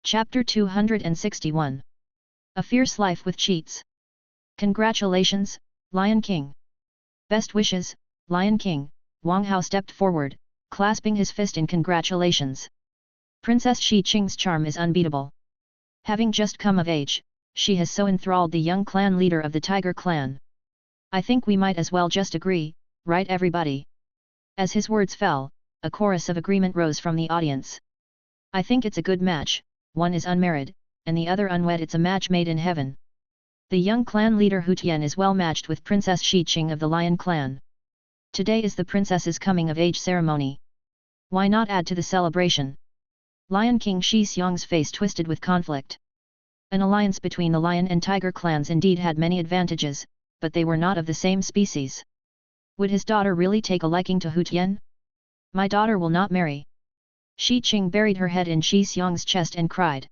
Chapter 261. A Fierce Life with Cheats. Congratulations, Lion King. Best wishes, Lion King. Wang Hao stepped forward, clasping his fist in congratulations. Princess Shi Qing's charm is unbeatable. Having just come of age, she has so enthralled the young clan leader of the Tiger clan. I think we might as well just agree, right everybody? As his words fell, a chorus of agreement rose from the audience. I think it's a good match, one is unmarried, and the other unwed. It's a match made in heaven. The young clan leader Hu Tian is well matched with Princess Shi Qing of the Lion clan. Today is the princess's coming of age ceremony. Why not add to the celebration? Lion King Shi Xiong's face twisted with conflict. An alliance between the Lion and Tiger clans indeed had many advantages, but they were not of the same species. Would his daughter really take a liking to Hu Tian? My daughter will not marry. Shi Qing buried her head in Shi Xiong's chest and cried.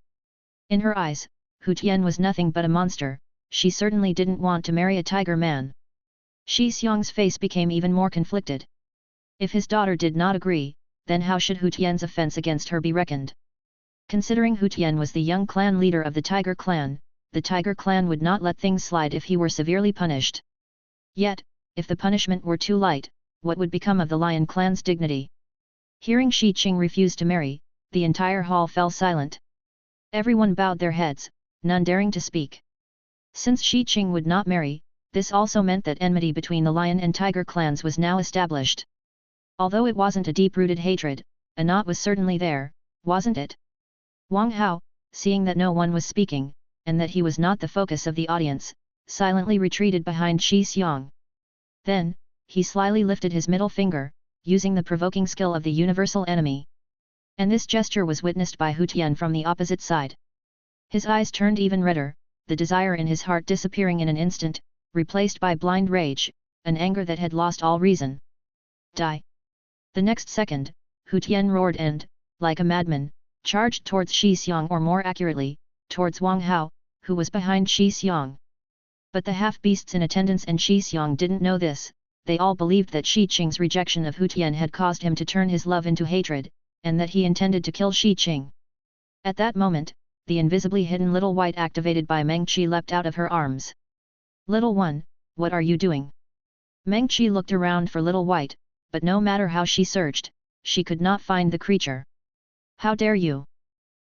In her eyes, Hu Tian was nothing but a monster. She certainly didn't want to marry a tiger man. Shi Xiong's face became even more conflicted. If his daughter did not agree, then how should Hu Tian's offense against her be reckoned? Considering Hu Tian was the young clan leader of the Tiger clan, the Tiger clan would not let things slide if he were severely punished. Yet, if the punishment were too light, what would become of the Lion clan's dignity? Hearing Shi Qing refuse to marry, the entire hall fell silent. Everyone bowed their heads, none daring to speak. Since Shi Qing would not marry, this also meant that enmity between the Lion and Tiger clans was now established. Although it wasn't a deep-rooted hatred, a knot was certainly there, wasn't it? Wang Hao, seeing that no one was speaking, and that he was not the focus of the audience, silently retreated behind Shi Xiong. Then, he slyly lifted his middle finger, using the provoking skill of the universal enemy. And this gesture was witnessed by Hu Tian from the opposite side. His eyes turned even redder, the desire in his heart disappearing in an instant, replaced by blind rage, an anger that had lost all reason. Die! The next second, Hu Tian roared and, like a madman, charged towards Shi Xiong, or more accurately, towards Wang Hao, who was behind Shi Xiong. But the half-beasts in attendance and Shi Xiong didn't know this. They all believed that Shi Qing's rejection of Hu Tian had caused him to turn his love into hatred, and that he intended to kill Shi Qing. At that moment, the invisibly hidden little white activated by Meng Qi leapt out of her arms. Little one, what are you doing? Meng Qi looked around for Little White, but no matter how she searched, she could not find the creature. How dare you?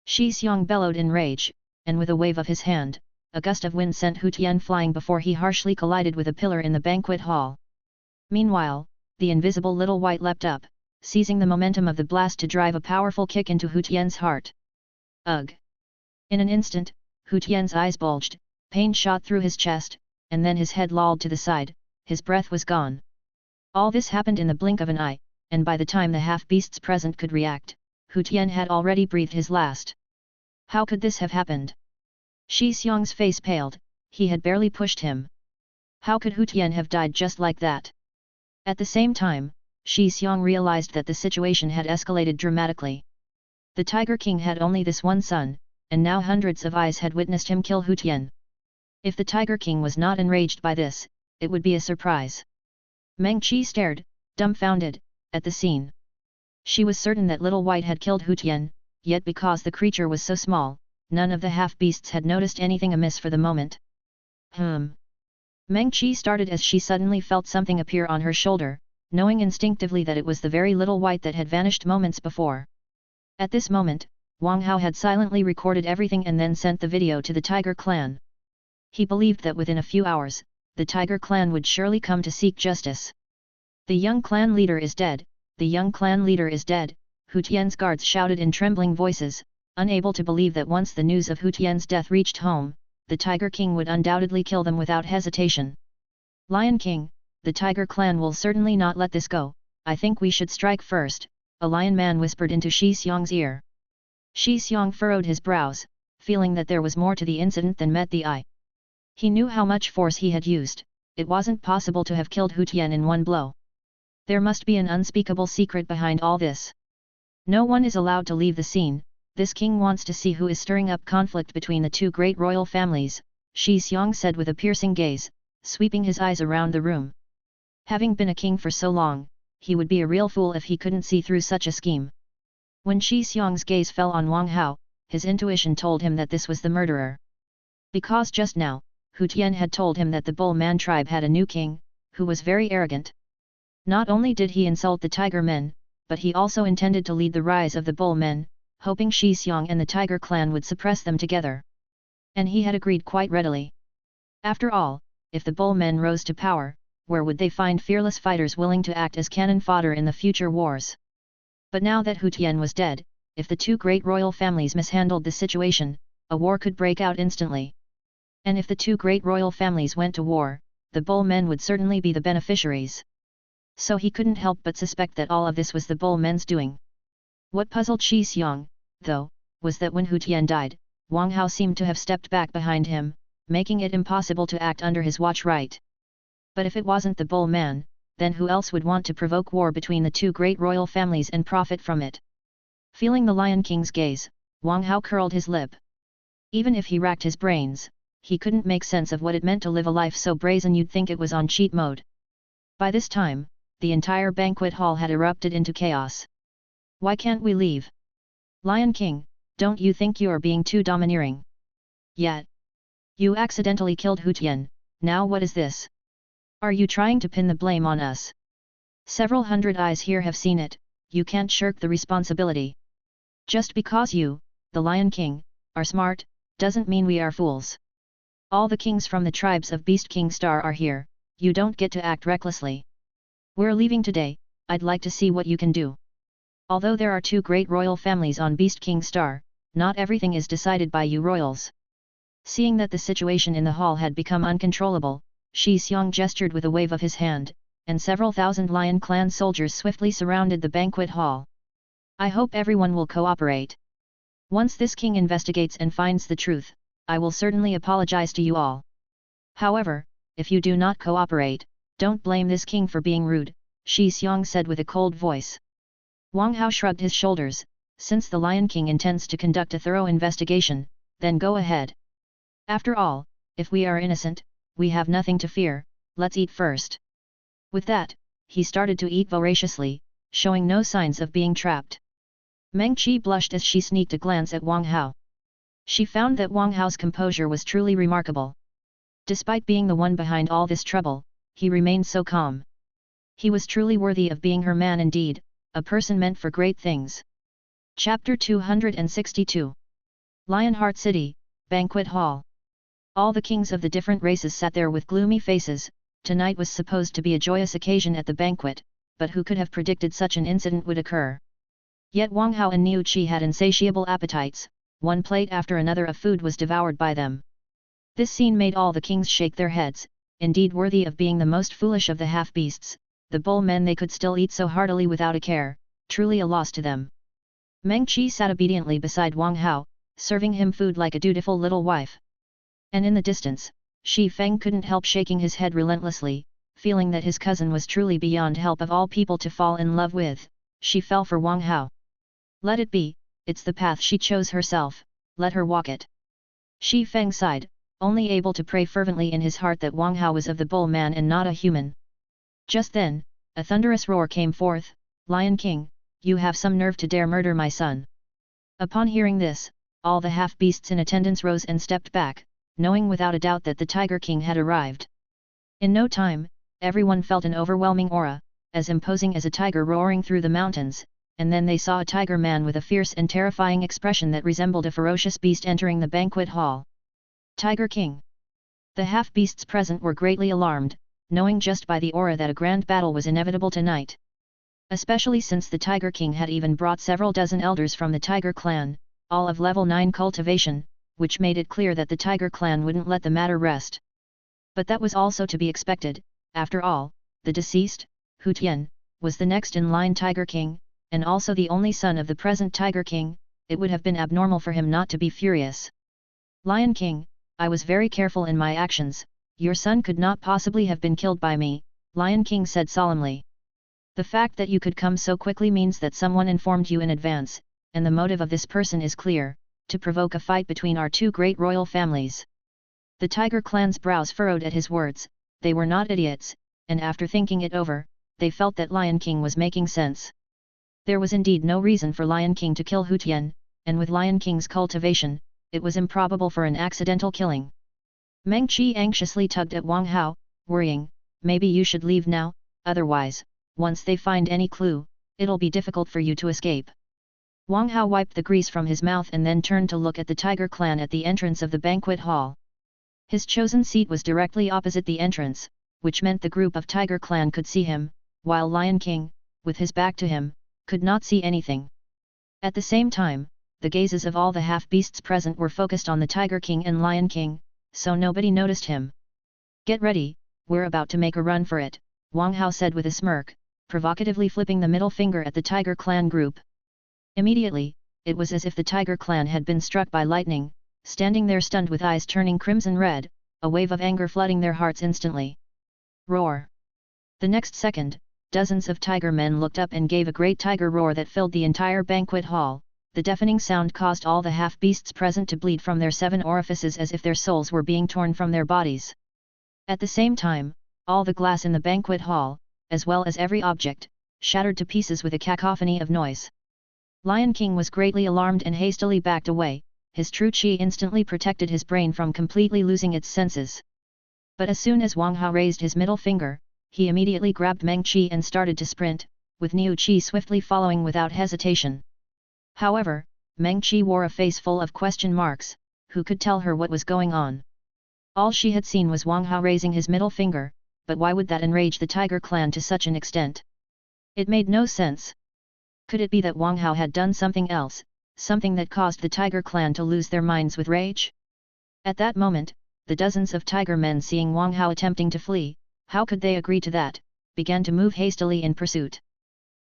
Shi Xiong bellowed in rage, and with a wave of his hand, a gust of wind sent Hu Tian flying before he harshly collided with a pillar in the banquet hall. Meanwhile, the invisible Little White leapt up, seizing the momentum of the blast to drive a powerful kick into Hu Tian's heart. Ugh! In an instant, Hu Tian's eyes bulged, pain shot through his chest, and then his head lolled to the side, his breath was gone. All this happened in the blink of an eye, and by the time the half-beasts present could react, Hu Tian had already breathed his last. How could this have happened? Shi Xiong's face paled, he had barely pushed him. How could Hu Tian have died just like that? At the same time, Shi Xiong realized that the situation had escalated dramatically. The Tiger King had only this one son, and now hundreds of eyes had witnessed him kill Hu Tian. If the Tiger King was not enraged by this, it would be a surprise. Meng Qi stared, dumbfounded, at the scene. She was certain that Little White had killed Hu Tian, yet because the creature was so small, none of the half-beasts had noticed anything amiss for the moment. Meng Qi started as she suddenly felt something appear on her shoulder, knowing instinctively that it was the very Little White that had vanished moments before. At this moment, Wang Hao had silently recorded everything and then sent the video to the Tiger clan. He believed that within a few hours, the Tiger clan would surely come to seek justice. The young clan leader is dead, the young clan leader is dead, Hu Tian's guards shouted in trembling voices, unable to believe that once the news of Hu Tian's death reached home, the Tiger King would undoubtedly kill them without hesitation. Lion King, the Tiger clan will certainly not let this go, I think we should strike first, a lion man whispered into Shi Xiong's ear. Shi Xiong furrowed his brows, feeling that there was more to the incident than met the eye. He knew how much force he had used, it wasn't possible to have killed Hu Tian in one blow. There must be an unspeakable secret behind all this. No one is allowed to leave the scene, this king wants to see who is stirring up conflict between the two great royal families, Shi Xiong said with a piercing gaze, sweeping his eyes around the room. Having been a king for so long, he would be a real fool if he couldn't see through such a scheme. When Shi Xiong's gaze fell on Wang Hao, his intuition told him that this was the murderer. Because just now, Hu Tian had told him that the Bull Man tribe had a new king, who was very arrogant. Not only did he insult the Tiger Men, but he also intended to lead the rise of the Bull Men, hoping Shi Xiong and the Tiger clan would suppress them together. And he had agreed quite readily. After all, if the Bull Men rose to power, where would they find fearless fighters willing to act as cannon fodder in the future wars? But now that Hu Tian was dead, if the two great royal families mishandled the situation, a war could break out instantly. And if the two great royal families went to war, the Bull Men would certainly be the beneficiaries. So he couldn't help but suspect that all of this was the Bull Men's doing. What puzzled Shi Xiong, though, was that when Hu Tian died, Wang Hao seemed to have stepped back behind him, making it impossible to act under his watch right. But if it wasn't the Bull Man, then who else would want to provoke war between the two great royal families and profit from it? Feeling the Lion King's gaze, Wang Hao curled his lip. Even if he racked his brains, he couldn't make sense of what it meant to live a life so brazen you'd think it was on cheat mode. By this time, the entire banquet hall had erupted into chaos. Why can't we leave? Lion King, don't you think you're being too domineering? Yet. You accidentally killed Hu Tian, now what is this? Are you trying to pin the blame on us? Several hundred eyes here have seen it, you can't shirk the responsibility. Just because you, the Lion King, are smart, doesn't mean we are fools. All the kings from the tribes of Beast King Star are here, you don't get to act recklessly. We're leaving today, I'd like to see what you can do. Although there are two great royal families on Beast King Star, not everything is decided by you royals. Seeing that the situation in the hall had become uncontrollable, Shi Xiong gestured with a wave of his hand, and several thousand Lion Clan soldiers swiftly surrounded the banquet hall. I hope everyone will cooperate. Once this king investigates and finds the truth, I will certainly apologize to you all. However, if you do not cooperate, don't blame this king for being rude, Shi Xiong said with a cold voice. Wang Hao shrugged his shoulders, since the Lion King intends to conduct a thorough investigation, then go ahead. After all, if we are innocent, we have nothing to fear, let's eat first. With that, he started to eat voraciously, showing no signs of being trapped. Meng Qi blushed as she sneaked a glance at Wang Hao. She found that Wang Hao's composure was truly remarkable. Despite being the one behind all this trouble, he remained so calm. He was truly worthy of being her man indeed, a person meant for great things. Chapter 262 Lionheart City, Banquet Hall. All the kings of the different races sat there with gloomy faces. Tonight was supposed to be a joyous occasion at the banquet, but who could have predicted such an incident would occur? Yet Wang Hao and Niu Qi had insatiable appetites, one plate after another of food was devoured by them. This scene made all the kings shake their heads, indeed worthy of being the most foolish of the half-beasts, the bull men they could still eat so heartily without a care, truly a loss to them. Meng Qi sat obediently beside Wang Hao, serving him food like a dutiful little wife. And in the distance, Shi Feng couldn't help shaking his head relentlessly, feeling that his cousin was truly beyond help of all people to fall in love with. She fell for Wang Hao. Let it be, it's the path she chose herself, let her walk it. Shi Feng sighed, only able to pray fervently in his heart that Wang Hao was of the bull man and not a human. Just then, a thunderous roar came forth, Lion King, you have some nerve to dare murder my son. Upon hearing this, all the half-beasts in attendance rose and stepped back, knowing without a doubt that the Tiger King had arrived. In no time, everyone felt an overwhelming aura, as imposing as a tiger roaring through the mountains, and then they saw a tiger man with a fierce and terrifying expression that resembled a ferocious beast entering the banquet hall. Tiger King. The half-beasts present were greatly alarmed, knowing just by the aura that a grand battle was inevitable tonight. Especially since the Tiger King had even brought several dozen elders from the Tiger clan, all of level 9 cultivation, which made it clear that the Tiger clan wouldn't let the matter rest. But that was also to be expected, after all, the deceased, Hu Tian, was the next in line Tiger King, and also the only son of the present Tiger King. It would have been abnormal for him not to be furious. Lion King, I was very careful in my actions, your son could not possibly have been killed by me, Lion King said solemnly. The fact that you could come so quickly means that someone informed you in advance, and the motive of this person is clear, to provoke a fight between our two great royal families. The Tiger clan's brows furrowed at his words, they were not idiots, and after thinking it over, they felt that Lion King was making sense. There was indeed no reason for Lion King to kill Hu Tian, and with Lion King's cultivation, it was improbable for an accidental killing. Meng Qi anxiously tugged at Wang Hao, worrying, maybe you should leave now, otherwise, once they find any clue, it'll be difficult for you to escape. Wang Hao wiped the grease from his mouth and then turned to look at the Tiger clan at the entrance of the banquet hall. His chosen seat was directly opposite the entrance, which meant the group of Tiger clan could see him, while Lion King, with his back to him, could not see anything. At the same time, the gazes of all the half-beasts present were focused on the Tiger King and Lion King, so nobody noticed him. Get ready, we're about to make a run for it, Wang Hao said with a smirk, provocatively flipping the middle finger at the Tiger clan group. Immediately, it was as if the Tiger clan had been struck by lightning, standing there stunned with eyes turning crimson red, a wave of anger flooding their hearts instantly. Roar! The next second, dozens of tiger men looked up and gave a great tiger roar that filled the entire banquet hall. The deafening sound caused all the half-beasts present to bleed from their 7 orifices as if their souls were being torn from their bodies. At the same time, all the glass in the banquet hall, as well as every object, shattered to pieces with a cacophony of noise. Lion King was greatly alarmed and hastily backed away, his true qi instantly protected his brain from completely losing its senses. But as soon as Wang Hao raised his middle finger, he immediately grabbed Meng Qi and started to sprint, with Niu Qi swiftly following without hesitation. However, Meng Qi wore a face full of question marks, who could tell her what was going on? All she had seen was Wang Hao raising his middle finger, but why would that enrage the Tiger clan to such an extent? It made no sense. Could it be that Wang Hao had done something else, something that caused the Tiger clan to lose their minds with rage? At that moment, the dozens of tiger men seeing Wang Hao attempting to flee, how could they agree to that, began to move hastily in pursuit.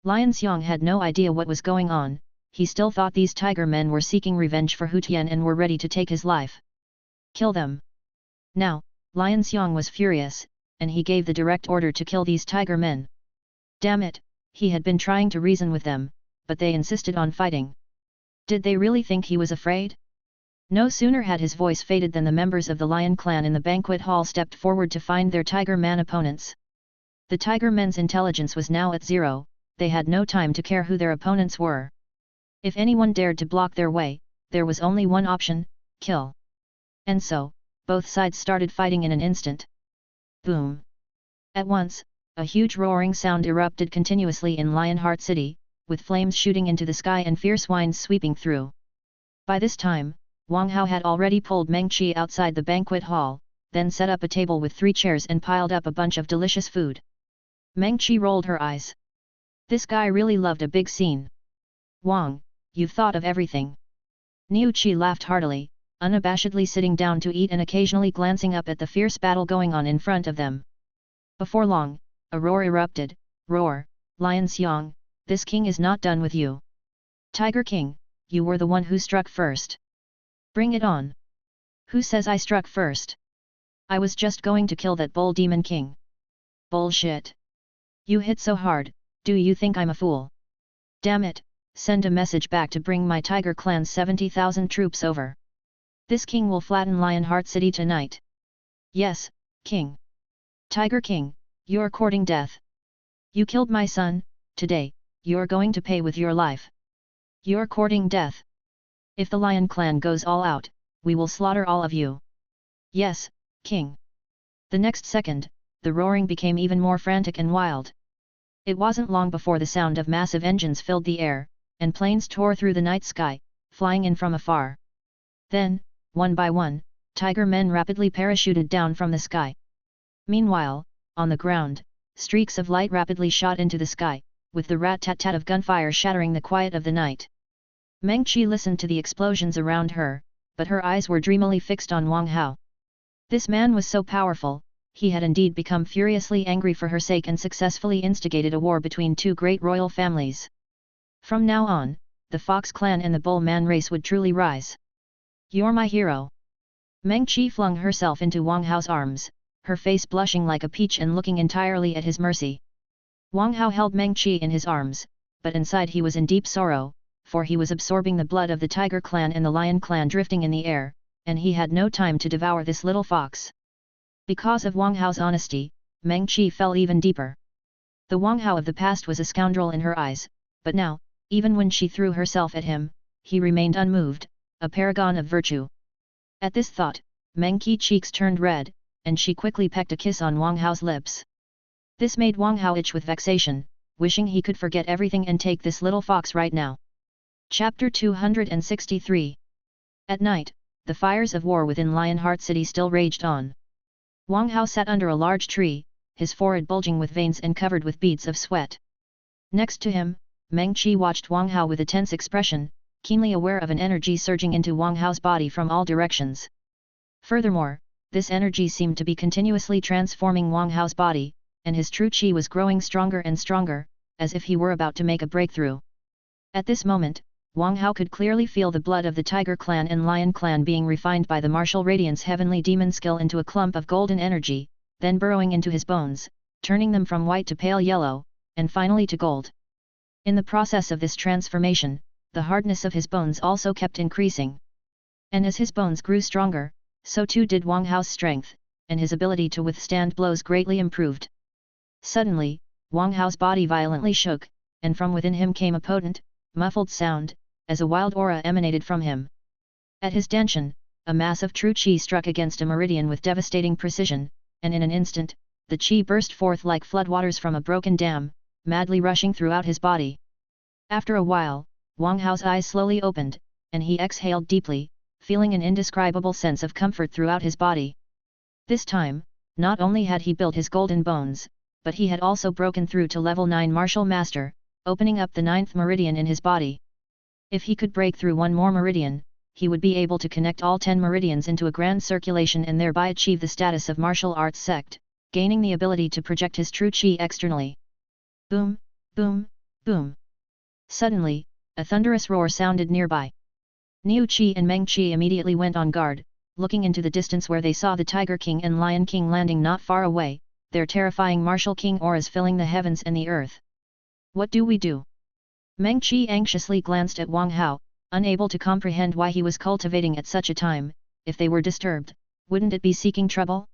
Lion Xiang had no idea what was going on. He still thought these tiger men were seeking revenge for Hu Tian and were ready to take his life. Kill them! Now, Lion Xiang was furious, and he gave the direct order to kill these tiger men. Damn it, he had been trying to reason with them, but they insisted on fighting. Did they really think he was afraid? No sooner had his voice faded than the members of the Lion clan in the banquet hall stepped forward to find their tiger man opponents. The tiger men's intelligence was now at 0, they had no time to care who their opponents were. If anyone dared to block their way, there was only one option: kill. And so, both sides started fighting in an instant. Boom! At once, a huge roaring sound erupted continuously in Lionheart City, with flames shooting into the sky and fierce winds sweeping through. By this time, Wang Hao had already pulled Meng Qi outside the banquet hall, then set up a table with 3 chairs and piled up a bunch of delicious food. Meng Qi rolled her eyes. This guy really loved a big scene. Wang, you've thought of everything. Niu Qi laughed heartily, unabashedly sitting down to eat and occasionally glancing up at the fierce battle going on in front of them. Before long, a roar erupted. Roar, Lion Xiang, this king is not done with you. Tiger King, you were the one who struck first. Bring it on. Who says I struck first? I was just going to kill that bull demon king. Bullshit. You hit so hard, do you think I'm a fool? Damn it, send a message back to bring my Tiger clan's 70,000 troops over. This king will flatten Lionheart City tonight. Yes, king. Tiger King, you're courting death. You killed my son, today, you're going to pay with your life. You're courting death. If the Lion clan goes all out, we will slaughter all of you. Yes, king. The next second, the roaring became even more frantic and wild. It wasn't long before the sound of massive engines filled the air, and planes tore through the night sky, flying in from afar. Then, one by one, tiger men rapidly parachuted down from the sky. Meanwhile, on the ground, streaks of light rapidly shot into the sky, with the rat-tat-tat of gunfire shattering the quiet of the night. Meng Qi listened to the explosions around her, but her eyes were dreamily fixed on Wang Hao. This man was so powerful, he had indeed become furiously angry for her sake and successfully instigated a war between 2 great royal families. From now on, the Fox clan and the Bull Man race would truly rise. You're my hero. Meng Qi flung herself into Wang Hao's arms, her face blushing like a peach and looking entirely at his mercy. Wang Hao held Meng Qi in his arms, but inside he was in deep sorrow, for he was absorbing the blood of the Tiger clan and the Lion clan drifting in the air, and he had no time to devour this little fox. Because of Wang Hao's honesty, Meng Qi fell even deeper. The Wang Hao of the past was a scoundrel in her eyes, but now, even when she threw herself at him, he remained unmoved, a paragon of virtue. At this thought, Meng Qi's cheeks turned red, and she quickly pecked a kiss on Wang Hao's lips. This made Wang Hao itch with vexation, wishing he could forget everything and take this little fox right now. Chapter 263. At night, the fires of war within Lionheart City still raged on. Wang Hao sat under a large tree, his forehead bulging with veins and covered with beads of sweat. Next to him, Meng Qi watched Wang Hao with a tense expression, keenly aware of an energy surging into Wang Hao's body from all directions. Furthermore, this energy seemed to be continuously transforming Wang Hao's body, and his true qi was growing stronger and stronger, as if he were about to make a breakthrough. At this moment, Wang Hao could clearly feel the blood of the Tiger Clan and Lion Clan being refined by the martial radiance heavenly demon skill into a clump of golden energy, then burrowing into his bones, turning them from white to pale yellow, and finally to gold. In the process of this transformation, the hardness of his bones also kept increasing. And as his bones grew stronger, so too did Wang Hao's strength, and his ability to withstand blows greatly improved. Suddenly, Wang Hao's body violently shook, and from within him came a potent, muffled sound, as a wild aura emanated from him. At his dention, a mass of true qi struck against a meridian with devastating precision, and in an instant, the qi burst forth like floodwaters from a broken dam, madly rushing throughout his body. After a while, Wang Hao's eyes slowly opened, and he exhaled deeply, feeling an indescribable sense of comfort throughout his body. This time, not only had he built his golden bones, but he had also broken through to level 9 martial master, opening up the 9th meridian in his body. If he could break through one more meridian, he would be able to connect all 10 meridians into a grand circulation and thereby achieve the status of martial arts sect, gaining the ability to project his true qi externally. Boom, boom, boom. Suddenly, a thunderous roar sounded nearby. Niu Qi and Meng Qi immediately went on guard, looking into the distance where they saw the Tiger King and Lion King landing not far away, their terrifying martial king auras filling the heavens and the earth. What do we do? Meng Qi anxiously glanced at Wang Hao, unable to comprehend why he was cultivating at such a time. If they were disturbed, wouldn't it be seeking trouble?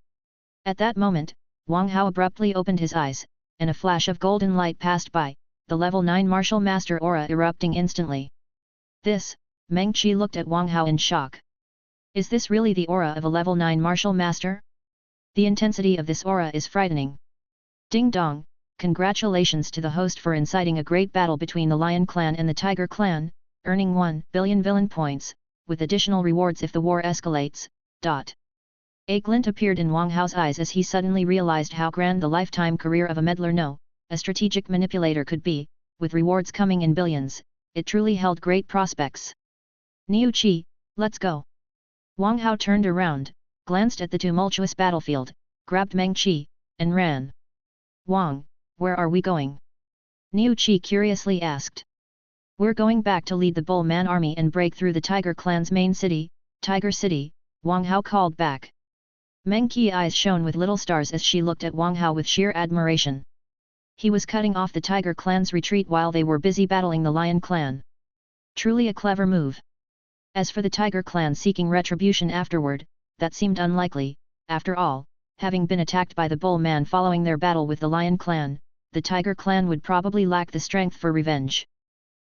At that moment, Wang Hao abruptly opened his eyes, and a flash of golden light passed by, the level 9 martial master aura erupting instantly. This, Meng Qi looked at Wang Hao in shock. Is this really the aura of a level 9 martial master? The intensity of this aura is frightening. Ding dong, congratulations to the host for inciting a great battle between the Lion Clan and the Tiger Clan, earning 1 billion villain points, with additional rewards if the war escalates. A glint appeared in Wang Hao's eyes as he suddenly realized how grand the lifetime career of a meddler no, a strategic manipulator could be, with rewards coming in billions. It truly held great prospects. Niu Qi, let's go. Wang Hao turned around, glanced at the tumultuous battlefield, grabbed Meng Qi, and ran. Wang, where are we going? Niu Qi curiously asked. We're going back to lead the Bull Man army and break through the Tiger Clan's main city, Tiger City, Wang Hao called back. Meng Qi's eyes shone with little stars as she looked at Wang Hao with sheer admiration. He was cutting off the Tiger Clan's retreat while they were busy battling the Lion Clan. Truly a clever move. As for the Tiger Clan seeking retribution afterward, that seemed unlikely. After all, having been attacked by the Bull Man following their battle with the Lion Clan, the Tiger Clan would probably lack the strength for revenge.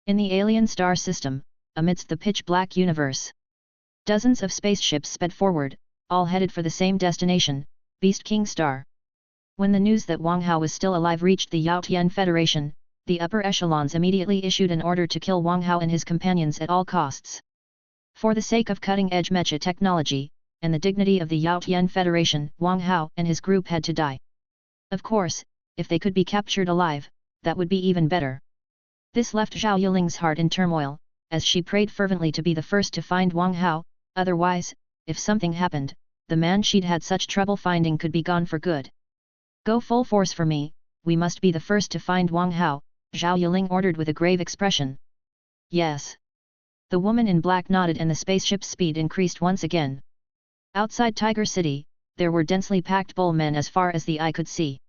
In the alien star system, amidst the pitch-black universe, dozens of spaceships sped forward, all headed for the same destination, Beast King Star. When the news that Wang Hao was still alive reached the Yao Tian Federation, the upper echelons immediately issued an order to kill Wang Hao and his companions at all costs. For the sake of cutting-edge mecha technology, and the dignity of the Yao Tian Federation, Wang Hao and his group had to die. Of course, if they could be captured alive, that would be even better. This left Zhao Yuling's heart in turmoil, as she prayed fervently to be the first to find Wang Hao, otherwise, if something happened, the man she'd had such trouble finding could be gone for good. Go full force for me, we must be the first to find Wang Hao, Zhao Yuling ordered with a grave expression. Yes. The woman in black nodded and the spaceship's speed increased once again. Outside Tiger City, there were densely packed bull men as far as the eye could see.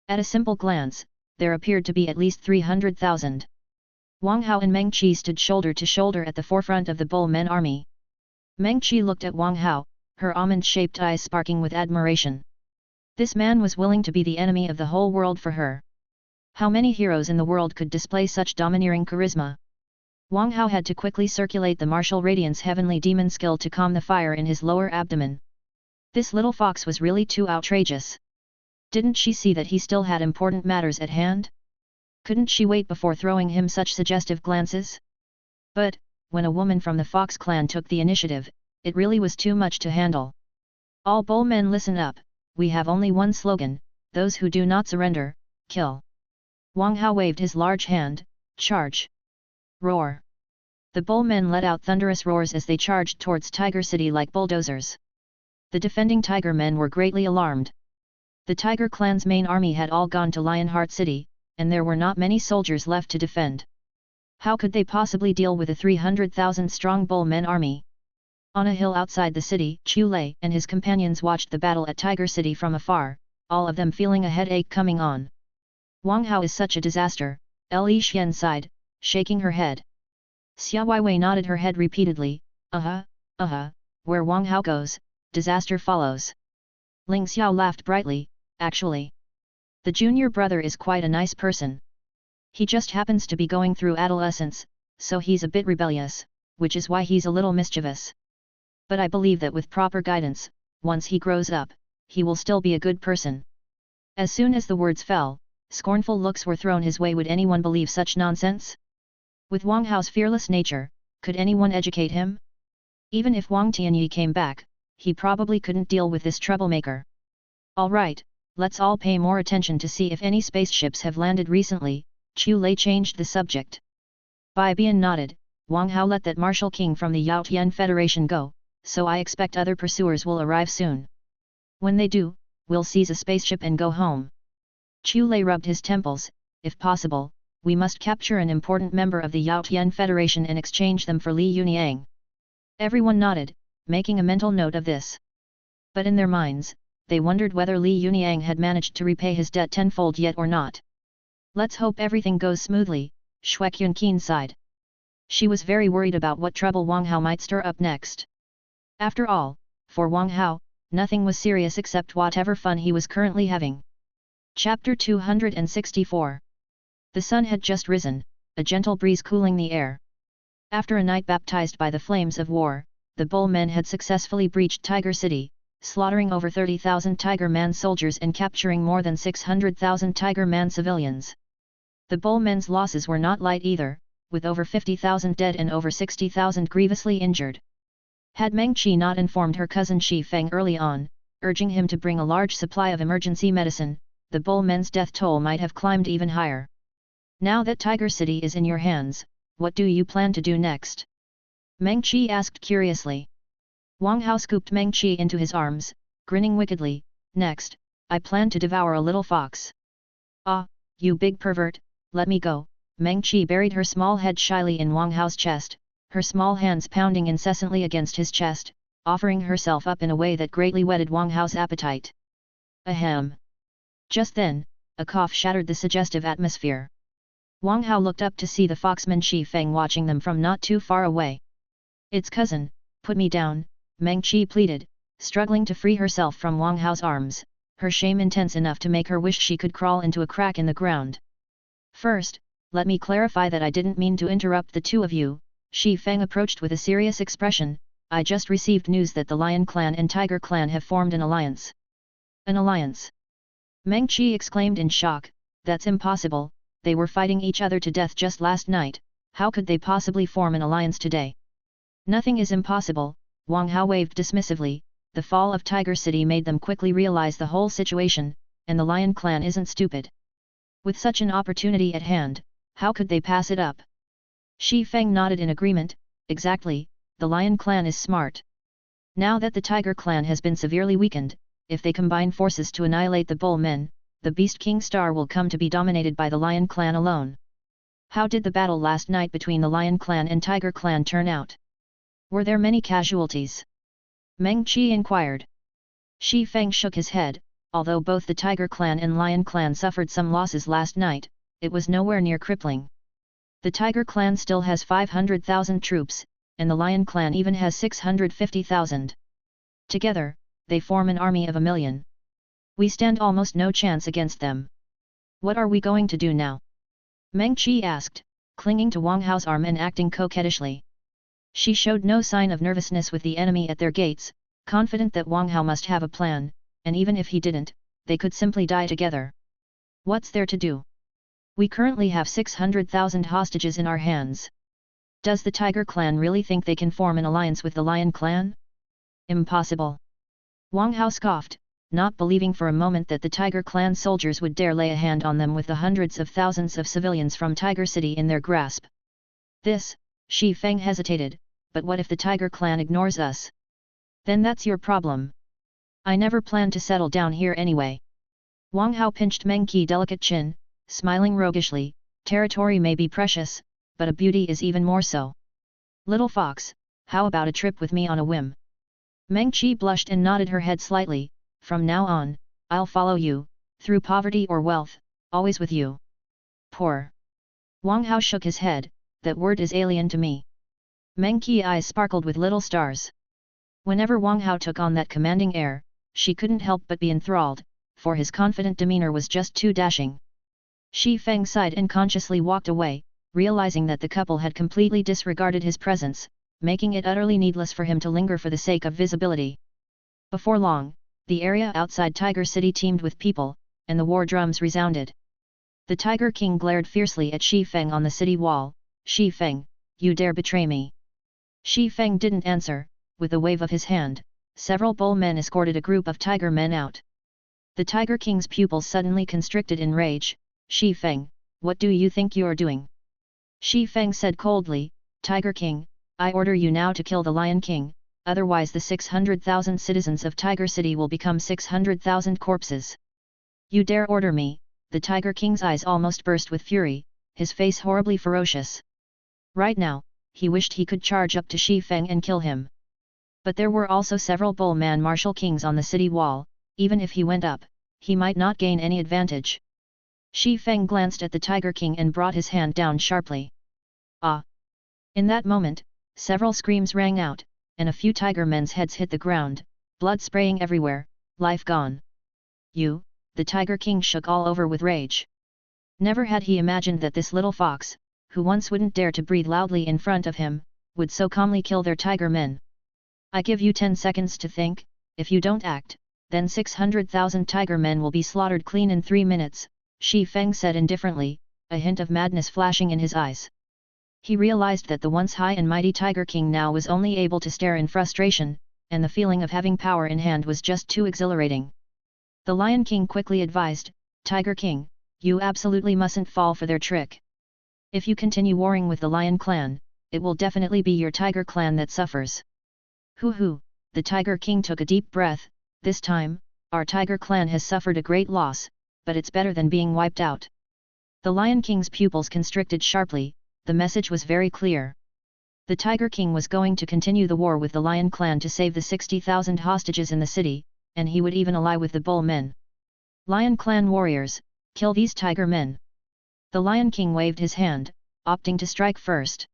At a simple glance, there appeared to be at least 300,000. Wang Hao and Meng Qi stood shoulder to shoulder at the forefront of the bull men army. Meng Qi looked at Wang Hao, her almond-shaped eyes sparkling with admiration. This man was willing to be the enemy of the whole world for her. How many heroes in the world could display such domineering charisma? Wang Hao had to quickly circulate the martial radiance heavenly demon skill to calm the fire in his lower abdomen. This little fox was really too outrageous. Didn't she see that he still had important matters at hand? Couldn't she wait before throwing him such suggestive glances? But, when a woman from the Fox clan took the initiative, it really was too much to handle. All bull men listen up, we have only one slogan, those who do not surrender, kill. Wang Hao waved his large hand, charge. Roar. The bull men let out thunderous roars as they charged towards Tiger City like bulldozers. The defending tiger men were greatly alarmed. The Tiger clan's main army had all gone to Lionheart City, and there were not many soldiers left to defend. How could they possibly deal with a 300,000-strong bull men army? On a hill outside the city, Chu Lei and his companions watched the battle at Tiger City from afar, all of them feeling a headache coming on. Wang Hao is such a disaster, Li Xian sighed, shaking her head. Xia Weiwei nodded her head repeatedly, where Wang Hao goes, disaster follows. Ling Xiao laughed brightly, actually. The junior brother is quite a nice person. He just happens to be going through adolescence, so he's a bit rebellious, which is why he's a little mischievous. But I believe that with proper guidance, once he grows up, he will still be a good person. As soon as the words fell, scornful looks were thrown his way. Would anyone believe such nonsense? With Wang Hao's fearless nature, could anyone educate him? Even if Wang Tianyi came back, he probably couldn't deal with this troublemaker. Alright, let's all pay more attention to see if any spaceships have landed recently. Chu Lei changed the subject. Bai Bian nodded, Wang Hao let that martial king from the Yao Tian Federation go, so I expect other pursuers will arrive soon. When they do, we'll seize a spaceship and go home. Chu Lei rubbed his temples, if possible, we must capture an important member of the Yao Tian Federation and exchange them for Li Yuniang. Everyone nodded, making a mental note of this. But in their minds, they wondered whether Li Yuniang had managed to repay his debt tenfold yet or not. Let's hope everything goes smoothly, Shuek Yunqin sighed. She was very worried about what trouble Wang Hao might stir up next. After all, for Wang Hao, nothing was serious except whatever fun he was currently having. Chapter 264. The sun had just risen, a gentle breeze cooling the air. After a night baptized by the flames of war, the bull men had successfully breached Tiger City, slaughtering over 30,000 Tiger Man soldiers and capturing more than 600,000 Tiger Man civilians. The bull men's losses were not light either, with over 50,000 dead and over 60,000 grievously injured. Had Meng Qi not informed her cousin Xi Feng early on, urging him to bring a large supply of emergency medicine, the bull men's death toll might have climbed even higher. Now that Tiger City is in your hands, what do you plan to do next? Meng Qi asked curiously. Wang Hao scooped Meng Qi into his arms, grinning wickedly, next, I plan to devour a little fox. Ah, you big pervert, let me go. Meng Qi buried her small head shyly in Wang Hao's chest, her small hands pounding incessantly against his chest, offering herself up in a way that greatly whetted Wang Hao's appetite. Ahem. Just then, a cough shattered the suggestive atmosphere. Wang Hao looked up to see the foxman Xi Feng watching them from not too far away. It's cousin, put me down, Meng Qi pleaded, struggling to free herself from Wang Hao's arms, her shame intense enough to make her wish she could crawl into a crack in the ground. First, let me clarify that I didn't mean to interrupt the two of you, Xi Feng approached with a serious expression, I just received news that the Lion Clan and Tiger Clan have formed an alliance. An alliance? Meng Qi exclaimed in shock, that's impossible, they were fighting each other to death just last night, how could they possibly form an alliance today? Nothing is impossible, Wang Hao waved dismissively, the fall of Tiger City made them quickly realize the whole situation, and the Lion Clan isn't stupid. With such an opportunity at hand, how could they pass it up? Xi Feng nodded in agreement, exactly, the Lion Clan is smart. Now that the Tiger Clan has been severely weakened, if they combine forces to annihilate the Bull Men, the Beast King Star will come to be dominated by the Lion Clan alone. How did the battle last night between the Lion Clan and Tiger Clan turn out? Were there many casualties? Meng Qi inquired. Xi Feng shook his head, although both the Tiger Clan and Lion Clan suffered some losses last night, it was nowhere near crippling. The Tiger Clan still has 500,000 troops, and the Lion Clan even has 650,000. Together, they form an army of 1,000,000. We stand almost no chance against them. What are we going to do now? Meng Qi asked, clinging to Wang Hao's arm and acting coquettishly. She showed no sign of nervousness with the enemy at their gates, confident that Wang Hao must have a plan, and even if he didn't, they could simply die together. What's there to do? We currently have 600,000 hostages in our hands. Does the Tiger clan really think they can form an alliance with the Lion clan? Impossible. Wang Hao scoffed, not believing for a moment that the Tiger clan soldiers would dare lay a hand on them with the hundreds of thousands of civilians from Tiger City in their grasp. This, Xi Feng hesitated, but what if the Tiger clan ignores us? Then that's your problem. I never planned to settle down here anyway. Wang Hao pinched Meng Qi's delicate chin, smiling roguishly. Territory may be precious, but a beauty is even more so. Little fox, how about a trip with me on a whim? Meng Qi blushed and nodded her head slightly. From now on, I'll follow you, through poverty or wealth, always with you. Poor. Wang Hao shook his head, that word is alien to me. Meng Qi's eyes sparkled with little stars. Whenever Wang Hao took on that commanding air, she couldn't help but be enthralled, for his confident demeanor was just too dashing. Xi Feng sighed and consciously walked away, realizing that the couple had completely disregarded his presence, making it utterly needless for him to linger for the sake of visibility. Before long, the area outside Tiger City teemed with people, and the war drums resounded. The Tiger King glared fiercely at Xi Feng on the city wall. Xi Feng, you dare betray me? Xi Feng didn't answer. With a wave of his hand, several bull men escorted a group of tiger men out. The Tiger King's pupils suddenly constricted in rage. Xi Feng, what do you think you're doing? Xi Feng said coldly, Tiger King, I order you now to kill the Lion King, otherwise the 600,000 citizens of Tiger City will become 600,000 corpses. You dare order me? The Tiger King's eyes almost burst with fury, his face horribly ferocious. Right now, he wished he could charge up to Xi Feng and kill him. But there were also several bull man martial kings on the city wall. Even if he went up, he might not gain any advantage. Xi Feng glanced at the Tiger King and brought his hand down sharply. Ah! In that moment, several screams rang out, and a few tiger men's heads hit the ground, blood spraying everywhere, life gone. You, the Tiger King shook all over with rage. Never had he imagined that this little fox, who once wouldn't dare to breathe loudly in front of him, would so calmly kill their tiger men. I give you 10 seconds to think. If you don't act, then 600,000 tiger men will be slaughtered clean in 3 minutes, Xi Feng said indifferently, a hint of madness flashing in his eyes. He realized that the once high and mighty Tiger King now was only able to stare in frustration, and the feeling of having power in hand was just too exhilarating. The Lion King quickly advised, Tiger King, you absolutely mustn't fall for their trick. If you continue warring with the Lion clan, it will definitely be your Tiger clan that suffers. Hoo, the Tiger King took a deep breath. This time, our Tiger clan has suffered a great loss, but it's better than being wiped out. The Lion King's pupils constricted sharply. The message was very clear. The Tiger King was going to continue the war with the Lion clan to save the 60,000 hostages in the city, and he would even ally with the bull men. Lion clan warriors, kill these tiger men. The Lion King waved his hand, opting to strike first.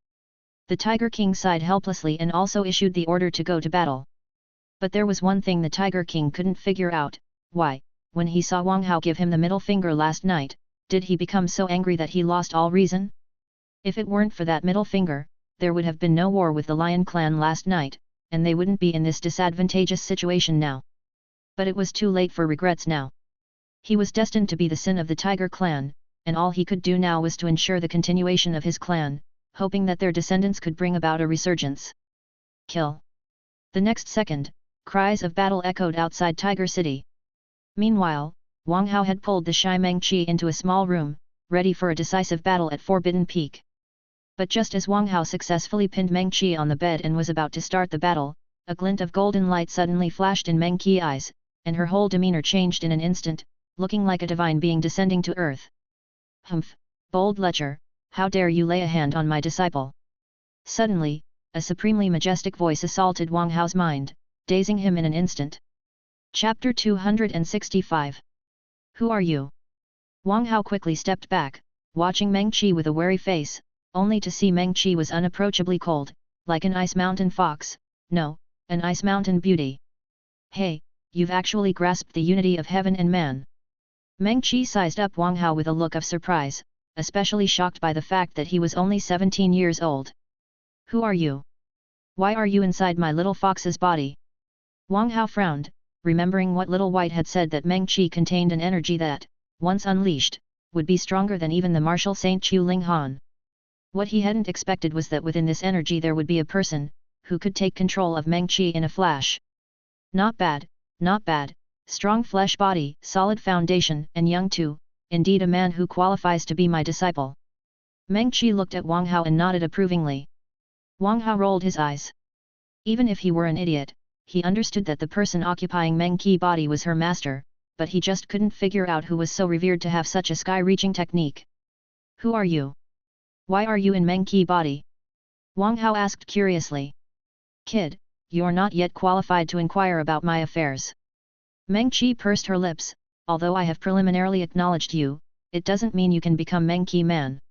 The Tiger King sighed helplessly and also issued the order to go to battle. But there was one thing the Tiger King couldn't figure out, why, when he saw Wang Hao give him the middle finger last night, did he become so angry that he lost all reason? If it weren't for that middle finger, there would have been no war with the Lion clan last night, and they wouldn't be in this disadvantageous situation now. But it was too late for regrets now. He was destined to be the sin of the Tiger clan, and all he could do now was to ensure the continuation of his clan, hoping that their descendants could bring about a resurgence. Kill! The next second, cries of battle echoed outside Tiger City. Meanwhile, Wang Hao had pulled the shy Meng Qi into a small room, ready for a decisive battle at Forbidden Peak. But just as Wang Hao successfully pinned Meng Qi on the bed and was about to start the battle, a glint of golden light suddenly flashed in Meng Qi's eyes, and her whole demeanor changed in an instant, looking like a divine being descending to earth. Humph, bold lecher, how dare you lay a hand on my disciple? Suddenly, a supremely majestic voice assaulted Wang Hao's mind, dazing him in an instant. Chapter 265. Who are you? Wang Hao quickly stepped back, watching Meng Qi with a wary face, only to see Meng Qi was unapproachably cold, like an ice mountain fox, no, an ice mountain beauty. Hey, you've actually grasped the unity of heaven and man. Meng Qi sized up Wang Hao with a look of surprise, especially shocked by the fact that he was only 17 years old. Who are you? Why are you inside my little fox's body? Wang Hao frowned, remembering what Little White had said that Meng Qi contained an energy that, once unleashed, would be stronger than even the martial Saint Chu Ling Han. What he hadn't expected was that within this energy there would be a person, who could take control of Meng Qi in a flash. Not bad, not bad, strong flesh body, solid foundation, and young too, indeed a man who qualifies to be my disciple. Meng Qi looked at Wang Hao and nodded approvingly. Wang Hao rolled his eyes. Even if he were an idiot, he understood that the person occupying Meng Qi's body was her master, but he just couldn't figure out who was so revered to have such a sky-reaching technique. Who are you? Why are you in Meng Qi's body? Wang Hao asked curiously. Kid, you're not yet qualified to inquire about my affairs. Meng Qi pursed her lips. Although I have preliminarily acknowledged you, it doesn't mean you can become Meng Qi man.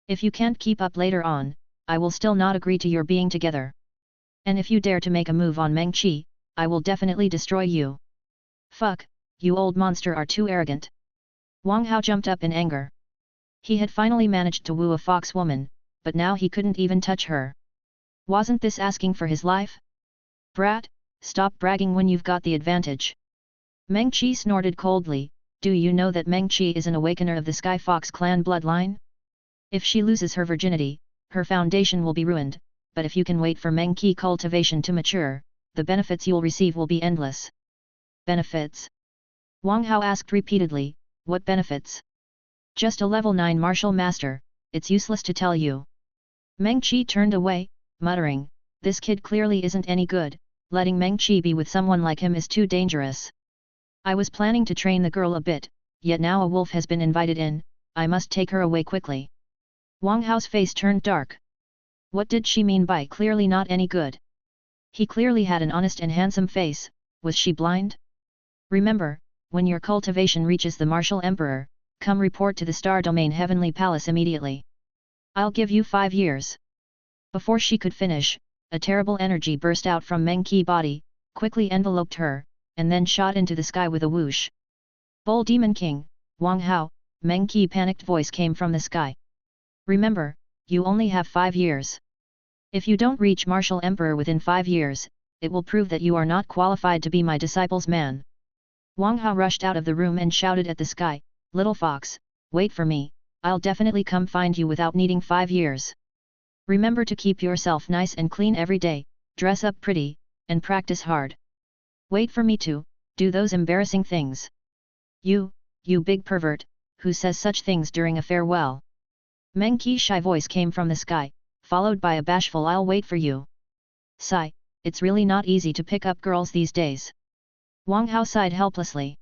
If you can't keep up later on, I will still not agree to your being together. And if you dare to make a move on Meng Qi, I will definitely destroy you. Fuck, you old monster are too arrogant. Wang Hao jumped up in anger. He had finally managed to woo a fox woman, but now he couldn't even touch her. Wasn't this asking for his life? Brat, stop bragging when you've got the advantage. Meng Qi snorted coldly. Do you know that Meng Qi is an awakener of the Sky Fox clan bloodline? If she loses her virginity, her foundation will be ruined, but if you can wait for Meng Qi cultivation to mature, the benefits you'll receive will be endless. Benefits? Wang Hao asked repeatedly, what benefits? Just a level 9 martial master, it's useless to tell you. Meng Qi turned away, muttering, this kid clearly isn't any good, letting Meng Qi be with someone like him is too dangerous. I was planning to train the girl a bit, yet now a wolf has been invited in, I must take her away quickly. Wang Hao's face turned dark. What did she mean by clearly not any good? He clearly had an honest and handsome face, was she blind? Remember, when your cultivation reaches the Martial Emperor, come report to the Star Domain Heavenly Palace immediately. I'll give you 5 years. Before she could finish, a terrible energy burst out from Meng Qi's body, quickly enveloped her, and then shot into the sky with a whoosh. Bull Demon King, Wang Hao, Meng Qi's panicked voice came from the sky. Remember, you only have 5 years. If you don't reach Martial Emperor within 5 years, it will prove that you are not qualified to be my disciple's man. Wang Hao rushed out of the room and shouted at the sky, Little fox, wait for me, I'll definitely come find you without needing 5 years. Remember to keep yourself nice and clean every day, dress up pretty, and practice hard. Wait for me to do those embarrassing things. You big pervert, who says such things during a farewell? Meng Qi's shy voice came from the sky, followed by a bashful I'll wait for you. Sigh, it's really not easy to pick up girls these days. Wang Hao sighed helplessly.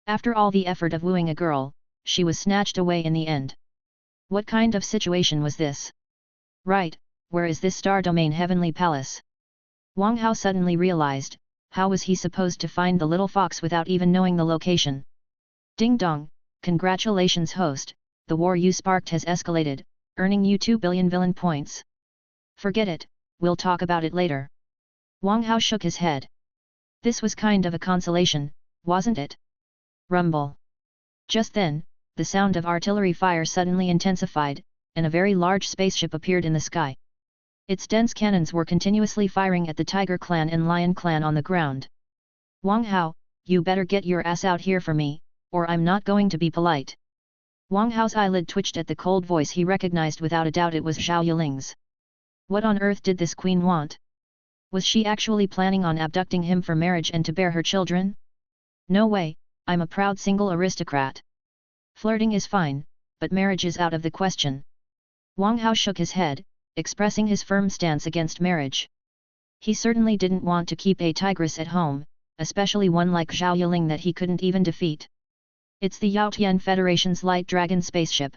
After all the effort of wooing a girl, she was snatched away in the end. What kind of situation was this? Right, where is this Star Domain Heavenly Palace? Wang Hao suddenly realized, how was he supposed to find the little fox without even knowing the location? Ding dong, congratulations host, the war you sparked has escalated, earning you 2 billion villain points. Forget it, we'll talk about it later. Wang Hao shook his head. This was kind of a consolation, wasn't it? Rumble. Just then, the sound of artillery fire suddenly intensified, and a very large spaceship appeared in the sky. Its dense cannons were continuously firing at the Tiger Clan and Lion Clan on the ground. Wang Hao, you better get your ass out here for me, or I'm not going to be polite. Wang Hao's eyelid twitched at the cold voice he recognized without a doubt it was Zhao Yuling's. What on earth did this queen want? Was she actually planning on abducting him for marriage and to bear her children? No way, I'm a proud single aristocrat. Flirting is fine, but marriage is out of the question. Wang Hao shook his head, expressing his firm stance against marriage. He certainly didn't want to keep a tigress at home, especially one like Zhao Yuling that he couldn't even defeat. It's the Yaotian Federation's Light Dragon spaceship.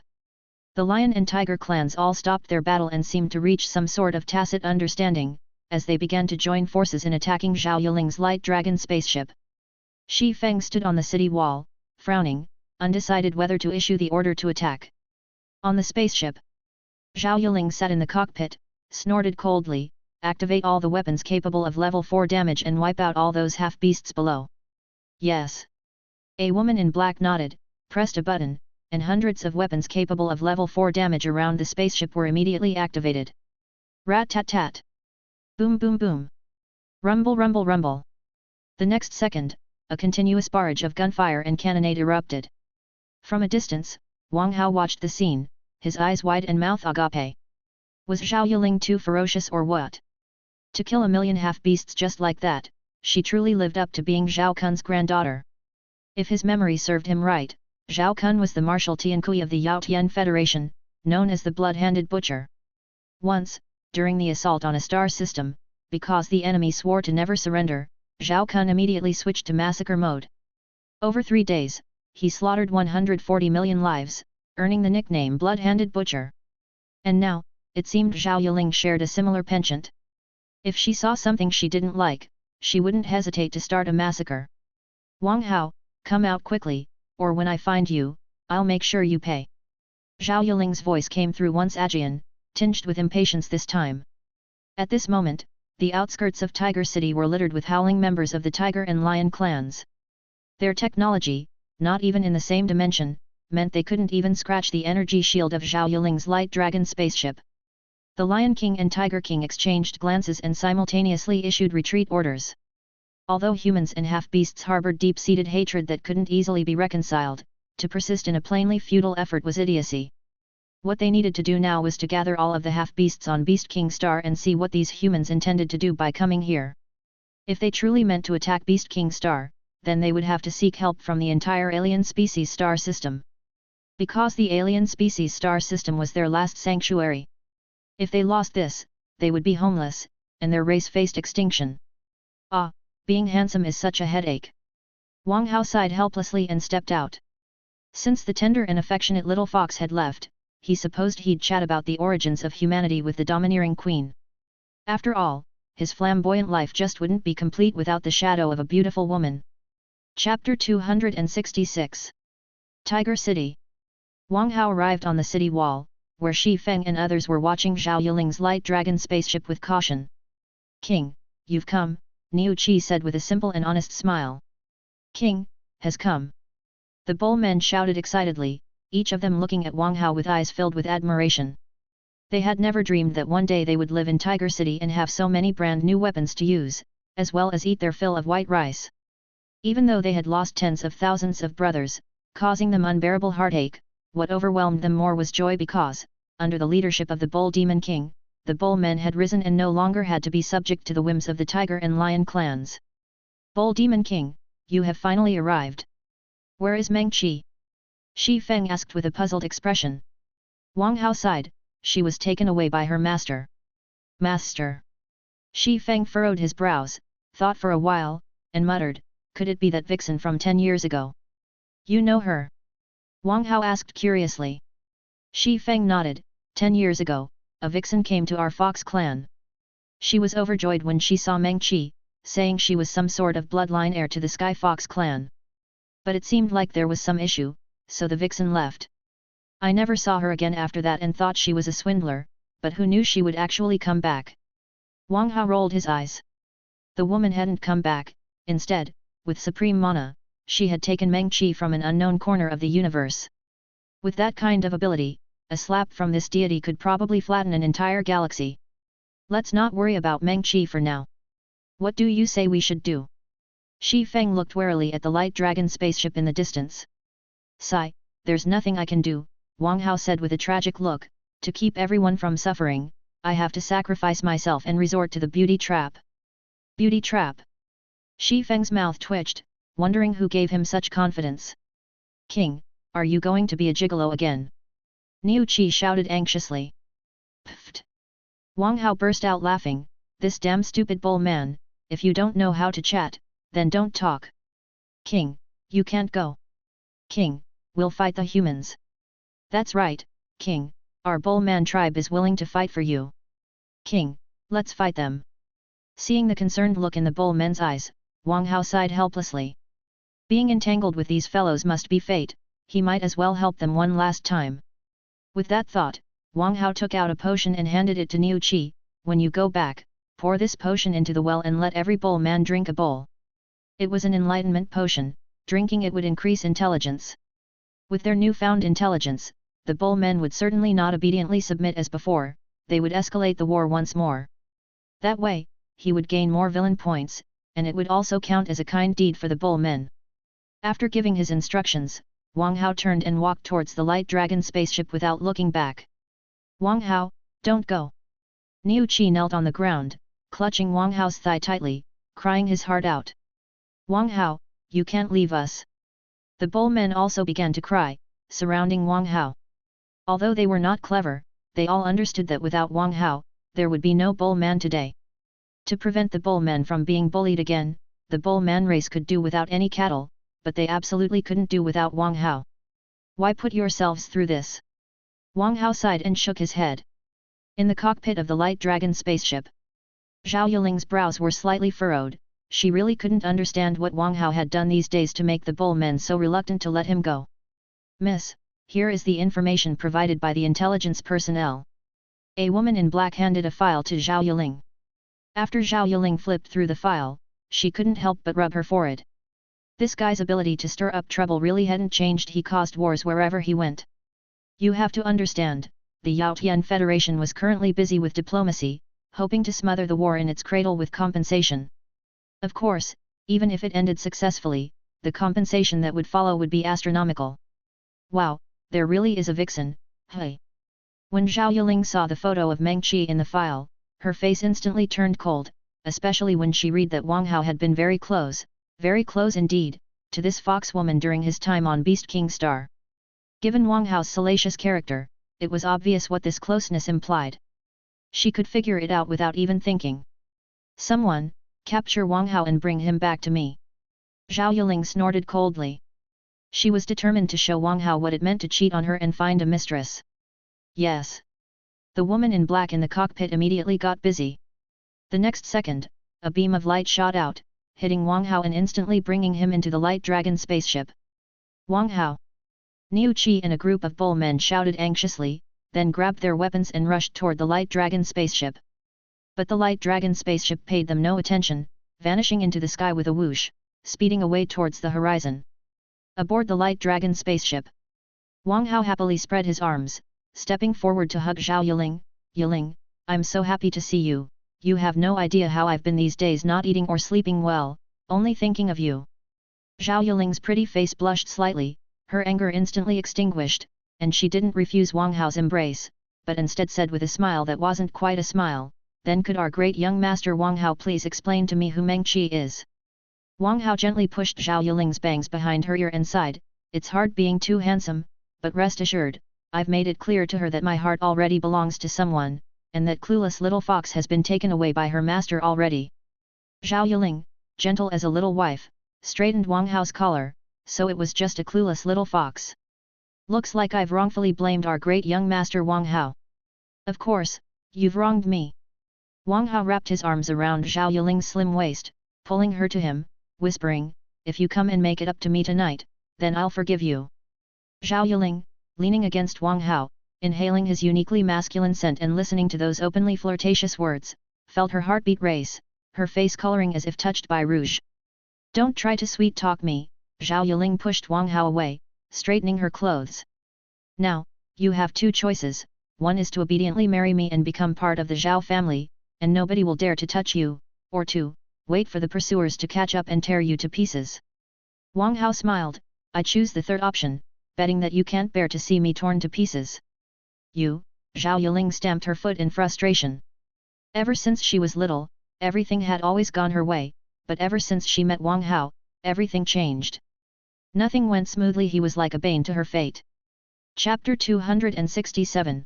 The Lion and Tiger clans all stopped their battle and seemed to reach some sort of tacit understanding, as they began to join forces in attacking Zhao Yuling's Light Dragon spaceship. Shi Feng stood on the city wall, frowning, undecided whether to issue the order to attack. On the spaceship, Zhao Yuling sat in the cockpit, snorted coldly, activate all the weapons capable of level 4 damage and wipe out all those half-beasts below. Yes. A woman in black nodded, pressed a button, and hundreds of weapons capable of level 4 damage around the spaceship were immediately activated. Rat-tat-tat! Boom boom boom! Rumble rumble rumble! The next second, a continuous barrage of gunfire and cannonade erupted. From a distance, Wang Hao watched the scene, his eyes wide and mouth agape. Was Zhao Yuling too ferocious or what? To kill a million half-beasts just like that, she truly lived up to being Zhao Kun's granddaughter. If his memory served him right, Zhao Kun was the Marshal Tiankui of the Yao Tian Federation, known as the Blood-Handed Butcher. Once, during the assault on a star system, because the enemy swore to never surrender, Zhao Kun immediately switched to massacre mode. Over 3 days, he slaughtered 140 million lives, earning the nickname Blood-Handed Butcher. And now, it seemed Zhao Yuling shared a similar penchant. If she saw something she didn't like, she wouldn't hesitate to start a massacre. Wang Hao, come out quickly, or when I find you, I'll make sure you pay. Zhao Yuling's voice came through once Ajian, tinged with impatience this time. At this moment, the outskirts of Tiger City were littered with howling members of the Tiger and Lion clans. Their technology, not even in the same dimension, meant they couldn't even scratch the energy shield of Zhao Yuling's light dragon spaceship. The Lion King and Tiger King exchanged glances and simultaneously issued retreat orders. Although humans and half-beasts harbored deep-seated hatred that couldn't easily be reconciled, to persist in a plainly futile effort was idiocy. What they needed to do now was to gather all of the half-beasts on Beast King Star and see what these humans intended to do by coming here. If they truly meant to attack Beast King Star, then they would have to seek help from the entire alien species star system. Because the alien species star system was their last sanctuary. If they lost this, they would be homeless, and their race faced extinction. Ah, being handsome is such a headache. Wang Hao sighed helplessly and stepped out. Since the tender and affectionate little fox had left, he supposed he'd chat about the origins of humanity with the domineering queen. After all, his flamboyant life just wouldn't be complete without the shadow of a beautiful woman. Chapter 266 Tiger City. Wang Hao arrived on the city wall, where Shi Feng and others were watching Zhao Yuling's light dragon spaceship with caution. King, you've come, Niu Qi said with a simple and honest smile. King, has come. The bull men shouted excitedly, each of them looking at Wang Hao with eyes filled with admiration. They had never dreamed that one day they would live in Tiger City and have so many brand new weapons to use, as well as eat their fill of white rice. Even though they had lost tens of thousands of brothers, causing them unbearable heartache, what overwhelmed them more was joy because, under the leadership of the Bull Demon King, the Bull men had risen and no longer had to be subject to the whims of the Tiger and Lion clans. Bull Demon King, you have finally arrived. Where is Meng Qi? Shi Feng asked with a puzzled expression. Wang Hao sighed, she was taken away by her master. Master. Shi Feng furrowed his brows, thought for a while, and muttered, could it be that vixen from 10 years ago? You know her? Wang Hao asked curiously. Shi Feng nodded, 10 years ago, a vixen came to our Fox clan. She was overjoyed when she saw Meng Qi, saying she was some sort of bloodline heir to the Sky Fox clan. But it seemed like there was some issue, so the vixen left. I never saw her again after that and thought she was a swindler, but who knew she would actually come back? Wang Hao rolled his eyes. The woman hadn't come back, instead, with supreme mana, she had taken Meng Qi from an unknown corner of the universe. With that kind of ability, a slap from this deity could probably flatten an entire galaxy. Let's not worry about Meng Qi for now. What do you say we should do? Shi Feng looked warily at the light dragon spaceship in the distance. Sigh, there's nothing I can do, Wang Hao said with a tragic look, to keep everyone from suffering, I have to sacrifice myself and resort to the beauty trap. Beauty trap? Shi Feng's mouth twitched, wondering who gave him such confidence. King, are you going to be a gigolo again? Niu Qi shouted anxiously. Pfft! Wang Hao burst out laughing, this damn stupid bull man, if you don't know how to chat, then don't talk. King, you can't go. King, we'll fight the humans. That's right, King, our bull man tribe is willing to fight for you. King, let's fight them. Seeing the concerned look in the bull men's eyes, Wang Hao sighed helplessly. Being entangled with these fellows must be fate, he might as well help them one last time. With that thought, Wang Hao took out a potion and handed it to Niu Qi, when you go back, pour this potion into the well and let every bull man drink a bowl. It was an enlightenment potion, drinking it would increase intelligence. With their newfound intelligence, the bull men would certainly not obediently submit as before, they would escalate the war once more. That way, he would gain more villain points, and it would also count as a kind deed for the bull men. After giving his instructions, Wang Hao turned and walked towards the light dragon spaceship without looking back. Wang Hao, don't go! Niu Qi knelt on the ground, clutching Wang Hao's thigh tightly, crying his heart out. Wang Hao, you can't leave us! The bull men also began to cry, surrounding Wang Hao. Although they were not clever, they all understood that without Wang Hao, there would be no bull man today. To prevent the bull men from being bullied again, the bull man race could do without any cattle, but they absolutely couldn't do without Wang Hao. Why put yourselves through this? Wang Hao sighed and shook his head. In the cockpit of the light dragon spaceship, Zhao Yuling's brows were slightly furrowed. She really couldn't understand what Wang Hao had done these days to make the bull men so reluctant to let him go. Miss, here is the information provided by the intelligence personnel. A woman in black handed a file to Zhao Yuling. After Zhao Yuling flipped through the file, she couldn't help but rub her forehead. This guy's ability to stir up trouble really hadn't changed. He caused wars wherever he went. You have to understand, the Yaotian Federation was currently busy with diplomacy, hoping to smother the war in its cradle with compensation. Of course, even if it ended successfully, the compensation that would follow would be astronomical. Wow, there really is a vixen, hey! When Zhao Yuling saw the photo of Meng Qi in the file, her face instantly turned cold, especially when she read that Wang Hao had been very close indeed, to this fox woman during his time on Beast King Star. Given Wang Hao's salacious character, it was obvious what this closeness implied. She could figure it out without even thinking. Someone, capture Wang Hao and bring him back to me. Zhao Yuling snorted coldly. She was determined to show Wang Hao what it meant to cheat on her and find a mistress. Yes. The woman in black in the cockpit immediately got busy. The next second, a beam of light shot out, hitting Wang Hao and instantly bringing him into the light dragon spaceship. Wang Hao! Niu Qi and a group of bull men shouted anxiously, then grabbed their weapons and rushed toward the light dragon spaceship. But the light dragon spaceship paid them no attention, vanishing into the sky with a whoosh, speeding away towards the horizon. Aboard the light dragon spaceship, Wang Hao happily spread his arms, stepping forward to hug Zhao Yuling. Yuling, I'm so happy to see you. You have no idea how I've been these days, not eating or sleeping well, only thinking of you. Zhao Yuling's pretty face blushed slightly, her anger instantly extinguished, and she didn't refuse Wang Hao's embrace, but instead said with a smile that wasn't quite a smile, then could our great young master Wang Hao please explain to me who Meng Qi is? Wang Hao gently pushed Zhao Yuling's bangs behind her ear and sighed, it's hard being too handsome, but rest assured, I've made it clear to her that my heart already belongs to someone, and that clueless little fox has been taken away by her master already. Zhao Yuling, gentle as a little wife, straightened Wang Hao's collar, so it was just a clueless little fox. Looks like I've wrongfully blamed our great young master Wang Hao. Of course, you've wronged me. Wang Hao wrapped his arms around Zhao Yuling's slim waist, pulling her to him, whispering, if you come and make it up to me tonight, then I'll forgive you. Zhao Yuling, leaning against Wang Hao, inhaling his uniquely masculine scent and listening to those openly flirtatious words, felt her heartbeat race, her face coloring as if touched by rouge. Don't try to sweet-talk me, Zhao Yuling pushed Wang Hao away, straightening her clothes. Now, you have two choices, one is to obediently marry me and become part of the Zhao family, and nobody will dare to touch you, or two, wait for the pursuers to catch up and tear you to pieces. Wang Hao smiled, I choose the third option, betting that you can't bear to see me torn to pieces. You, Zhao Yuling stamped her foot in frustration. Ever since she was little, everything had always gone her way, but ever since she met Wang Hao, everything changed. Nothing went smoothly. He was like a bane to her fate. Chapter 267.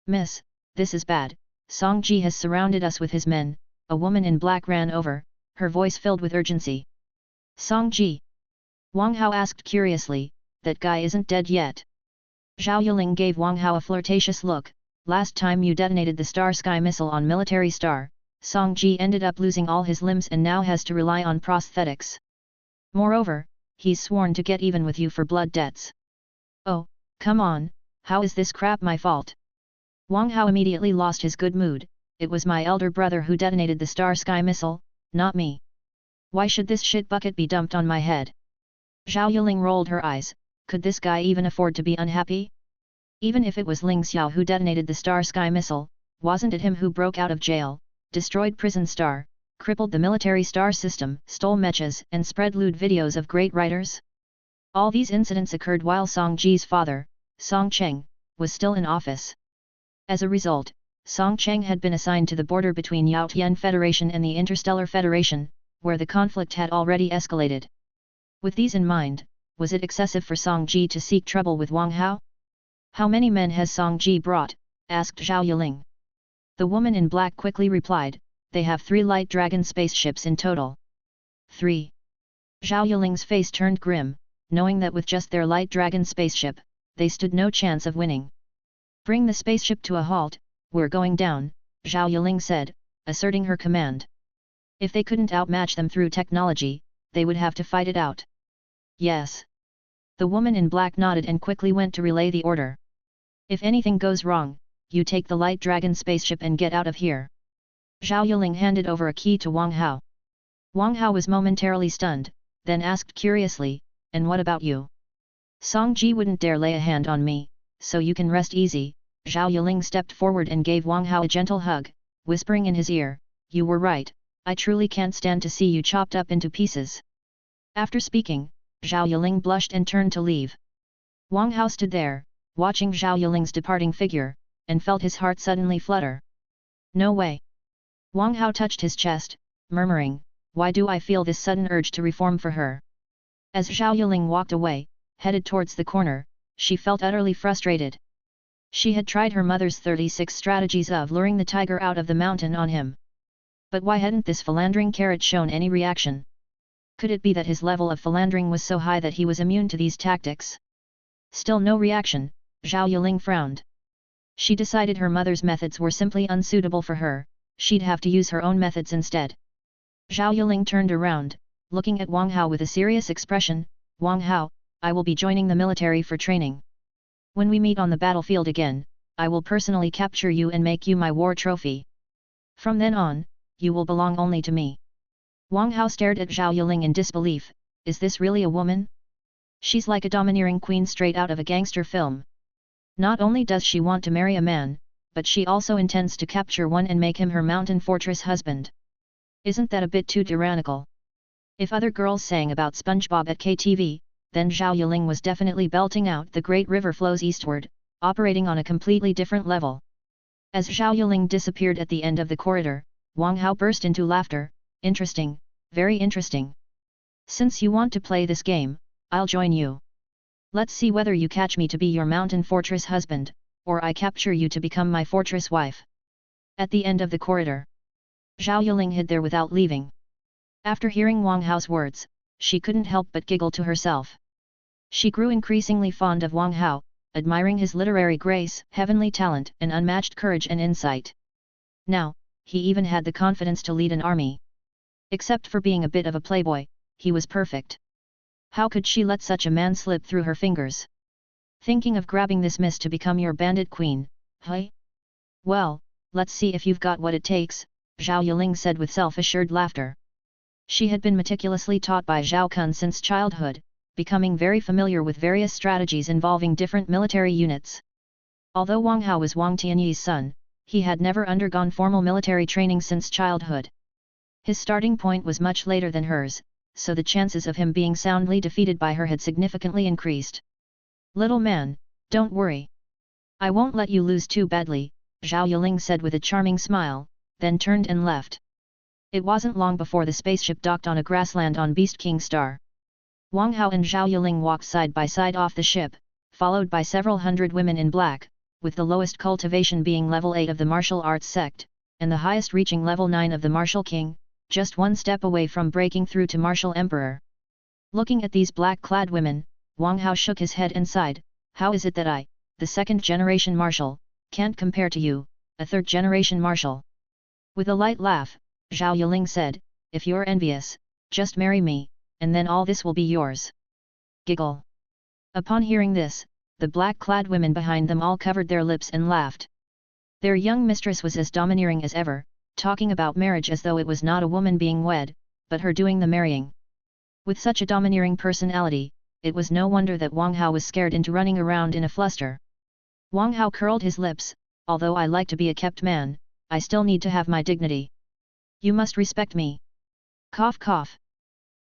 Miss, this is bad. Song Ji has surrounded us with his men. A woman in black ran over, her voice filled with urgency. Song Ji? Wang Hao asked curiously, that guy isn't dead yet. Zhao Yuling gave Wang Hao a flirtatious look. Last time you detonated the Star Sky missile on military star, Song Ji ended up losing all his limbs and now has to rely on prosthetics. Moreover, he's sworn to get even with you for blood debts. Oh, come on, how is this crap my fault? Wang Hao immediately lost his good mood. It was my elder brother who detonated the Star Sky missile, not me. Why should this shit bucket be dumped on my head? Zhao Yuling rolled her eyes, could this guy even afford to be unhappy? Even if it was Ling Xiao who detonated the Star Sky missile, wasn't it him who broke out of jail, destroyed Prison Star, crippled the military star system, stole mechas and spread lewd videos of great writers? All these incidents occurred while Song Ji's father, Song Cheng, was still in office. As a result, Song Cheng had been assigned to the border between Yaotian Federation and the Interstellar Federation, where the conflict had already escalated. With these in mind, was it excessive for Song Ji to seek trouble with Wang Hao? How many men has Song Ji brought? Asked Zhao Yuling. The woman in black quickly replied, they have 3 light dragon spaceships in total. 3. Zhao Yuling's face turned grim, knowing that with just their light dragon spaceship, they stood no chance of winning. Bring the spaceship to a halt, we're going down, Zhao Yuling said, asserting her command. If they couldn't outmatch them through technology, they would have to fight it out. Yes. The woman in black nodded and quickly went to relay the order. If anything goes wrong, you take the light dragon spaceship and get out of here. Zhao Yuling handed over a key to Wang Hao. Wang Hao was momentarily stunned, then asked curiously, and what about you? Song Ji wouldn't dare lay a hand on me, so you can rest easy. Zhao Yuling stepped forward and gave Wang Hao a gentle hug, whispering in his ear, you were right, I truly can't stand to see you chopped up into pieces. After speaking, Zhao Yuling blushed and turned to leave. Wang Hao stood there, watching Zhao Yuling's departing figure, and felt his heart suddenly flutter. No way. Wang Hao touched his chest, murmuring, why do I feel this sudden urge to reform for her? As Zhao Yuling walked away, headed towards the corner, she felt utterly frustrated. She had tried her mother's 36 strategies of luring the tiger out of the mountain on him. But why hadn't this philandering carrot shown any reaction? Could it be that his level of philandering was so high that he was immune to these tactics? Still no reaction, Zhao Yuling frowned. She decided her mother's methods were simply unsuitable for her, she'd have to use her own methods instead. Zhao Yuling turned around, looking at Wang Hao with a serious expression, Wang Hao, I will be joining the military for training. When we meet on the battlefield again, I will personally capture you and make you my war trophy. From then on, you will belong only to me. Wang Hao stared at Zhao Yuling in disbelief, is this really a woman? She's like a domineering queen straight out of a gangster film. Not only does she want to marry a man, but she also intends to capture one and make him her mountain fortress husband. Isn't that a bit too tyrannical? If other girls sang about SpongeBob at KTV, then Zhao Yuling was definitely belting out The Great River Flows Eastward, operating on a completely different level. As Zhao Yuling disappeared at the end of the corridor, Wang Hao burst into laughter, interesting, very interesting. Since you want to play this game, I'll join you. Let's see whether you catch me to be your mountain fortress husband, or I capture you to become my fortress wife. At the end of the corridor, Zhao Yuling hid there without leaving. After hearing Wang Hao's words, she couldn't help but giggle to herself. She grew increasingly fond of Wang Hao, admiring his literary grace, heavenly talent and unmatched courage and insight. Now, he even had the confidence to lead an army. Except for being a bit of a playboy, he was perfect. How could she let such a man slip through her fingers? Thinking of grabbing this miss to become your bandit queen, hey? Well, let's see if you've got what it takes, Zhao Yuling said with self-assured laughter. She had been meticulously taught by Zhao Kun since childhood, becoming very familiar with various strategies involving different military units. Although Wang Hao was Wang Tianyi's son, he had never undergone formal military training since childhood. His starting point was much later than hers, so the chances of him being soundly defeated by her had significantly increased. Little man, don't worry. I won't let you lose too badly, Zhao Yuling said with a charming smile, then turned and left. It wasn't long before the spaceship docked on a grassland on Beast King Star. Wang Hao and Zhao Yuling walked side by side off the ship, followed by several hundred women in black, with the lowest cultivation being level 8 of the martial arts sect, and the highest reaching level 9 of the martial king, just one step away from breaking through to martial emperor. Looking at these black-clad women, Wang Hao shook his head and sighed, how is it that I, the second-generation marshal, can't compare to you, a third-generation marshal? With a light laugh, Zhao Yuling said, if you're envious, just marry me, and then all this will be yours. Giggle. Upon hearing this, the black-clad women behind them all covered their lips and laughed. Their young mistress was as domineering as ever, talking about marriage as though it was not a woman being wed, but her doing the marrying. With such a domineering personality, it was no wonder that Wang Hao was scared into running around in a fluster. Wang Hao curled his lips, although I like to be a kept man, I still need to have my dignity. You must respect me. Cough cough.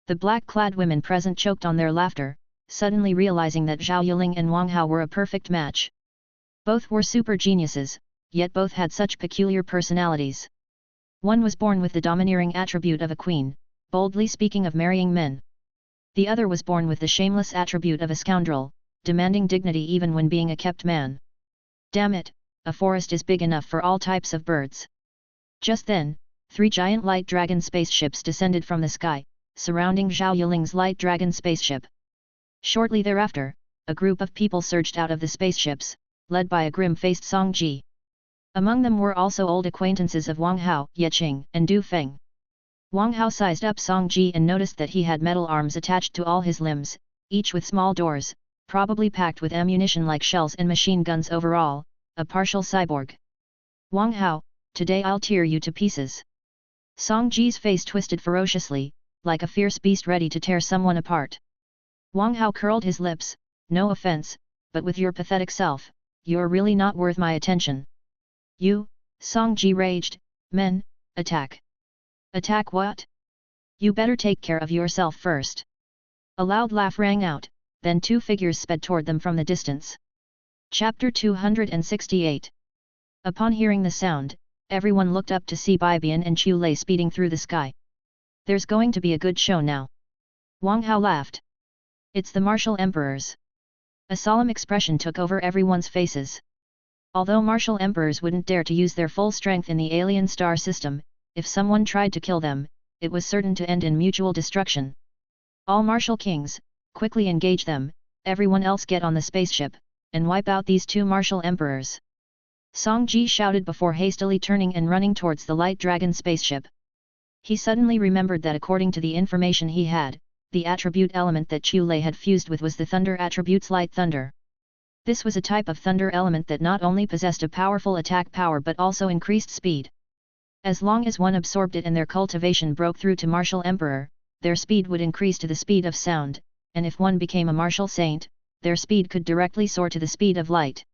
The black-clad women present choked on their laughter, suddenly realizing that Zhao Yuling and Wang Hao were a perfect match. Both were super geniuses, yet both had such peculiar personalities. One was born with the domineering attribute of a queen, boldly speaking of marrying men. The other was born with the shameless attribute of a scoundrel, demanding dignity even when being a kept man. Damn it, a forest is big enough for all types of birds. Just then, 3 giant light dragon spaceships descended from the sky, surrounding Zhao Yuling's light dragon spaceship. Shortly thereafter, a group of people surged out of the spaceships, led by a grim-faced Song Ji. Among them were also old acquaintances of Wang Hao, Ye Qing, and Du Feng. Wang Hao sized up Song Ji and noticed that he had metal arms attached to all his limbs, each with small doors, probably packed with ammunition like shells and machine guns overall, a partial cyborg. Wang Hao, today I'll tear you to pieces. Song Ji's face twisted ferociously, like a fierce beast ready to tear someone apart. Wang Hao curled his lips, no offense, but with your pathetic self, you're really not worth my attention. You, Song Ji raged, men, attack. Attack what? You better take care of yourself first. A loud laugh rang out, then 2 figures sped toward them from the distance. Chapter 268. Upon hearing the sound, everyone looked up to see Bibian and Chu Lei speeding through the sky. There's going to be a good show now. Wang Hao laughed. It's the martial emperors. A solemn expression took over everyone's faces. Although martial emperors wouldn't dare to use their full strength in the alien star system, if someone tried to kill them, it was certain to end in mutual destruction. All martial kings, quickly engage them, everyone else get on the spaceship, and wipe out these 2 martial emperors. Song Ji shouted before hastily turning and running towards the light dragon spaceship. He suddenly remembered that according to the information he had, the attribute element that Chu Lei had fused with was the thunder attribute's light thunder. This was a type of thunder element that not only possessed a powerful attack power but also increased speed. As long as one absorbed it and their cultivation broke through to martial emperor, their speed would increase to the speed of sound, and if one became a martial saint, their speed could directly soar to the speed of light.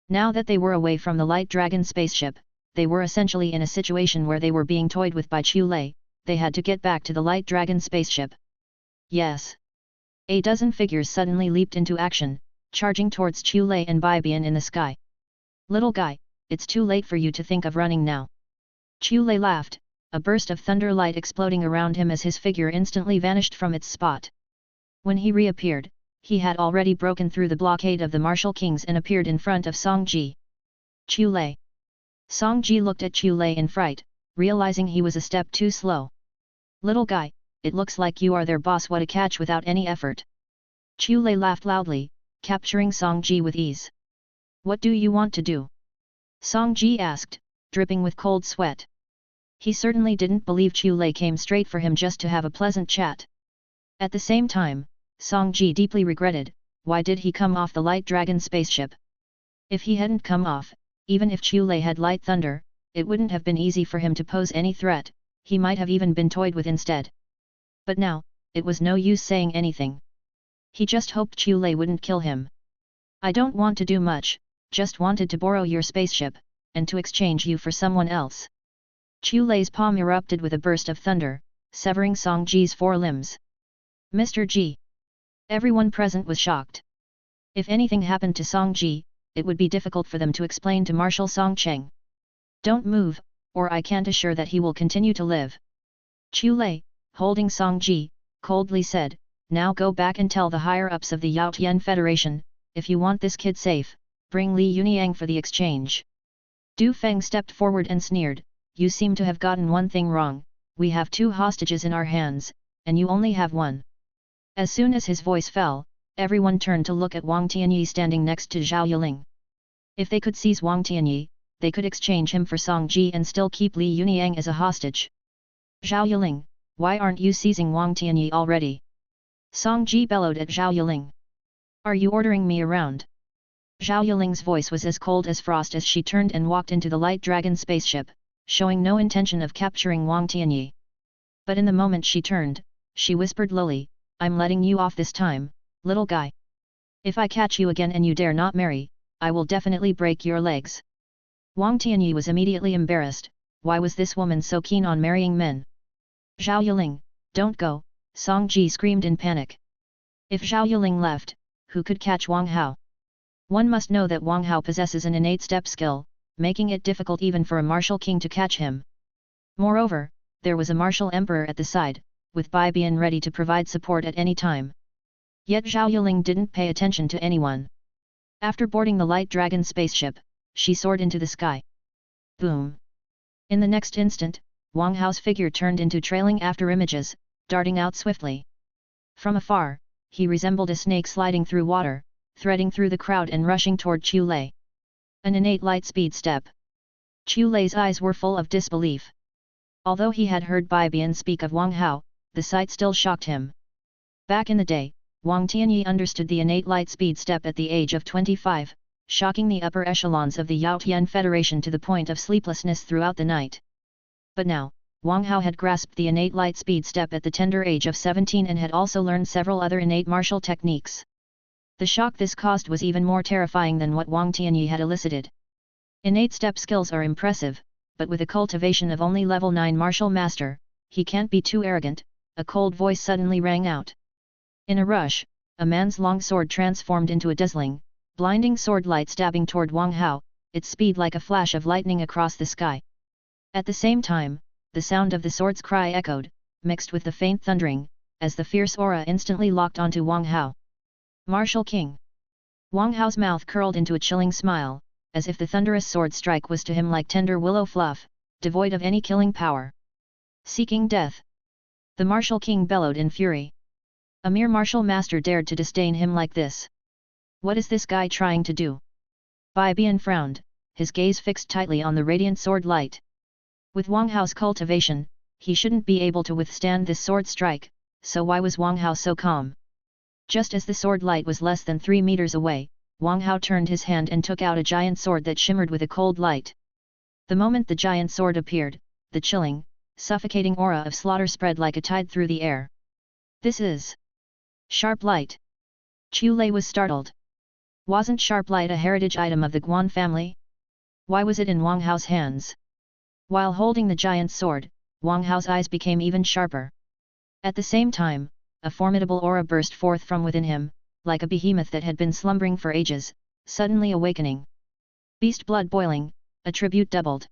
Now that they were away from the light dragon spaceship, they were essentially in a situation where they were being toyed with by Chu Lei, they had to get back to the light dragon spaceship. Yes. A dozen figures suddenly leaped into action, charging towards Chu Lei and Bibian in the sky. Little guy, it's too late for you to think of running now. Chu Lei laughed, a burst of thunder light exploding around him as his figure instantly vanished from its spot. When he reappeared, he had already broken through the blockade of the martial kings and appeared in front of Song Ji. Chu Lei. Song Ji looked at Chu Lei in fright, realizing he was a step too slow. Little guy, it looks like you are their boss. What a catch without any effort. Chu Lei laughed loudly, capturing Song Ji with ease. What do you want to do? Song Ji asked, dripping with cold sweat. He certainly didn't believe Chu Lei came straight for him just to have a pleasant chat. At the same time, Song Ji deeply regretted, why did he come off the light dragon spaceship? If he hadn't come off, even if Chu Lei had light thunder, it wouldn't have been easy for him to pose any threat, he might have even been toyed with instead. But now, it was no use saying anything. He just hoped Chu Lei wouldn't kill him. I don't want to do much, just wanted to borrow your spaceship, and to exchange you for someone else. Chu Lei's palm erupted with a burst of thunder, severing Song Ji's 4 limbs. Mr. Ji. Everyone present was shocked. If anything happened to Song Ji, it would be difficult for them to explain to Marshal Song Cheng. Don't move, or I can't assure that he will continue to live. Chu Lei, holding Song Ji, coldly said, now go back and tell the higher-ups of the Yao Tian Federation, if you want this kid safe, bring Li Yuniang for the exchange. Du Feng stepped forward and sneered, you seem to have gotten one thing wrong, we have 2 hostages in our hands, and you only have 1. As soon as his voice fell, everyone turned to look at Wang Tianyi standing next to Zhao Yuling. If they could seize Wang Tianyi, they could exchange him for Song Ji and still keep Li Yuniang as a hostage. Zhao Yuling, why aren't you seizing Wang Tianyi already? Song Ji bellowed at Zhao Yuling. Are you ordering me around? Zhao Yuling's voice was as cold as frost as she turned and walked into the light dragon spaceship, showing no intention of capturing Wang Tianyi. But in the moment she turned, she whispered lowly, I'm letting you off this time, Little guy. If I catch you again and you dare not marry, I will definitely break your legs. Wang Tianyi was immediately embarrassed. Why was this woman so keen on marrying men? Zhao Yuling, don't go, Song Ji screamed in panic. If Zhao Yuling left, who could catch Wang Hao? One must know that Wang Hao possesses an innate step skill, making it difficult even for a martial king to catch him. Moreover, there was a martial emperor at the side, with Bai Bian ready to provide support at any time. Yet Zhao Yuling didn't pay attention to anyone. After boarding the light dragon spaceship, she soared into the sky. Boom! In the next instant, Wang Hao's figure turned into trailing after images, darting out swiftly. From afar, he resembled a snake sliding through water, threading through the crowd and rushing toward Chu Lei. An innate light speed step. Chu Lei's eyes were full of disbelief. Although he had heard Bai Bian speak of Wang Hao, the sight still shocked him. Back in the day, Wang Tianyi understood the innate light speed step at the age of 25, shocking the upper echelons of the Yao Tian Federation to the point of sleeplessness throughout the night. But now, Wang Hao had grasped the innate light speed step at the tender age of 17 and had also learned several other innate martial techniques. The shock this caused was even more terrifying than what Wang Tianyi had elicited. Innate step skills are impressive, but with a cultivation of only level 9 martial master, he can't be too arrogant, a cold voice suddenly rang out. In a rush, a man's long sword transformed into a dazzling, blinding sword light stabbing toward Wang Hao, its speed like a flash of lightning across the sky. At the same time, the sound of the sword's cry echoed, mixed with the faint thundering, as the fierce aura instantly locked onto Wang Hao. Martial King! Wang Hao's mouth curled into a chilling smile, as if the thunderous sword strike was to him like tender willow fluff, devoid of any killing power. Seeking death! The Martial King bellowed in fury. A mere martial master dared to disdain him like this. What is this guy trying to do? Bai Bian frowned, his gaze fixed tightly on the radiant sword light. With Wang Hao's cultivation, he shouldn't be able to withstand this sword strike, so why was Wang Hao so calm? Just as the sword light was less than 3 meters away, Wang Hao turned his hand and took out a giant sword that shimmered with a cold light. The moment the giant sword appeared, the chilling, suffocating aura of slaughter spread like a tide through the air. This is sharp light. Chu Lei was startled. Wasn't sharp light a heritage item of the Guan family? Why was it in Wang Hao's hands? While holding the giant sword, Wang Hao's eyes became even sharper. At the same time, a formidable aura burst forth from within him, like a behemoth that had been slumbering for ages, suddenly awakening. Beast blood boiling, attribute doubled.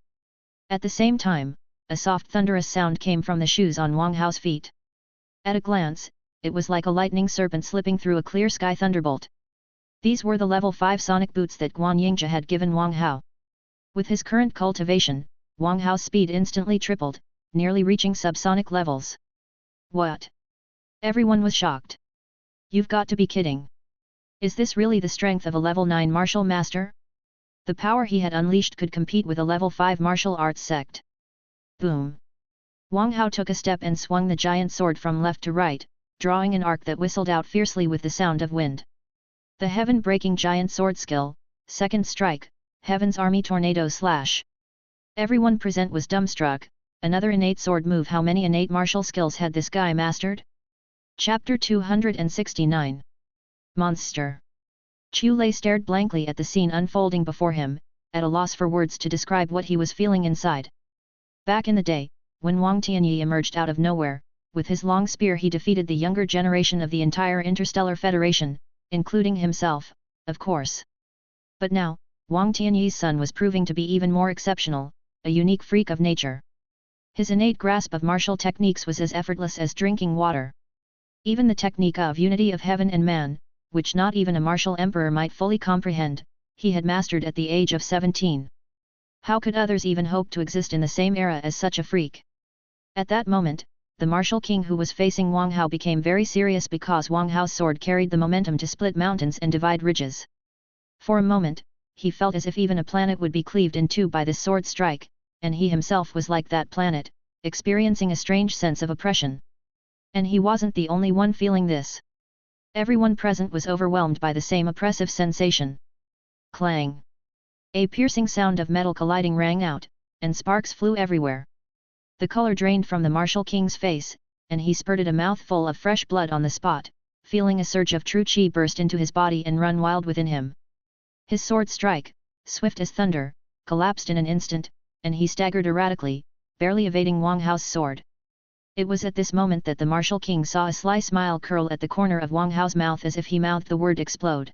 At the same time, a soft thunderous sound came from the shoes on Wang Hao's feet. At a glance, it was like a lightning serpent slipping through a clear sky thunderbolt. These were the level 5 sonic boots that Guan Yingzhe had given Wang Hao. With his current cultivation, Wang Hao's speed instantly tripled, nearly reaching subsonic levels. What? Everyone was shocked. You've got to be kidding. Is this really the strength of a level 9 martial master? The power he had unleashed could compete with a level 5 martial arts sect. Boom! Wang Hao took a step and swung the giant sword from left to right, drawing an arc that whistled out fiercely with the sound of wind. The heaven-breaking giant sword skill, second strike, Heaven's Army Tornado Slash. Everyone present was dumbstruck. Another innate sword move. How many innate martial skills had this guy mastered? Chapter 269. Monster. Chu Lei stared blankly at the scene unfolding before him, at a loss for words to describe what he was feeling inside. Back in the day, when Wang Tianyi emerged out of nowhere, with his long spear he defeated the younger generation of the entire Interstellar Federation, including himself, of course. But now, Wang Tianyi's son was proving to be even more exceptional, a unique freak of nature. His innate grasp of martial techniques was as effortless as drinking water. Even the technique of unity of heaven and man, which not even a martial emperor might fully comprehend, he had mastered at the age of 17. How could others even hope to exist in the same era as such a freak? At that moment, the martial king who was facing Wang Hao became very serious because Wang Hao's sword carried the momentum to split mountains and divide ridges. For a moment, he felt as if even a planet would be cleaved in two by this sword strike, and he himself was like that planet, experiencing a strange sense of oppression. And he wasn't the only one feeling this. Everyone present was overwhelmed by the same oppressive sensation. Clang! A piercing sound of metal colliding rang out, and sparks flew everywhere. The color drained from the martial king's face, and he spurted a mouthful of fresh blood on the spot, feeling a surge of true qi burst into his body and run wild within him. His sword strike, swift as thunder, collapsed in an instant, and he staggered erratically, barely evading Wang Hao's sword. It was at this moment that the martial king saw a sly smile curl at the corner of Wang Hao's mouth as if he mouthed the word explode.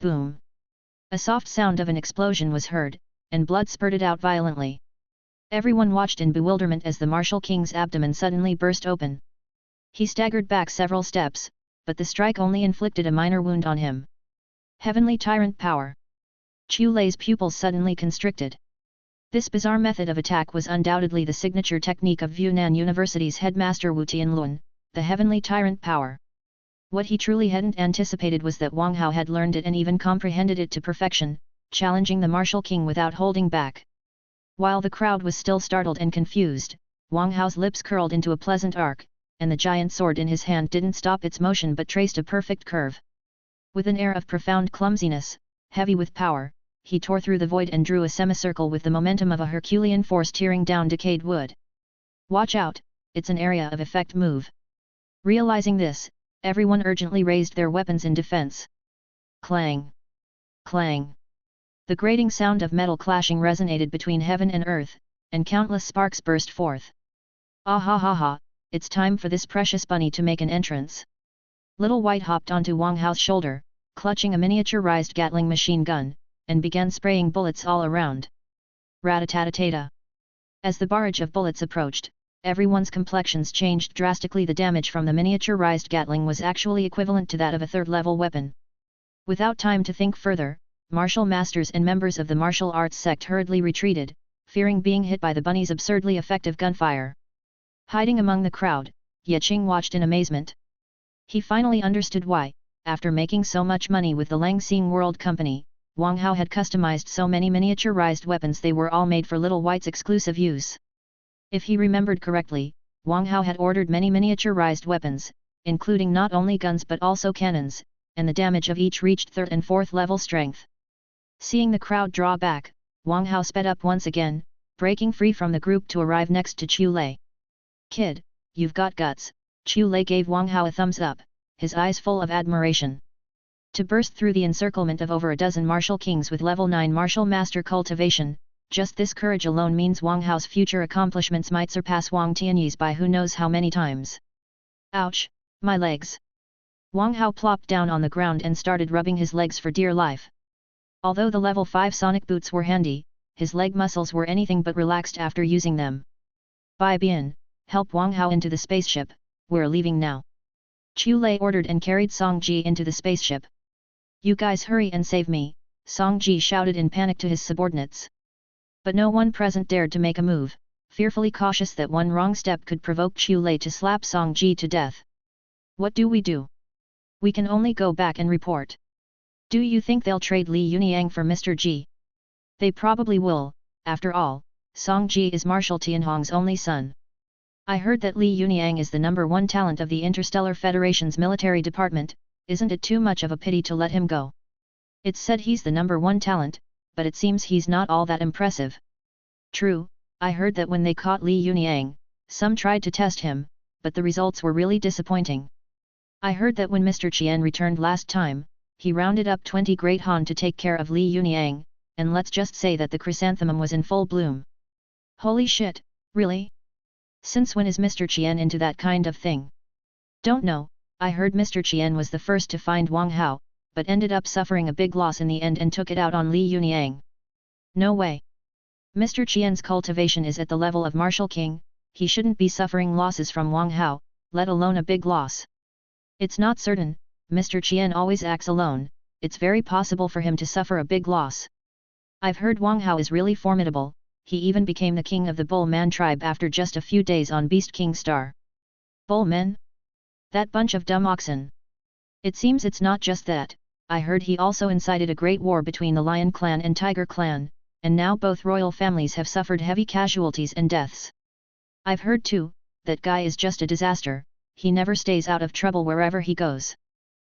Boom! A soft sound of an explosion was heard, and blood spurted out violently. Everyone watched in bewilderment as the martial king's abdomen suddenly burst open. He staggered back several steps, but the strike only inflicted a minor wound on him. Heavenly Tyrant Power! Chu Lei's pupils suddenly constricted. This bizarre method of attack was undoubtedly the signature technique of Yunnan University's headmaster Wu Tianlun, the Heavenly Tyrant Power. What he truly hadn't anticipated was that Wang Hao had learned it and even comprehended it to perfection, challenging the martial king without holding back. While the crowd was still startled and confused, Wang Hao's lips curled into a pleasant arc, and the giant sword in his hand didn't stop its motion but traced a perfect curve. With an air of profound clumsiness, heavy with power, he tore through the void and drew a semicircle with the momentum of a Herculean force tearing down decayed wood. Watch out, it's an area of effect move. Realizing this, everyone urgently raised their weapons in defense. Clang! Clang! The grating sound of metal clashing resonated between heaven and earth, and countless sparks burst forth. Ah ha ha ha, it's time for this precious bunny to make an entrance. Little White hopped onto Wang Hao's shoulder, clutching a miniaturized Gatling machine gun, and began spraying bullets all around. Rat-a-tat-a-tat-a. As the barrage of bullets approached, everyone's complexions changed drastically. The damage from the miniaturized Gatling was actually equivalent to that of a third-level weapon. Without time to think further, martial masters and members of the martial arts sect hurriedly retreated, fearing being hit by the bunny's absurdly effective gunfire. Hiding among the crowd, Ye Qing watched in amazement. He finally understood why, after making so much money with the Langsing World Company, Wang Hao had customized so many miniaturized weapons. They were all made for Little White's exclusive use. If he remembered correctly, Wang Hao had ordered many miniaturized weapons, including not only guns but also cannons, and the damage of each reached 3rd and 4th level strength. Seeing the crowd draw back, Wang Hao sped up once again, breaking free from the group to arrive next to Chu Lei. "Kid, you've got guts," Chu Lei gave Wang Hao a thumbs up, his eyes full of admiration. To burst through the encirclement of over a dozen martial kings with level 9 martial master cultivation, just this courage alone means Wang Hao's future accomplishments might surpass Wang Tianyi's by who knows how many times. Ouch, my legs! Wang Hao plopped down on the ground and started rubbing his legs for dear life. Although the level 5 sonic boots were handy, his leg muscles were anything but relaxed after using them. "Bai Bian, help Wang Hao into the spaceship, we're leaving now." Chu Lei ordered and carried Song Ji into the spaceship. "You guys hurry and save me," Song Ji shouted in panic to his subordinates. But no one present dared to make a move, fearfully cautious that one wrong step could provoke Chu Lei to slap Song Ji to death. "What do we do? We can only go back and report. Do you think they'll trade Li Yunyang for Mr. Ji? They probably will, after all, Song Ji is Marshal Tianhong's only son. I heard that Li Yunyang is the #1 talent of the Interstellar Federation's military department. Isn't it too much of a pity to let him go? It's said he's the #1 talent, but it seems he's not all that impressive." "True, I heard that when they caught Li Yunyang, some tried to test him, but the results were really disappointing. I heard that when Mr. Qian returned last time, he rounded up 20 Great Han to take care of Li Yunyang, and let's just say that the chrysanthemum was in full bloom." "Holy shit, really? Since when is Mr. Qian into that kind of thing?" "Don't know. I heard Mr. Qian was the first to find Wang Hao, but ended up suffering a big loss in the end and took it out on Li Yunyang." "No way. Mr. Qian's cultivation is at the level of Martial King, he shouldn't be suffering losses from Wang Hao, let alone a big loss." "It's not certain, Mr. Qian always acts alone, it's very possible for him to suffer a big loss. I've heard Wang Hao is really formidable, he even became the king of the Bull Man tribe after just a few days on Beast King Star." "Bull Men? That bunch of dumb oxen. It seems it's not just that, I heard he also incited a great war between the Lion Clan and Tiger Clan, and now both royal families have suffered heavy casualties and deaths. I've heard too, that guy is just a disaster, he never stays out of trouble wherever he goes.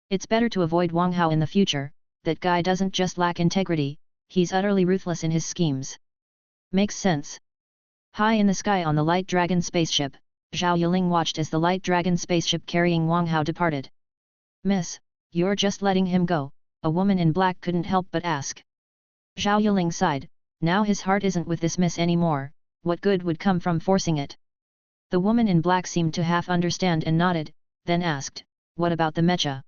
It's better to avoid Wang Hao in the future, that guy doesn't just lack integrity, he's utterly ruthless in his schemes." "Makes sense." High in the sky on the Light Dragon spaceship, Zhao Yiling watched as the Light Dragon spaceship carrying Wang Hao departed. "Miss, you're just letting him go," a woman in black couldn't help but ask. Zhao Yuling sighed, now his heart isn't with this miss anymore, what good would come from forcing it? The woman in black seemed to half understand and nodded, then asked, "What about the mecha?"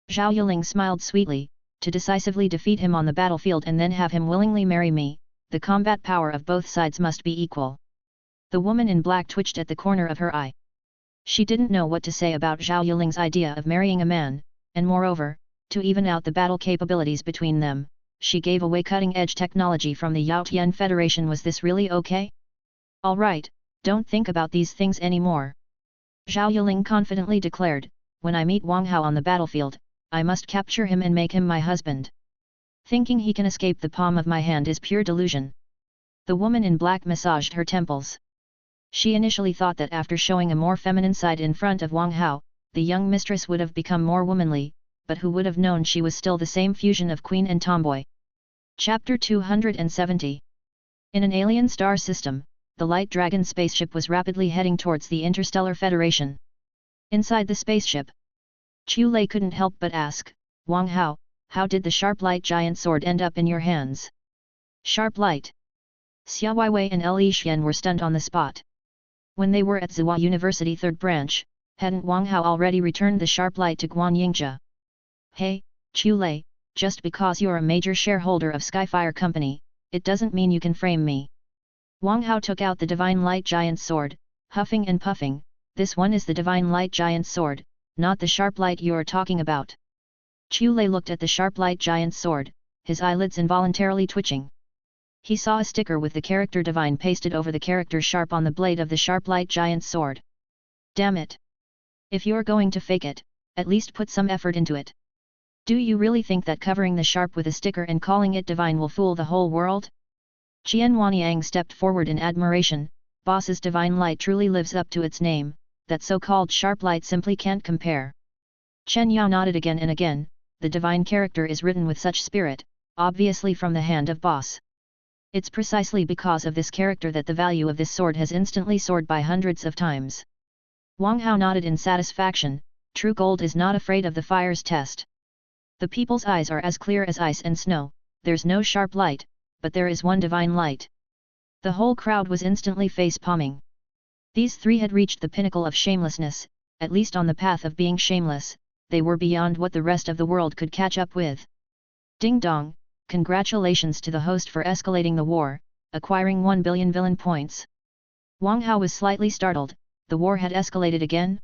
Zhao Yuling smiled sweetly, "To decisively defeat him on the battlefield and then have him willingly marry me, the combat power of both sides must be equal." The woman in black twitched at the corner of her eye. She didn't know what to say about Zhao Yuling's idea of marrying a man, and moreover, to even out the battle capabilities between them, she gave away cutting-edge technology from the Yaotian Federation. Was this really okay? "All right, don't think about these things anymore," Zhao Yuling confidently declared, "when I meet Wang Hao on the battlefield, I must capture him and make him my husband. Thinking he can escape the palm of my hand is pure delusion." The woman in black massaged her temples. She initially thought that after showing a more feminine side in front of Wang Hao, the young mistress would have become more womanly, but who would have known she was still the same fusion of queen and tomboy. Chapter 270. In an alien star system, the Light Dragon spaceship was rapidly heading towards the Interstellar Federation. Inside the spaceship, Chu Lei couldn't help but ask, "Wang Hao, how did the sharp light giant sword end up in your hands?" Sharp light. Xia Weiwei and Li Xian were stunned on the spot. When they were at Zihua University 3rd branch, hadn't Wang Hao already returned the sharp light to Guanyingzhe? "Hey, Chu Lei, just because you're a major shareholder of Skyfire Company, it doesn't mean you can frame me." Wang Hao took out the Divine Light Giant Sword, huffing and puffing, "This one is the Divine Light Giant Sword, not the sharp light you're talking about." Chu Lei looked at the sharp light giant sword, his eyelids involuntarily twitching. He saw a sticker with the character Divine pasted over the character Sharp on the blade of the sharp light giant sword. Damn it! If you're going to fake it, at least put some effort into it. Do you really think that covering the sharp with a sticker and calling it Divine will fool the whole world? Qian Wanyang stepped forward in admiration, "Boss's Divine Light truly lives up to its name, that so-called sharp light simply can't compare." Chen Yao nodded again and again, "The divine character is written with such spirit, obviously from the hand of Boss. It's precisely because of this character that the value of this sword has instantly soared by hundreds of times." Wang Hao nodded in satisfaction, "True gold is not afraid of the fire's test. The people's eyes are as clear as ice and snow, there's no sharp light, but there is one divine light." The whole crowd was instantly face-palming. These three had reached the pinnacle of shamelessness, at least on the path of being shameless, they were beyond what the rest of the world could catch up with. Ding dong, congratulations to the host for escalating the war, acquiring 1 billion villain points. Wang Hao was slightly startled, the war had escalated again?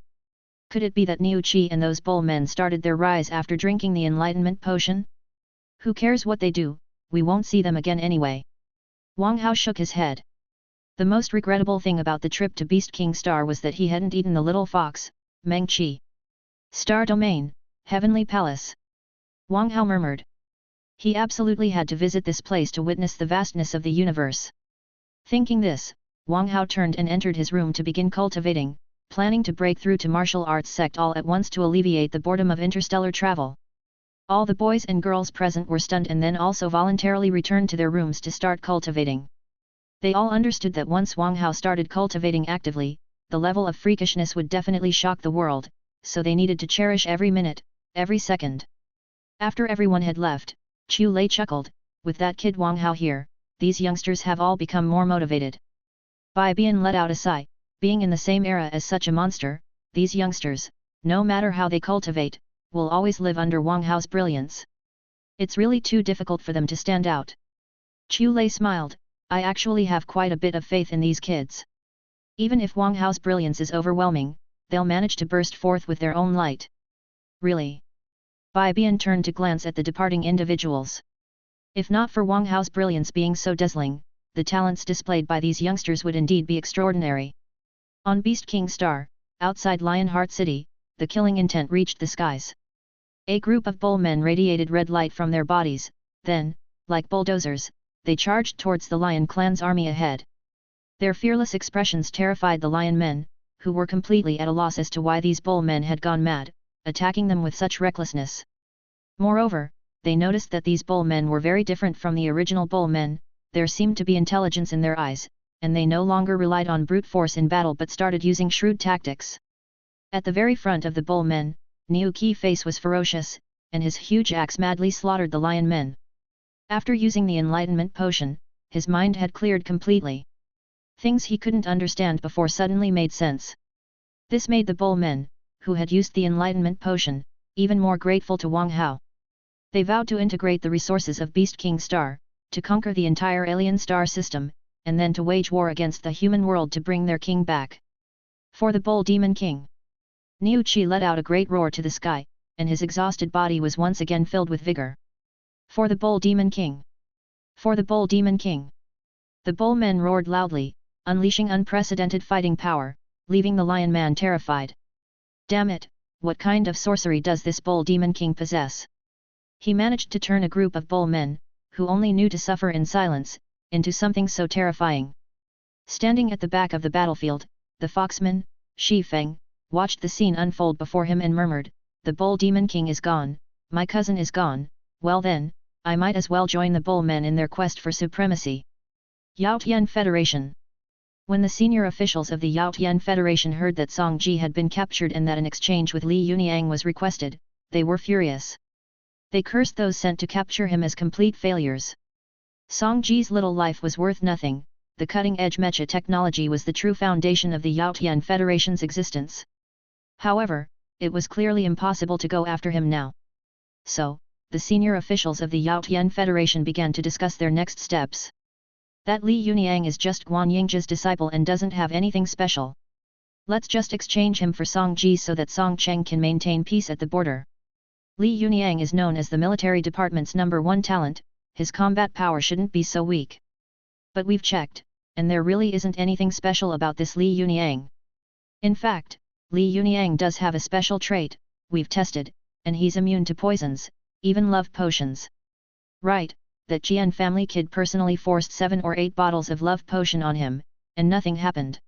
Could it be that Niu Qi and those bull men started their rise after drinking the enlightenment potion? Who cares what they do, we won't see them again anyway. Wang Hao shook his head. The most regrettable thing about the trip to Beast King Star was that he hadn't eaten the little fox, Meng Qi. Star Domain, Heavenly Palace. Wang Hao murmured. He absolutely had to visit this place to witness the vastness of the universe. Thinking this, Wang Hao turned and entered his room to begin cultivating, planning to break through to martial arts sect all at once to alleviate the boredom of interstellar travel. All the boys and girls present were stunned and then also voluntarily returned to their rooms to start cultivating. They all understood that once Wang Hao started cultivating actively, the level of freakishness would definitely shock the world, so they needed to cherish every minute, every second. After everyone had left, Chu Lei chuckled, "With that kid Wang Hao here, these youngsters have all become more motivated." Bai Bian let out a sigh, being in the same era as such a monster, these youngsters, no matter how they cultivate, will always live under Wang Hao's brilliance. It's really too difficult for them to stand out. Chu Lei smiled, "I actually have quite a bit of faith in these kids. Even if Wang Hao's brilliance is overwhelming, they'll manage to burst forth with their own light." Really? Bai Bian turned to glance at the departing individuals. If not for Wang Hao's brilliance being so dazzling, the talents displayed by these youngsters would indeed be extraordinary. On Beast King Star, outside Lionheart City, the killing intent reached the skies. A group of bull men radiated red light from their bodies, then, like bulldozers, they charged towards the Lion Clan's army ahead. Their fearless expressions terrified the Lion men, who were completely at a loss as to why these bull men had gone mad, attacking them with such recklessness. Moreover, they noticed that these bull men were very different from the original bull men, there seemed to be intelligence in their eyes, and they no longer relied on brute force in battle but started using shrewd tactics. At the very front of the bull men, Niu Qi's face was ferocious, and his huge axe madly slaughtered the lion men. After using the enlightenment potion, his mind had cleared completely. Things he couldn't understand before suddenly made sense. This made the bull men, who had used the enlightenment potion, even more grateful to Wang Hao. They vowed to integrate the resources of Beast King Star, to conquer the entire alien star system, and then to wage war against the human world to bring their king back. For the Bull Demon King. Niu Qi let out a great roar to the sky, and his exhausted body was once again filled with vigor. For the Bull Demon King! For the Bull Demon King! The bull men roared loudly, unleashing unprecedented fighting power, leaving the lion man terrified. Damn it, what kind of sorcery does this Bull Demon King possess? He managed to turn a group of bull men, who only knew to suffer in silence, into something so terrifying. Standing at the back of the battlefield, the foxman, Shi Feng, watched the scene unfold before him and murmured, "The Bull Demon King is gone, my cousin is gone, well then, I might as well join the bull men in their quest for supremacy." Yaotian Federation. When the senior officials of the Yaotian Federation heard that Song Ji had been captured and that an exchange with Li Yuniang was requested, they were furious. They cursed those sent to capture him as complete failures. Song Ji's little life was worth nothing. The cutting-edge mecha technology was the true foundation of the Yaotian Federation's existence. However, it was clearly impossible to go after him now. So, the senior officials of the Yaotian Federation began to discuss their next steps. That Li Yuniang is just Guan Yingzhi's disciple and doesn't have anything special. Let's just exchange him for Song Ji so that Song Cheng can maintain peace at the border. Li Yuniang is known as the military department's #1 talent, his combat power shouldn't be so weak. But we've checked, and there really isn't anything special about this Li Yuniang. In fact, Li Yuniang does have a special trait, we've tested, and he's immune to poisons, even love potions. Right, that Jian family kid personally forced 7 or 8 bottles of love potion on him, and nothing happened.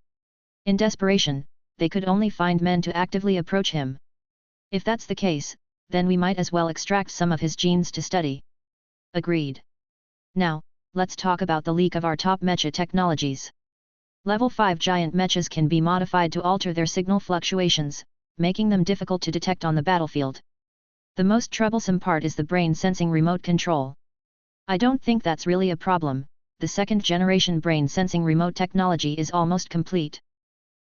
In desperation, they could only find men to actively approach him. If that's the case, then we might as well extract some of his genes to study. Agreed. Now, let's talk about the leak of our top mecha technologies. Level 5 giant mechas can be modified to alter their signal fluctuations, making them difficult to detect on the battlefield. The most troublesome part is the brain sensing remote control. I don't think that's really a problem, the second generation brain sensing remote technology is almost complete.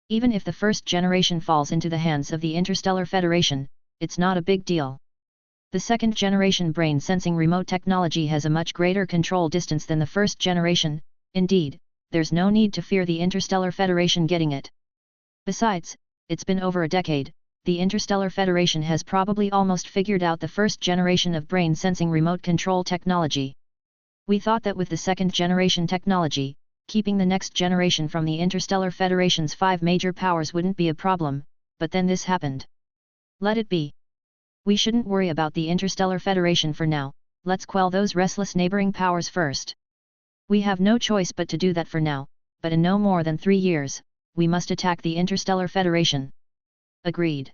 Even if the first generation falls into the hands of the Interstellar Federation, it's not a big deal. The second generation brain sensing remote technology has a much greater control distance than the first generation, indeed, there's no need to fear the Interstellar Federation getting it. Besides, it's been over a decade, the Interstellar Federation has probably almost figured out the first generation of brain sensing remote control technology. We thought that with the second generation technology, keeping the next generation from the Interstellar Federation's 5 major powers wouldn't be a problem, but then this happened. Let it be. We shouldn't worry about the Interstellar Federation for now, let's quell those restless neighboring powers first. We have no choice but to do that for now, but in no more than 3 years, we must attack the Interstellar Federation. Agreed.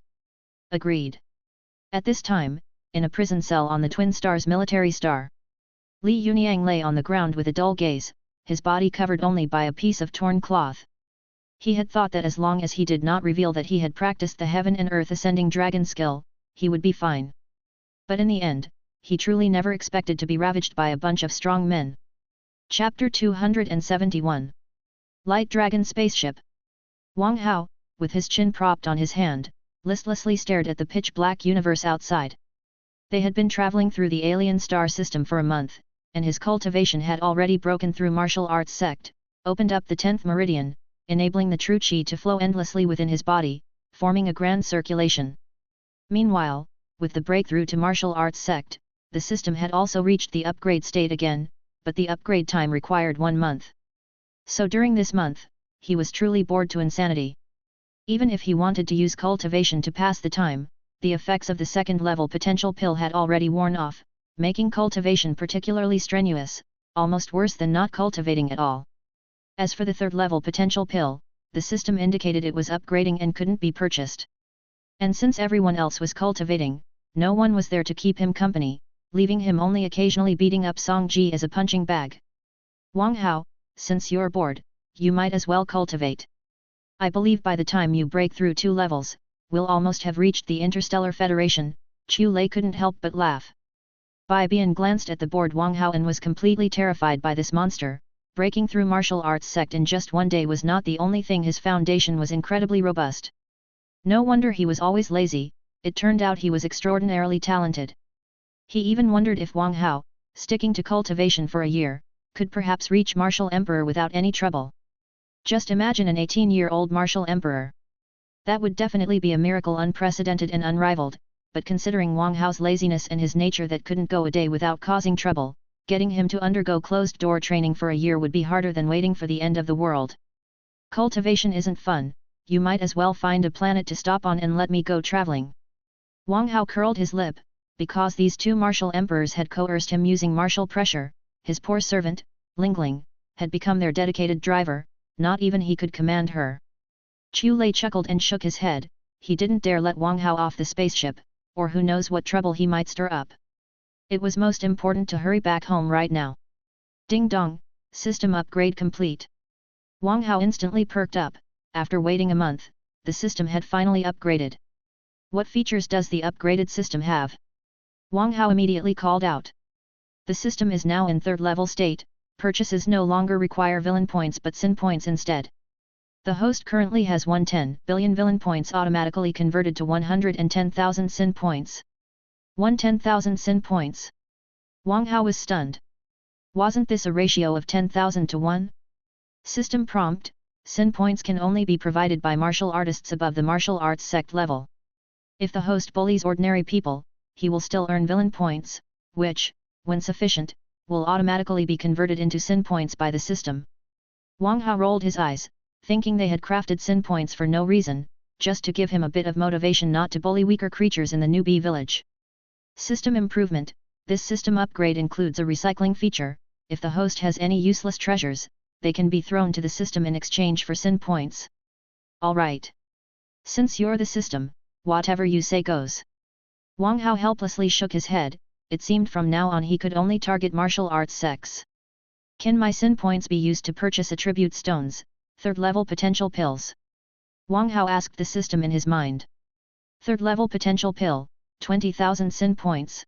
Agreed. At this time, in a prison cell on the Twin Stars military star, Li Yuniang lay on the ground with a dull gaze, his body covered only by a piece of torn cloth. He had thought that as long as he did not reveal that he had practiced the heaven and earth ascending dragon skill, he would be fine. But in the end, he truly never expected to be ravaged by a bunch of strong men. Chapter 271. Light Dragon Spaceship. Wang Hao, with his chin propped on his hand, listlessly stared at the pitch-black universe outside. They had been traveling through the alien star system for a month, and his cultivation had already broken through martial arts sect, opened up the 10th meridian, enabling the true qi to flow endlessly within his body, forming a grand circulation. Meanwhile, with the breakthrough to martial arts sect, the system had also reached the upgrade state again, but the upgrade time required 1 month. So during this month, he was truly bored to insanity. Even if he wanted to use cultivation to pass the time, the effects of the second-level potential pill had already worn off, making cultivation particularly strenuous, almost worse than not cultivating at all. As for the third-level potential pill, the system indicated it was upgrading and couldn't be purchased. And since everyone else was cultivating, no one was there to keep him company, leaving him only occasionally beating up Song Ji as a punching bag. Wang Hao, since you're bored, you might as well cultivate. I believe by the time you break through 2 levels, we'll almost have reached the Interstellar Federation. Chu Lei couldn't help but laugh. Bai Bian glanced at the bored Wang Hao and was completely terrified by this monster. Breaking through martial arts sect in just one day was not the only thing. His foundation was incredibly robust. No wonder he was always lazy, it turned out he was extraordinarily talented. He even wondered if Wang Hao, sticking to cultivation for a year, could perhaps reach Martial Emperor without any trouble. Just imagine an 18-year-old Martial Emperor. That would definitely be a miracle, unprecedented and unrivaled, but considering Wang Hao's laziness and his nature that couldn't go a day without causing trouble, getting him to undergo closed-door training for a year would be harder than waiting for the end of the world. Cultivation isn't fun, you might as well find a planet to stop on and let me go traveling. Wang Hao curled his lip, because these two martial emperors had coerced him using martial pressure. His poor servant, Lingling, had become their dedicated driver, not even he could command her. Chu Lei chuckled and shook his head, he didn't dare let Wang Hao off the spaceship, or who knows what trouble he might stir up. It was most important to hurry back home right now. Ding dong, system upgrade complete. Wang Hao instantly perked up. After waiting a month, the system had finally upgraded. What features does the upgraded system have? Wang Hao immediately called out. The system is now in third-level state, purchases no longer require villain points but sin points instead. The host currently has 110 billion villain points automatically converted to 110,000 sin points. 110,000 sin points. Wang Hao was stunned. Wasn't this a ratio of 10,000 to 1? System prompt, sin points can only be provided by martial artists above the martial arts sect level. If the host bullies ordinary people, he will still earn villain points, which, when sufficient, will automatically be converted into sin points by the system. Wang Hao rolled his eyes, thinking they had crafted sin points for no reason, just to give him a bit of motivation not to bully weaker creatures in the newbie village. System improvement. This system upgrade includes a recycling feature. If the host has any useless treasures, they can be thrown to the system in exchange for sin points. Alright. Since you're the system, whatever you say goes. Wang Hao helplessly shook his head, it seemed from now on he could only target martial arts sects. Can my sin points be used to purchase attribute stones, third-level potential pills? Wang Hao asked the system in his mind. Third-level potential pill, 20,000 sin points.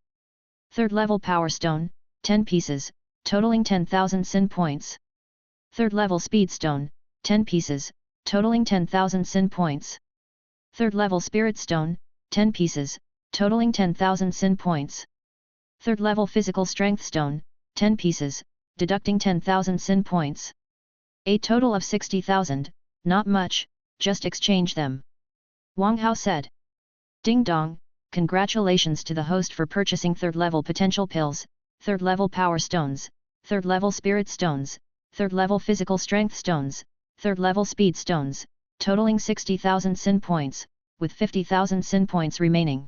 Third-level power stone, 10 pieces, totaling 10,000 sin points. Third-level speed stone, 10 pieces, totaling 10,000 sin points. Third-level spirit stone, 10 pieces, totaling 10,000 sin points. Third-level physical strength stone, 10 pieces, deducting 10,000 sin points. A total of 60,000, not much, just exchange them. Wang Hao said. Ding dong, congratulations to the host for purchasing third-level potential pills, third-level power stones, third-level spirit stones, third-level physical strength stones, third-level speed stones, totaling 60,000 sin points, with 50,000 sin points remaining.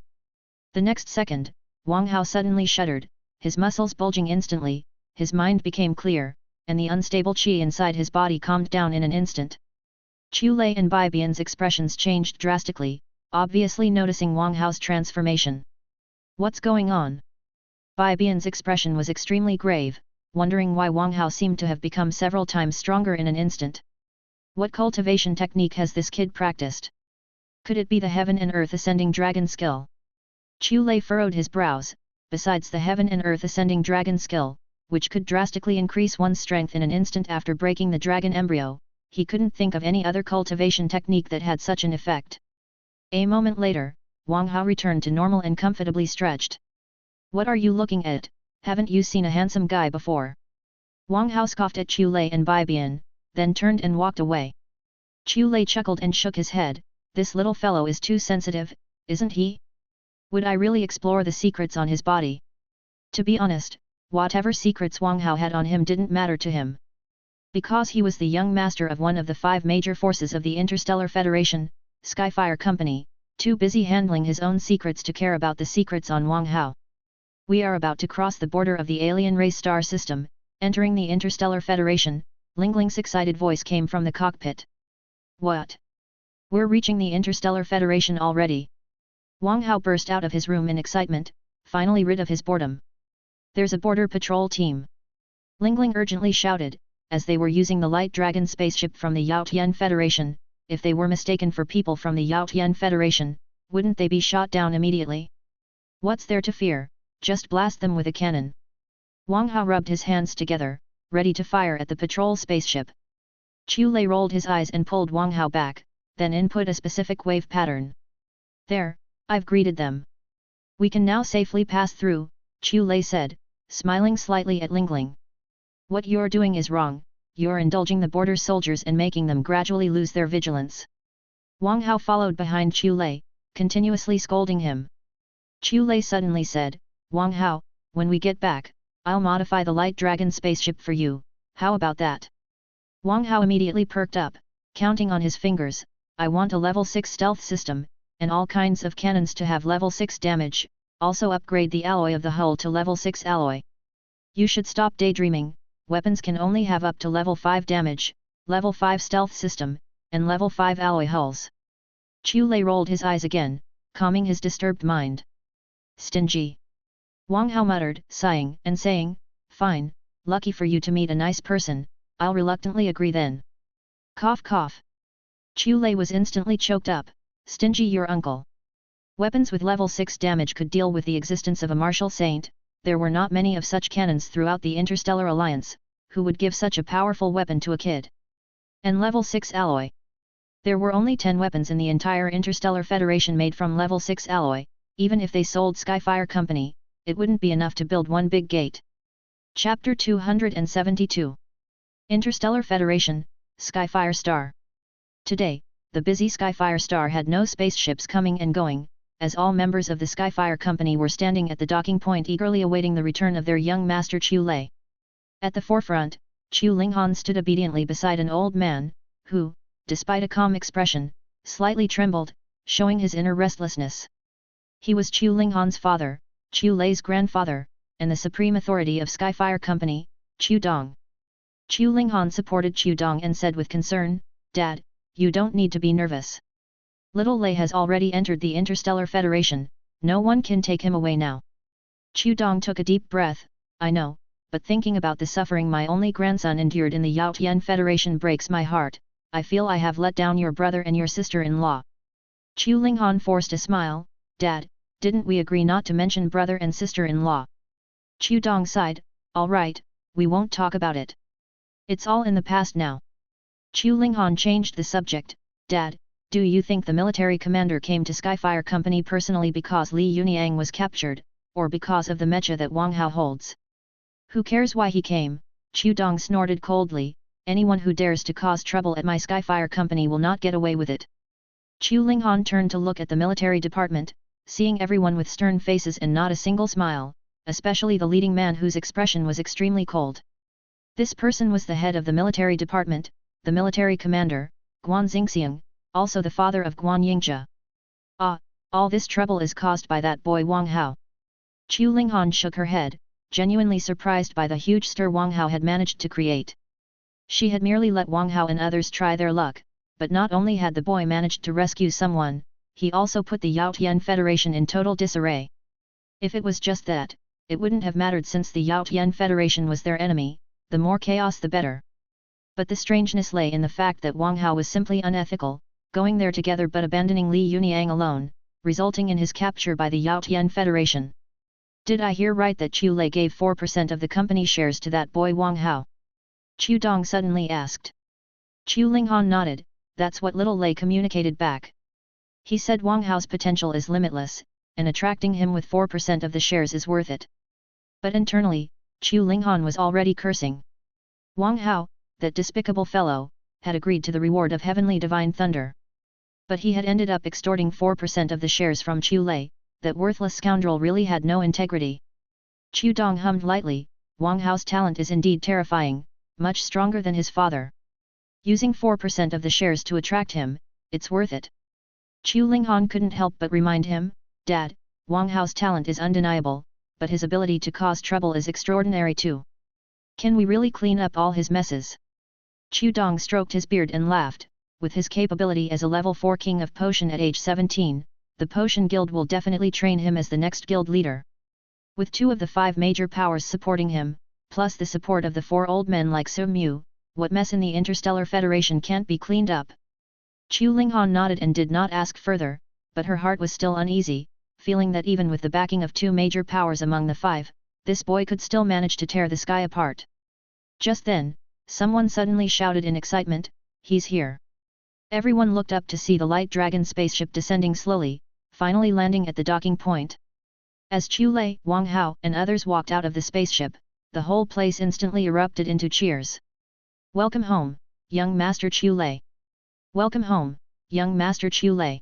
The next second, Wang Hao suddenly shuddered, his muscles bulging instantly, his mind became clear, and the unstable qi inside his body calmed down in an instant. Chu Lei and Bai Bian's expressions changed drastically, obviously noticing Wang Hao's transformation. What's going on? Bai Bian's expression was extremely grave, wondering why Wang Hao seemed to have become several times stronger in an instant. What cultivation technique has this kid practiced? Could it be the heaven and earth ascending dragon skill? Chu Lei furrowed his brows. Besides the heaven and earth ascending dragon skill, which could drastically increase one's strength in an instant after breaking the dragon embryo, he couldn't think of any other cultivation technique that had such an effect. A moment later, Wang Hao returned to normal and comfortably stretched. What are you looking at? Haven't you seen a handsome guy before? Wang Hao scoffed at Chu Lei and Bai Bian, then turned and walked away. Chu Lei chuckled and shook his head, this little fellow is too sensitive, isn't he? Would I really explore the secrets on his body? To be honest, whatever secrets Wang Hao had on him didn't matter to him. Because he was the young master of one of the 5 major forces of the Interstellar Federation, Skyfire Company, too busy handling his own secrets to care about the secrets on Wang Hao. We are about to cross the border of the alien race star system, entering the Interstellar Federation, Lingling's excited voice came from the cockpit. What? We're reaching the Interstellar Federation already? Wang Hao burst out of his room in excitement, finally rid of his boredom. There's a border patrol team. Lingling urgently shouted, as they were using the light dragon spaceship from the Yaotian Federation. If they were mistaken for people from the Yaotian Federation, wouldn't they be shot down immediately? What's there to fear, just blast them with a cannon. Wang Hao rubbed his hands together, ready to fire at the patrol spaceship. Chu Lei rolled his eyes and pulled Wang Hao back, then input a specific wave pattern. There, I've greeted them. We can now safely pass through, Chu Lei said, smiling slightly at Lingling. What you're doing is wrong, you're indulging the border soldiers and making them gradually lose their vigilance. Wang Hao followed behind Chu Lei, continuously scolding him. Chu Lei suddenly said, Wang Hao, when we get back, I'll modify the Light Dragon spaceship for you, how about that? Wang Hao immediately perked up, counting on his fingers, I want a level 6 stealth system, and all kinds of cannons to have level 6 damage, also upgrade the alloy of the hull to level 6 alloy. You should stop daydreaming, weapons can only have up to level 5 damage, level 5 stealth system, and level 5 alloy hulls. Chu Lei rolled his eyes again, calming his disturbed mind. Stingy. Wang Hao muttered, sighing and saying, fine, lucky for you to meet a nice person, I'll reluctantly agree then. Cough cough. Chu Lei was instantly choked up, stingy your uncle. Weapons with level 6 damage could deal with the existence of a martial saint, there were not many of such cannons throughout the Interstellar Alliance, who would give such a powerful weapon to a kid. And level 6 alloy. There were only 10 weapons in the entire Interstellar Federation made from level 6 alloy, even if they sold Skyfire Company, it wouldn't be enough to build one big gate. Chapter 272. Interstellar Federation, Skyfire Star. Today, the busy Skyfire Star had no spaceships coming and going, as all members of the Skyfire Company were standing at the docking point eagerly awaiting the return of their young master Chu Lei. At the forefront, Chu Linghan stood obediently beside an old man, who, despite a calm expression, slightly trembled, showing his inner restlessness. He was Chu Linghan's father, Chu Lei's grandfather, and the supreme authority of Skyfire Company, Chu Dong. Chu Linghan supported Chu Dong and said with concern, Dad, you don't need to be nervous. Little Lei has already entered the Interstellar Federation, no one can take him away now. Chu Dong took a deep breath, I know, but thinking about the suffering my only grandson endured in the Yao Tian Federation breaks my heart, I feel I have let down your brother and your sister-in-law. Chu Linghan forced a smile, Dad, didn't we agree not to mention brother and sister-in-law? Chu Dong sighed, all right, we won't talk about it. It's all in the past now. Chu Linghan changed the subject, Dad, do you think the military commander came to Skyfire Company personally because Li Yuniang was captured, or because of the mecha that Wang Hao holds? Who cares why he came? Chu Dong snorted coldly, anyone who dares to cause trouble at my Skyfire Company will not get away with it. Chu Linghan turned to look at the military department, seeing everyone with stern faces and not a single smile, especially the leading man whose expression was extremely cold. This person was the head of the military department, the military commander, Guan Xingxiang, also the father of Guan Yingzhe. Ah, all this trouble is caused by that boy Wang Hao. Chu Linghan shook her head, genuinely surprised by the huge stir Wang Hao had managed to create. She had merely let Wang Hao and others try their luck, but not only had the boy managed to rescue someone, he also put the Yao Tian Federation in total disarray. If it was just that, it wouldn't have mattered since the Yao Tian Federation was their enemy, the more chaos the better. But the strangeness lay in the fact that Wang Hao was simply unethical, going there together but abandoning Li Yuniang alone, resulting in his capture by the Yao Tian Federation. Did I hear right that Chu Lei gave 4% of the company shares to that boy Wang Hao? Chu Dong suddenly asked. Chu Linghan nodded, that's what little Lei communicated back. He said Wang Hao's potential is limitless, and attracting him with 4% of the shares is worth it. But internally, Chu Linghan was already cursing. Wang Hao, that despicable fellow, had agreed to the reward of heavenly divine thunder. But he had ended up extorting 4% of the shares from Chu Lei, that worthless scoundrel really had no integrity. Chu Dong hummed lightly, Wang Hao's talent is indeed terrifying, much stronger than his father. Using 4% of the shares to attract him, it's worth it. Chu Linghan couldn't help but remind him, Dad, Wang Hao's talent is undeniable, but his ability to cause trouble is extraordinary too. Can we really clean up all his messes? Chu Dong stroked his beard and laughed, with his capability as a level 4 king of potion at age 17, the potion guild will definitely train him as the next guild leader. With 2 of the 5 major powers supporting him, plus the support of the 4 old men like Su Mu, what mess in the Interstellar Federation can't be cleaned up? Chu Linghan nodded and did not ask further, but her heart was still uneasy, feeling that even with the backing of 2 major powers among the 5, this boy could still manage to tear the sky apart. Just then, someone suddenly shouted in excitement, "He's here!" Everyone looked up to see the light dragon spaceship descending slowly, finally landing at the docking point. As Chu Lei, Wang Hao and others walked out of the spaceship, the whole place instantly erupted into cheers. "Welcome home, young Master Chu Lei! Welcome home, young Master Chu Lei!"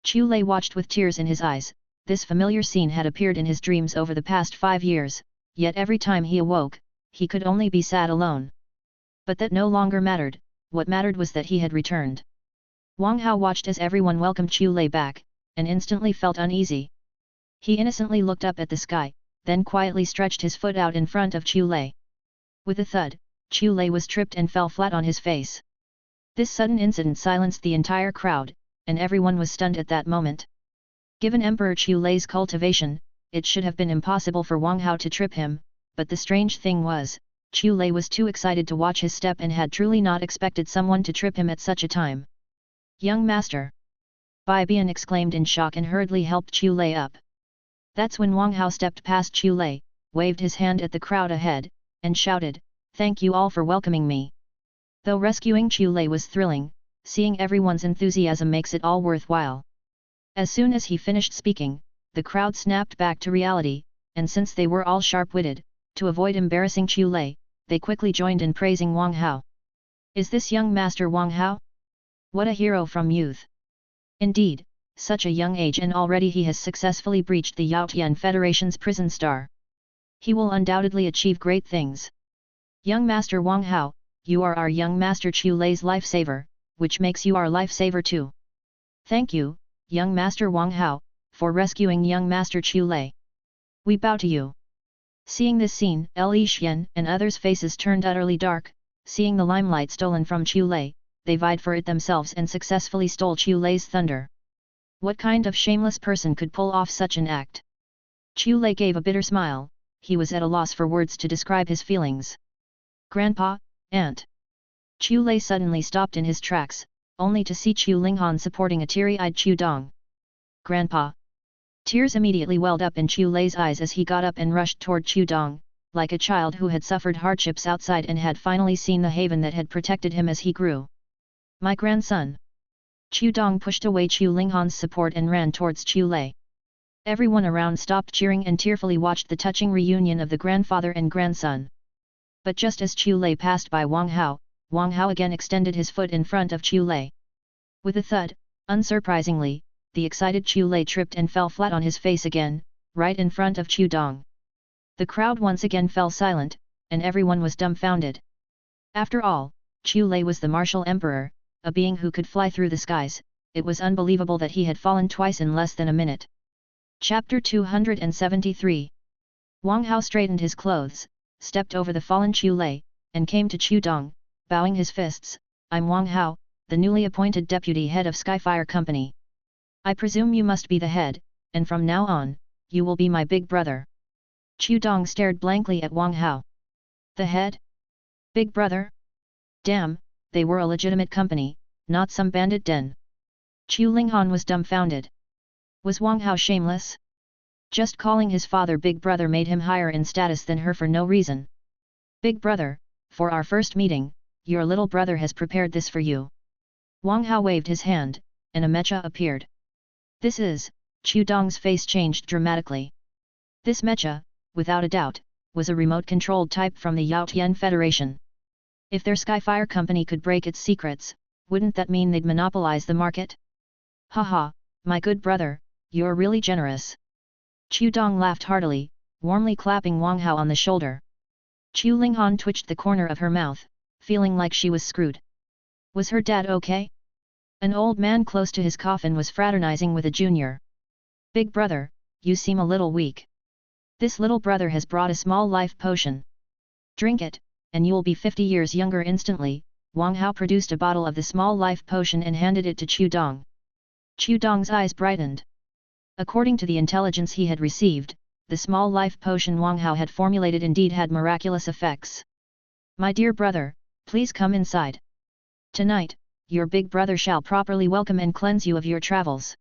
Chu Lei watched with tears in his eyes. This familiar scene had appeared in his dreams over the past 5 years, yet every time he awoke, he could only be sad alone. But that no longer mattered, what mattered was that he had returned. Wang Hao watched as everyone welcomed Chu Lei back, and instantly felt uneasy. He innocently looked up at the sky, then quietly stretched his foot out in front of Chu Lei. With a thud, Chu Lei was tripped and fell flat on his face. This sudden incident silenced the entire crowd, and everyone was stunned at that moment. Given Emperor Chu Lei's cultivation, it should have been impossible for Wang Hao to trip him, but the strange thing was, Chu Lei was too excited to watch his step and had truly not expected someone to trip him at such a time. "Young master!" Bai Bian exclaimed in shock and hurriedly helped Chu Lei up. That's when Wang Hao stepped past Chu Lei, waved his hand at the crowd ahead, and shouted, "Thank you all for welcoming me." Though rescuing Chu Lei was thrilling, seeing everyone's enthusiasm makes it all worthwhile. As soon as he finished speaking, the crowd snapped back to reality, and since they were all sharp-witted, to avoid embarrassing Chu Lei, they quickly joined in praising Wang Hao. "Is this young master Wang Hao? What a hero from youth! Indeed, such a young age and already he has successfully breached the Yaotian Federation's prison star. He will undoubtedly achieve great things. Young master Wang Hao, you are our young master Chu Lei's lifesaver, which makes you our lifesaver too. Thank you, young master Wang Hao, for rescuing young master Chu Lei. We bow to you." Seeing this scene, Li Xian and others' faces turned utterly dark. Seeing the limelight stolen from Chu Lei, they vied for it themselves and successfully stole Chu Lei's thunder. What kind of shameless person could pull off such an act? Chu Lei gave a bitter smile. He was at a loss for words to describe his feelings. "Grandpa, Aunt." Chu Lei suddenly stopped in his tracks, only to see Chu Linghan supporting a teary-eyed Chu Dong. "Grandpa." Tears immediately welled up in Chu Lei's eyes as he got up and rushed toward Chu Dong, like a child who had suffered hardships outside and had finally seen the haven that had protected him as he grew. "My grandson." Chu Dong pushed away Chu Linghan's support and ran towards Chu Lei. Everyone around stopped cheering and tearfully watched the touching reunion of the grandfather and grandson. But just as Chu Lei passed by Wang Hao again extended his foot in front of Chu Lei. With a thud, unsurprisingly, the excited Chu Lei tripped and fell flat on his face again, right in front of Chu Dong. The crowd once again fell silent, and everyone was dumbfounded. After all, Chu Lei was the martial emperor, a being who could fly through the skies. It was unbelievable that he had fallen twice in less than a minute. Chapter 273. Wang Hao straightened his clothes, stepped over the fallen Chu Lei, and came to Chu Dong, bowing his fists. "I'm Wang Hao, the newly appointed deputy head of Skyfire Company. I presume you must be the head, and from now on, you will be my big brother." Chu Dong stared blankly at Wang Hao. "The head? Big brother? Damn, they were a legitimate company, not some bandit den." Chu Linghan was dumbfounded. Was Wang Hao shameless? Just calling his father big brother made him higher in status than her for no reason. "Big brother, for our first meeting, your little brother has prepared this for you." Wang Hao waved his hand, and a mecha appeared. "This is..." Chu Dong's face changed dramatically. This mecha, without a doubt, was a remote-controlled type from the Yaotian Federation. If their Skyfire company could break its secrets, wouldn't that mean they'd monopolize the market? "Haha, my good brother, you're really generous." Chu Dong laughed heartily, warmly clapping Wang Hao on the shoulder. Chu Linghan twitched the corner of her mouth, feeling like she was screwed. Was her dad okay? An old man close to his coffin was fraternizing with a junior. "Big brother, you seem a little weak. This little brother has brought a small life potion. Drink it, and you'll be 50 years younger instantly." Wang Hao produced a bottle of the small life potion and handed it to Chu Dong. Chu Dong's eyes brightened. According to the intelligence he had received, the small life potion Wang Hao had formulated indeed had miraculous effects. "My dear brother, please come inside. Tonight, your big brother shall properly welcome and cleanse you of your travels."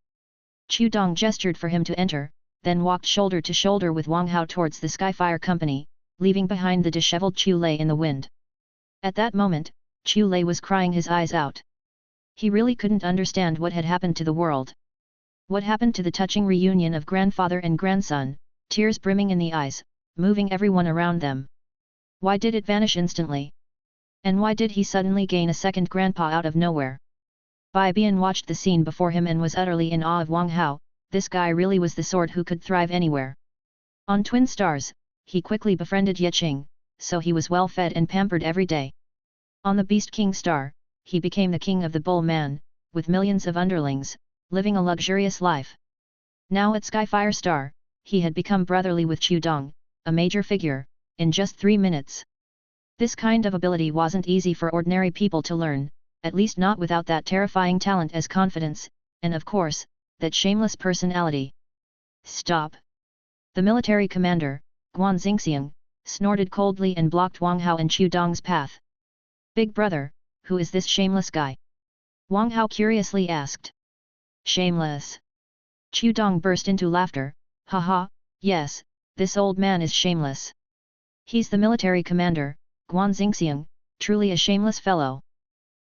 Chu Dong gestured for him to enter, then walked shoulder to shoulder with Wang Hao towards the Skyfire Company, leaving behind the disheveled Chu Lei in the wind. At that moment, Chu Lei was crying his eyes out. He really couldn't understand what had happened to the world. What happened to the touching reunion of grandfather and grandson, tears brimming in the eyes, moving everyone around them? Why did it vanish instantly? And why did he suddenly gain a second grandpa out of nowhere? Bai Bian watched the scene before him and was utterly in awe of Wang Hao. This guy really was the sort who could thrive anywhere. On Twin Stars, he quickly befriended Ye Qing, so he was well fed and pampered every day. On the Beast King Star, he became the king of the Bull Man, with millions of underlings, living a luxurious life. Now at Skyfire Star, he had become brotherly with Chu Dong, a major figure, in just 3 minutes. This kind of ability wasn't easy for ordinary people to learn, at least not without that terrifying talent as confidence, and of course, that shameless personality. Stop! The military commander, Guan Xingxiang, snorted coldly and blocked Wang Hao and Chu Dong's path. Big brother, who is this shameless guy? Wang Hao curiously asked. Shameless? Chu Dong burst into laughter. Haha, yes, this old man is shameless. He's the military commander, Guan Xingxiang, truly a shameless fellow.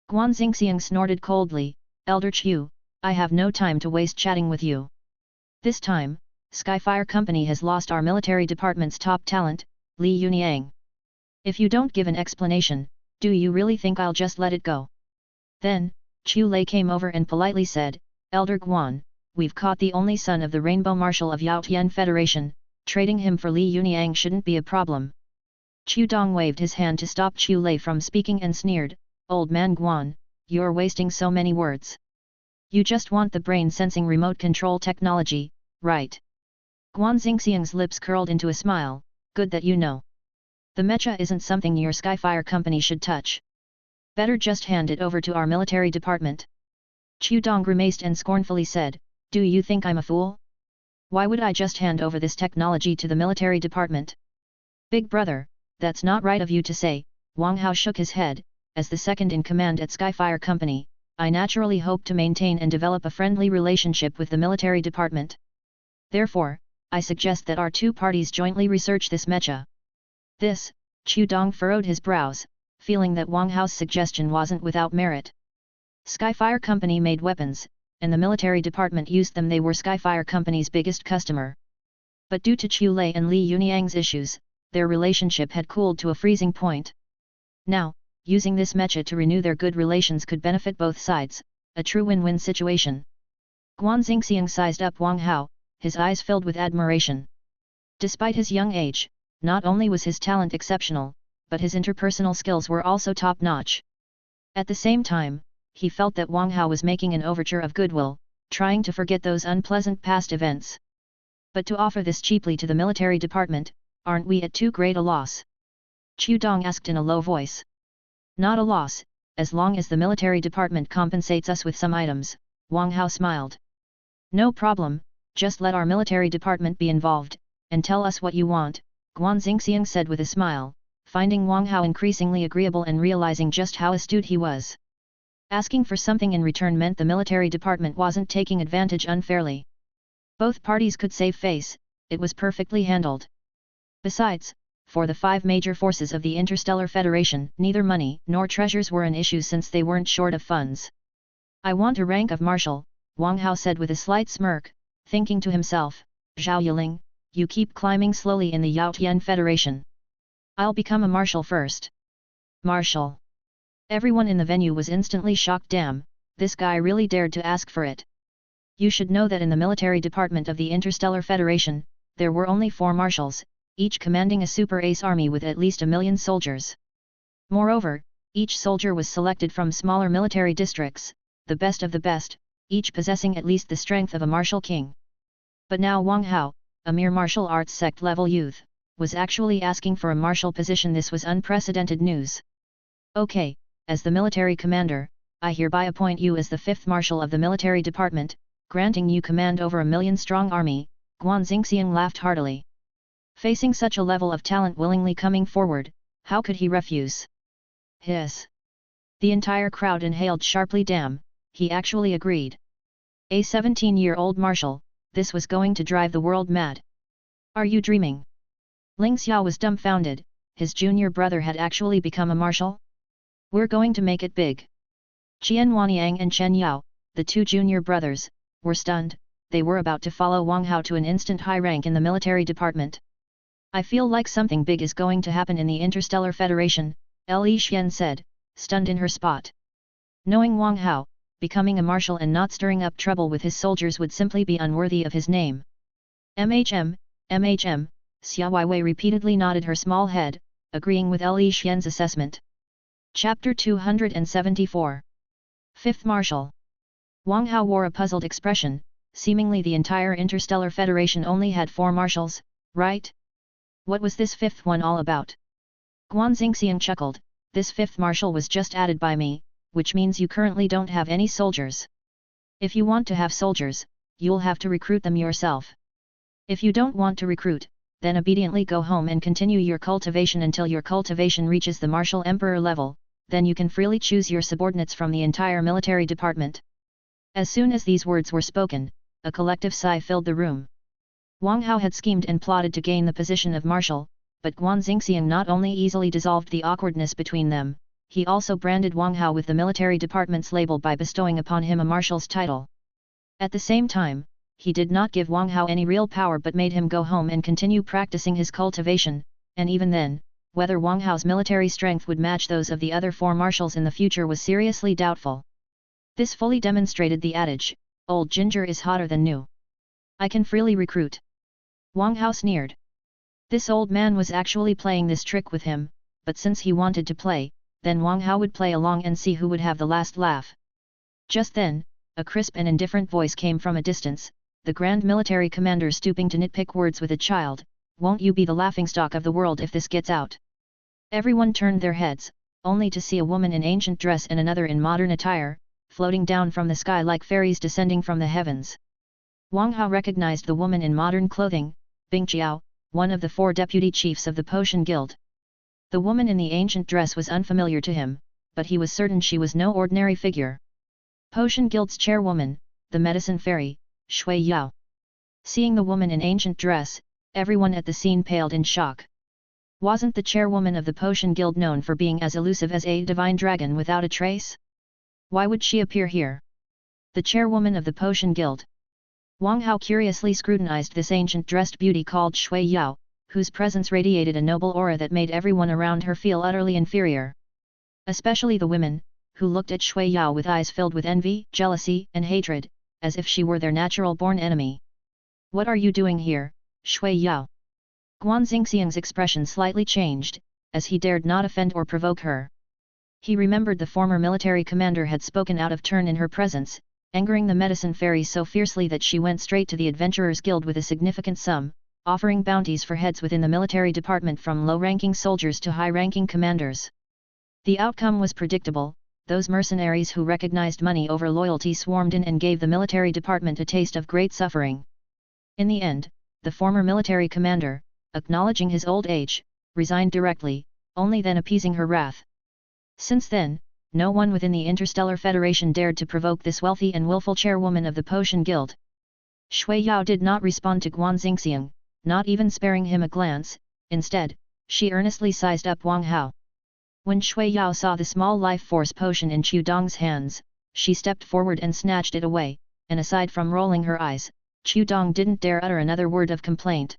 Guan Xingxiang snorted coldly. Elder Chu, I have no time to waste chatting with you. This time, Skyfire Company has lost our military department's top talent, Li Yuniang. If you don't give an explanation, do you really think I'll just let it go? Then, Chu Lei came over and politely said, Elder Guan, we've caught the only son of the Rainbow Marshal of Yaotian Federation, trading him for Li Yuniang shouldn't be a problem. Chu Dong waved his hand to stop Chu Lei from speaking and sneered, Old man Guan, you're wasting so many words. You just want the brain-sensing remote control technology, right? Guan Xingxiang's lips curled into a smile, good that you know. The mecha isn't something your Skyfire Company should touch. Better just hand it over to our military department. Chu Dong grimaced and scornfully said, do you think I'm a fool? Why would I just hand over this technology to the military department? Big brother, that's not right of you to say, Wang Hao shook his head. As the second in command at Skyfire Company, I naturally hope to maintain and develop a friendly relationship with the military department. Therefore, I suggest that our two parties jointly research this mecha. This, Chu Dong furrowed his brows, feeling that Wang Hao's suggestion wasn't without merit. Skyfire Company made weapons, and the military department used them. They were Skyfire Company's biggest customer. But due to Chu Lei and Li Yuniang's issues, their relationship had cooled to a freezing point. Now, using this mecha to renew their good relations could benefit both sides, a true win-win situation. Guan Xingxiang sized up Wang Hao, his eyes filled with admiration. Despite his young age, not only was his talent exceptional, but his interpersonal skills were also top-notch. At the same time, he felt that Wang Hao was making an overture of goodwill, trying to forget those unpleasant past events. But to offer this cheaply to the military department, aren't we at too great a loss? Chu Dong asked in a low voice. Not a loss, as long as the military department compensates us with some items, Wang Hao smiled. No problem, just let our military department be involved, and tell us what you want, Guan Xingxiang said with a smile, finding Wang Hao increasingly agreeable and realizing just how astute he was. Asking for something in return meant the military department wasn't taking advantage unfairly. Both parties could save face, it was perfectly handled. Besides, for the 5 major forces of the Interstellar Federation, neither money nor treasures were an issue since they weren't short of funds. I want a rank of marshal, Wang Hao said with a slight smirk, thinking to himself, Zhao Yiling, you keep climbing slowly in the Yaotian Federation. I'll become a marshal first. Marshal. Everyone in the venue was instantly shocked. Damn, this guy really dared to ask for it. You should know that in the military department of the Interstellar Federation, there were only 4 marshals, each commanding a super ace army with at least 1 million soldiers. Moreover, each soldier was selected from smaller military districts, the best of the best, each possessing at least the strength of a martial king. But now Wang Hao, a mere martial arts sect-level youth, was actually asking for a marshal position. This was unprecedented news. Okay, as the military commander, I hereby appoint you as the 5th marshal of the military department, granting you command over 1 million-strong army, Guan Xingxiang laughed heartily. Facing such a level of talent willingly coming forward, how could he refuse? Hiss! The entire crowd inhaled sharply. Damn, he actually agreed. A 17-year-old marshal, this was going to drive the world mad. Are you dreaming? Ling Xiao was dumbfounded, his junior brother had actually become a marshal? We're going to make it big. Qian Wanyang and Chen Yao, the two junior brothers, were stunned, they were about to follow Wang Hao to an instant high rank in the military department. I feel like something big is going to happen in the Interstellar Federation, Li Xian said, stunned in her spot. Knowing Wang Hao, becoming a marshal and not stirring up trouble with his soldiers would simply be unworthy of his name. MHM, MHM, Xia Weiwei repeatedly nodded her small head, agreeing with Li Xian's assessment. Chapter 274. Fifth Marshal. Wang Hao wore a puzzled expression, seemingly the entire Interstellar Federation only had 4 marshals, right? What was this fifth one all about? Guan Xingxiang chuckled, this fifth marshal was just added by me, which means you currently don't have any soldiers. If you want to have soldiers, you'll have to recruit them yourself. If you don't want to recruit, then obediently go home and continue your cultivation until your cultivation reaches the marshal emperor level, then you can freely choose your subordinates from the entire military department. As soon as these words were spoken, a collective sigh filled the room. Wang Hao had schemed and plotted to gain the position of marshal, but Guan Xingxiang not only easily dissolved the awkwardness between them, he also branded Wang Hao with the military department's label by bestowing upon him a marshal's title. At the same time, he did not give Wang Hao any real power but made him go home and continue practicing his cultivation, and even then, whether Wang Hao's military strength would match those of the other 4 marshals in the future was seriously doubtful. This fully demonstrated the adage, old ginger is hotter than new. I can freely recruit. Wang Hao sneered. This old man was actually playing this trick with him, but since he wanted to play, then Wang Hao would play along and see who would have the last laugh. Just then, a crisp and indifferent voice came from a distance, the Grand Military Commander stooping to nitpick words with a child, won't you be the laughingstock of the world if this gets out? Everyone turned their heads, only to see a woman in ancient dress and another in modern attire, floating down from the sky like fairies descending from the heavens. Wang Hao recognized the woman in modern clothing, Bing Qiao, one of the 4 deputy chiefs of the Potion Guild. The woman in the ancient dress was unfamiliar to him, but he was certain she was no ordinary figure. Potion Guild's chairwoman, the medicine fairy, Shui Yao. Seeing the woman in ancient dress, everyone at the scene paled in shock. Wasn't the chairwoman of the Potion Guild known for being as elusive as a divine dragon without a trace? Why would she appear here? The chairwoman of the Potion Guild. Wang Hao curiously scrutinized this ancient-dressed beauty called Shui Yao, whose presence radiated a noble aura that made everyone around her feel utterly inferior. Especially the women, who looked at Shui Yao with eyes filled with envy, jealousy, and hatred, as if she were their natural-born enemy. What are you doing here, Shui Yao? Guan Xingxiang's expression slightly changed, as he dared not offend or provoke her. He remembered the former military commander had spoken out of turn in her presence, angering the medicine fairy so fiercely that she went straight to the Adventurers Guild with a significant sum, offering bounties for heads within the military department from low-ranking soldiers to high-ranking commanders. The outcome was predictable, those mercenaries who recognized money over loyalty swarmed in and gave the military department a taste of great suffering. In the end, the former military commander, acknowledging his old age, resigned directly, only then appeasing her wrath. Since then, no one within the Interstellar Federation dared to provoke this wealthy and willful chairwoman of the Potion Guild. Shui Yao did not respond to Guan Xingxiang, not even sparing him a glance, instead, she earnestly sized up Wang Hao. When Shui Yao saw the small life force potion in Chu Dong's hands, she stepped forward and snatched it away, and aside from rolling her eyes, Chu Dong didn't dare utter another word of complaint.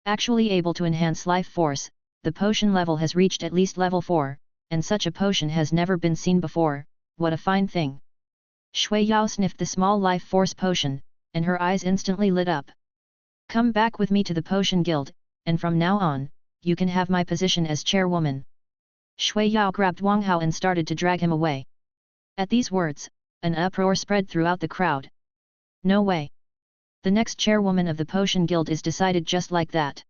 Actually able to enhance life force, the potion level has reached at least level 4, and such a potion has never been seen before, what a fine thing. Shui Yao sniffed the small life force potion, and her eyes instantly lit up. Come back with me to the Potion Guild, and from now on, you can have my position as chairwoman. Shui Yao grabbed Wang Hao and started to drag him away. At these words, an uproar spread throughout the crowd. No way. The next chairwoman of the Potion Guild is decided just like that.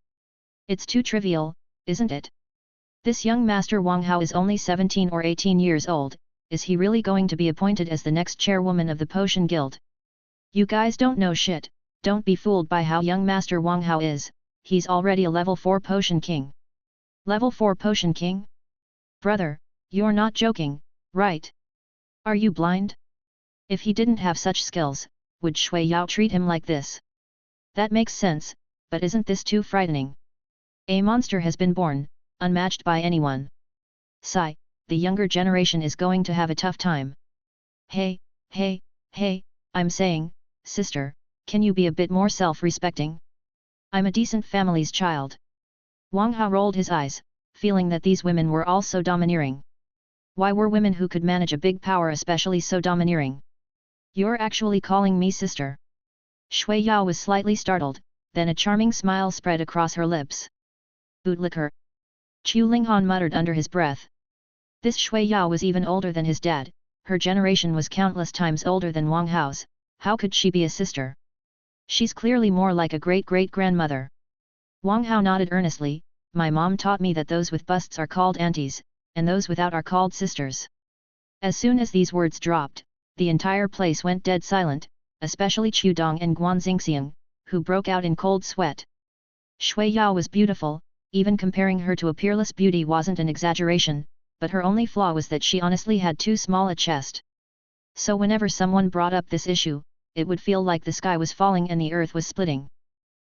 It's too trivial, isn't it? This young master Wang Hao is only 17 or 18 years old, is he really going to be appointed as the next chairwoman of the Potion Guild? You guys don't know shit, don't be fooled by how young master Wang Hao is, he's already a level 4 Potion King. Level 4 Potion King? Brother, you're not joking, right? Are you blind? If he didn't have such skills, Would Shui Yao treat him like this? That makes sense, but isn't this too frightening? A monster has been born, unmatched by anyone. Sigh, the younger generation is going to have a tough time. Hey, I'm saying, sister, can you be a bit more self-respecting? I'm a decent family's child. Wang Hao rolled his eyes, feeling that these women were all so domineering. Why were women who could manage a big power especially so domineering? You're actually calling me sister? Shui Yao was slightly startled, then a charming smile spread across her lips. Bootlicker. Chu Linghan muttered under his breath. This Shui Yao was even older than his dad, her generation was countless times older than Wang Hao's, how could she be a sister? She's clearly more like a great-great-grandmother. Wang Hao nodded earnestly, my mom taught me that those with busts are called aunties, and those without are called sisters. As soon as these words dropped, the entire place went dead silent, especially Chu Dong and Guan Xingxiang, who broke out in cold sweat. Shui Yao was beautiful, even comparing her to a peerless beauty wasn't an exaggeration, but her only flaw was that she honestly had too small a chest. So whenever someone brought up this issue, it would feel like the sky was falling and the earth was splitting.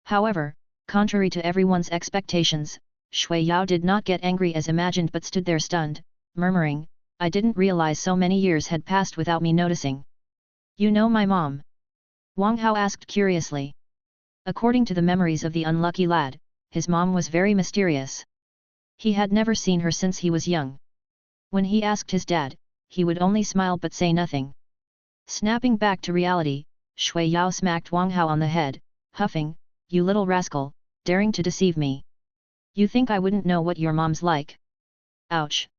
However, contrary to everyone's expectations, Shui Yao did not get angry as imagined but stood there stunned, murmuring, I didn't realize so many years had passed without me noticing. You know my mom? Wang Hao asked curiously. According to the memories of the unlucky lad, his mom was very mysterious. He had never seen her since he was young. When he asked his dad, he would only smile but say nothing. Snapping back to reality, Shui Yao smacked Wang Hao on the head, huffing, you little rascal, daring to deceive me. You think I wouldn't know what your mom's like? Ouch!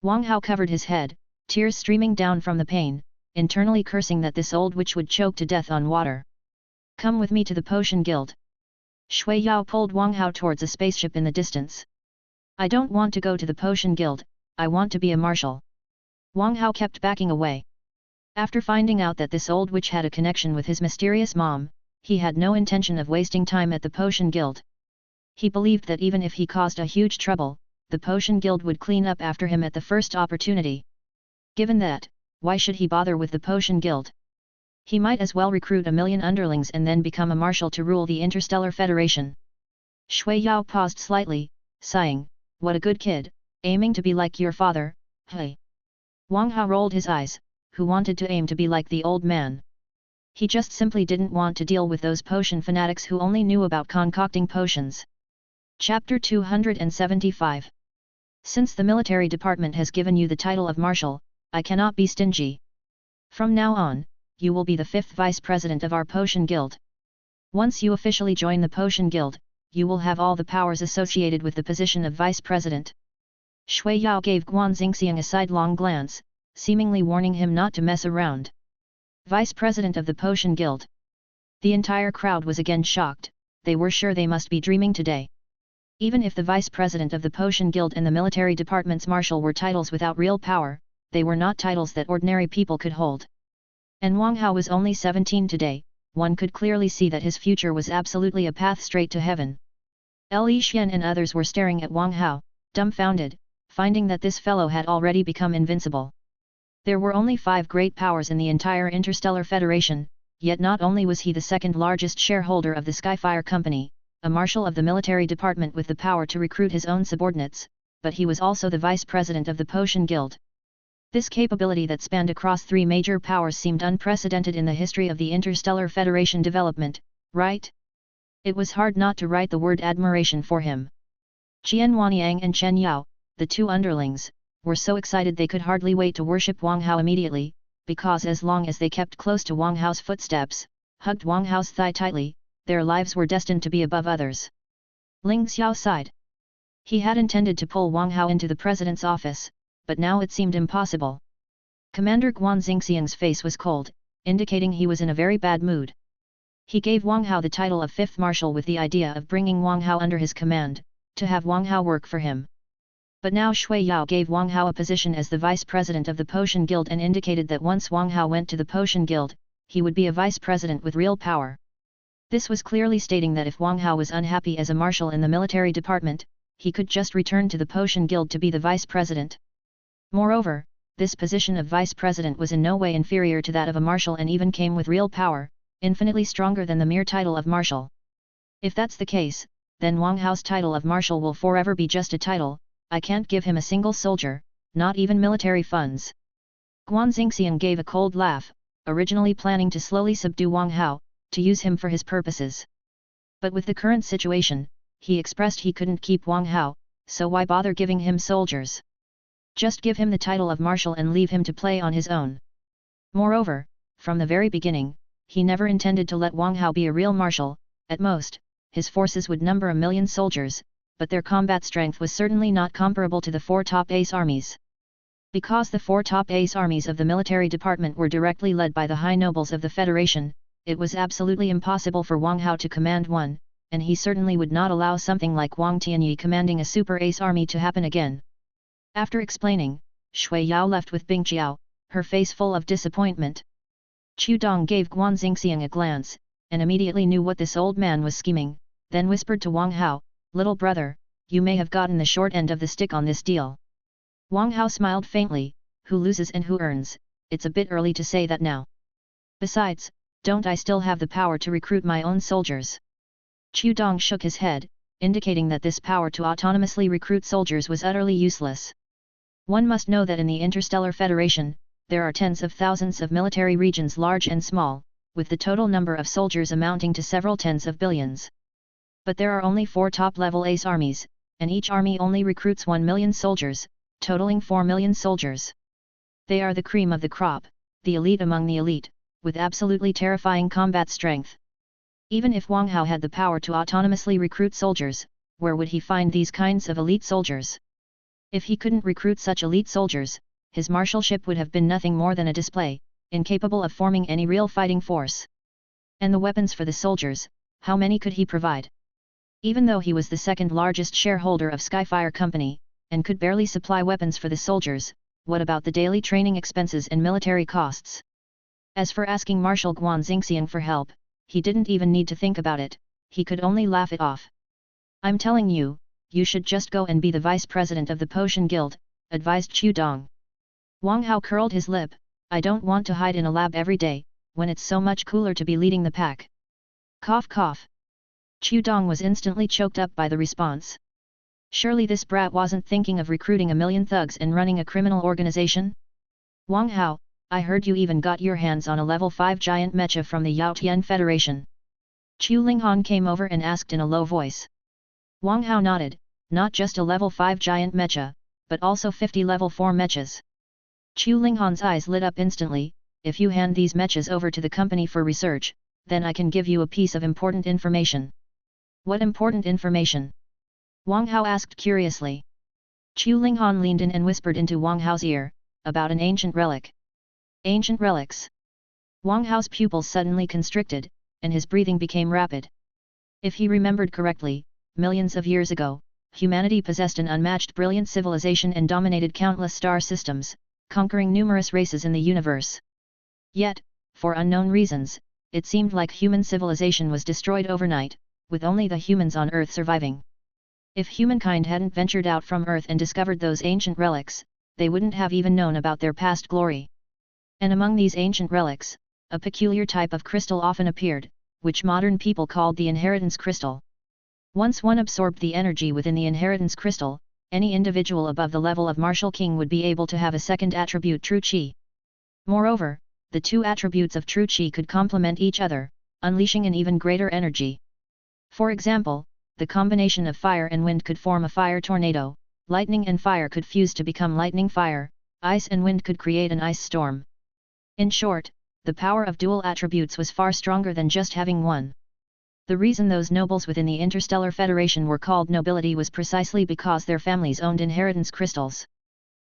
Wang Hao covered his head, tears streaming down from the pain, internally cursing that this old witch would choke to death on water. Come with me to the Potion Guild. Shui Yao pulled Wang Hao towards a spaceship in the distance. I don't want to go to the Potion Guild, I want to be a marshal. Wang Hao kept backing away. After finding out that this old witch had a connection with his mysterious mom, he had no intention of wasting time at the Potion Guild. He believed that even if he caused a huge trouble, the Potion Guild would clean up after him at the first opportunity. Given that, why should he bother with the Potion Guild? He might as well recruit 1,000,000 underlings and then become a marshal to rule the Interstellar Federation. Shui Yao paused slightly, sighing, what a good kid, aiming to be like your father, hey. Wang Hao rolled his eyes, who wanted to aim to be like the old man. He just simply didn't want to deal with those potion fanatics who only knew about concocting potions. Chapter 275. Since the military department has given you the title of marshal, I cannot be stingy. From now on, you will be the 5th vice president of our Potion Guild. Once you officially join the Potion Guild, you will have all the powers associated with the position of vice president. Shui Yao gave Guan Xingxiang a sidelong glance, seemingly warning him not to mess around. Vice president of the Potion Guild. The entire crowd was again shocked, they were sure they must be dreaming today. Even if the vice president of the Potion Guild and the military department's marshal were titles without real power, they were not titles that ordinary people could hold. And Wang Hao was only 17 today, one could clearly see that his future was absolutely a path straight to heaven. Li Xian and others were staring at Wang Hao, dumbfounded, finding that this fellow had already become invincible. There were only 5 great powers in the entire Interstellar Federation, yet not only was he the second largest shareholder of the Skyfire Company, a marshal of the military department with the power to recruit his own subordinates, but he was also the vice president of the Potion Guild. This capability that spanned across 3 major powers seemed unprecedented in the history of the Interstellar Federation development, right? It was hard not to write the word admiration for him. Qian Wanyang and Chen Yao, the 2 underlings, were so excited they could hardly wait to worship Wang Hao immediately, because as long as they kept close to Wang Hao's footsteps, hugged Wang Hao's thigh tightly, their lives were destined to be above others. Ling Xiao sighed. He had intended to pull Wang Hao into the president's office, but now it seemed impossible. Commander Guan Xingxiang's face was cold, indicating he was in a very bad mood. He gave Wang Hao the title of 5th Marshal with the idea of bringing Wang Hao under his command, to have Wang Hao work for him. But now Shui Yao gave Wang Hao a position as the vice president of the Potion Guild and indicated that once Wang Hao went to the Potion Guild, he would be a vice president with real power. This was clearly stating that if Wang Hao was unhappy as a marshal in the military department, he could just return to the Potion Guild to be the vice president. Moreover, this position of vice president was in no way inferior to that of a marshal and even came with real power, infinitely stronger than the mere title of marshal. If that's the case, then Wang Hao's title of marshal will forever be just a title. I can't give him a single soldier, not even military funds. Guan Xingxiang gave a cold laugh, originally planning to slowly subdue Wang Hao, to use him for his purposes. But with the current situation, he expressed he couldn't keep Wang Hao, so why bother giving him soldiers? Just give him the title of marshal and leave him to play on his own. Moreover, from the very beginning, he never intended to let Wang Hao be a real marshal. At most, his forces would number 1 million soldiers, but their combat strength was certainly not comparable to the 4 top ace armies. Because the 4 top ace armies of the military department were directly led by the high nobles of the Federation, it was absolutely impossible for Wang Hao to command one, and he certainly would not allow something like Wang Tianyi commanding a super ace army to happen again. After explaining, Shui Yao left with Bing Qiao, her face full of disappointment. Chu Dong gave Guan Xingxiang a glance, and immediately knew what this old man was scheming, then whispered to Wang Hao, "Little brother, you may have gotten the short end of the stick on this deal." Wang Hao smiled faintly, "Who loses and who earns, it's a bit early to say that now. Besides, don't I still have the power to recruit my own soldiers?" Chu Dong shook his head, indicating that this power to autonomously recruit soldiers was utterly useless. One must know that in the Interstellar Federation, there are tens of thousands of military regions large and small, with the total number of soldiers amounting to several tens of billions. But there are only 4 top-level ace armies, and each army only recruits 1 million soldiers, totaling 4 million soldiers. They are the cream of the crop, the elite among the elite, with absolutely terrifying combat strength. Even if Wang Hao had the power to autonomously recruit soldiers, where would he find these kinds of elite soldiers? If he couldn't recruit such elite soldiers, his marshalship would have been nothing more than a display, incapable of forming any real fighting force. And the weapons for the soldiers, how many could he provide? Even though he was the second largest shareholder of Skyfire Company, and could barely supply weapons for the soldiers, what about the daily training expenses and military costs? As for asking Marshal Guan Xingxiang for help, he didn't even need to think about it, he could only laugh it off. "I'm telling you, you should just go and be the vice president of the Potion Guild," advised Chu Dong. Wang Hao curled his lip, "I don't want to hide in a lab every day, when it's so much cooler to be leading the pack." Cough cough. Chu Dong was instantly choked up by the response. Surely this brat wasn't thinking of recruiting 1 million thugs and running a criminal organization? "Wang Hao, I heard you even got your hands on a level 5 giant mecha from the Yaotian Federation." Chu Linghan came over and asked in a low voice. Wang Hao nodded, "Not just a level 5 giant mecha, but also 50 level 4 mechas." Chu Linghan's eyes lit up instantly, "If you hand these mechas over to the company for research, then I can give you a piece of important information." "What important information?" Wang Hao asked curiously. Chu Linghan leaned in and whispered into Wang Hao's ear, "About an ancient relic." "Ancient relics?" Wang Hao's pupils suddenly constricted, and his breathing became rapid. If he remembered correctly, millions of years ago, humanity possessed an unmatched brilliant civilization and dominated countless star systems, conquering numerous races in the universe. Yet, for unknown reasons, it seemed like human civilization was destroyed overnight, with only the humans on Earth surviving. If humankind hadn't ventured out from Earth and discovered those ancient relics, they wouldn't have even known about their past glory. And among these ancient relics, a peculiar type of crystal often appeared, which modern people called the inheritance crystal. Once one absorbed the energy within the inheritance crystal, any individual above the level of Martial King would be able to have a second attribute, True Qi. Moreover, the 2 attributes of True Qi could complement each other, unleashing an even greater energy. For example, the combination of fire and wind could form a fire tornado, lightning and fire could fuse to become lightning fire, ice and wind could create an ice storm. In short, the power of dual attributes was far stronger than just having one. The reason those nobles within the Interstellar Federation were called nobility was precisely because their families owned inheritance crystals.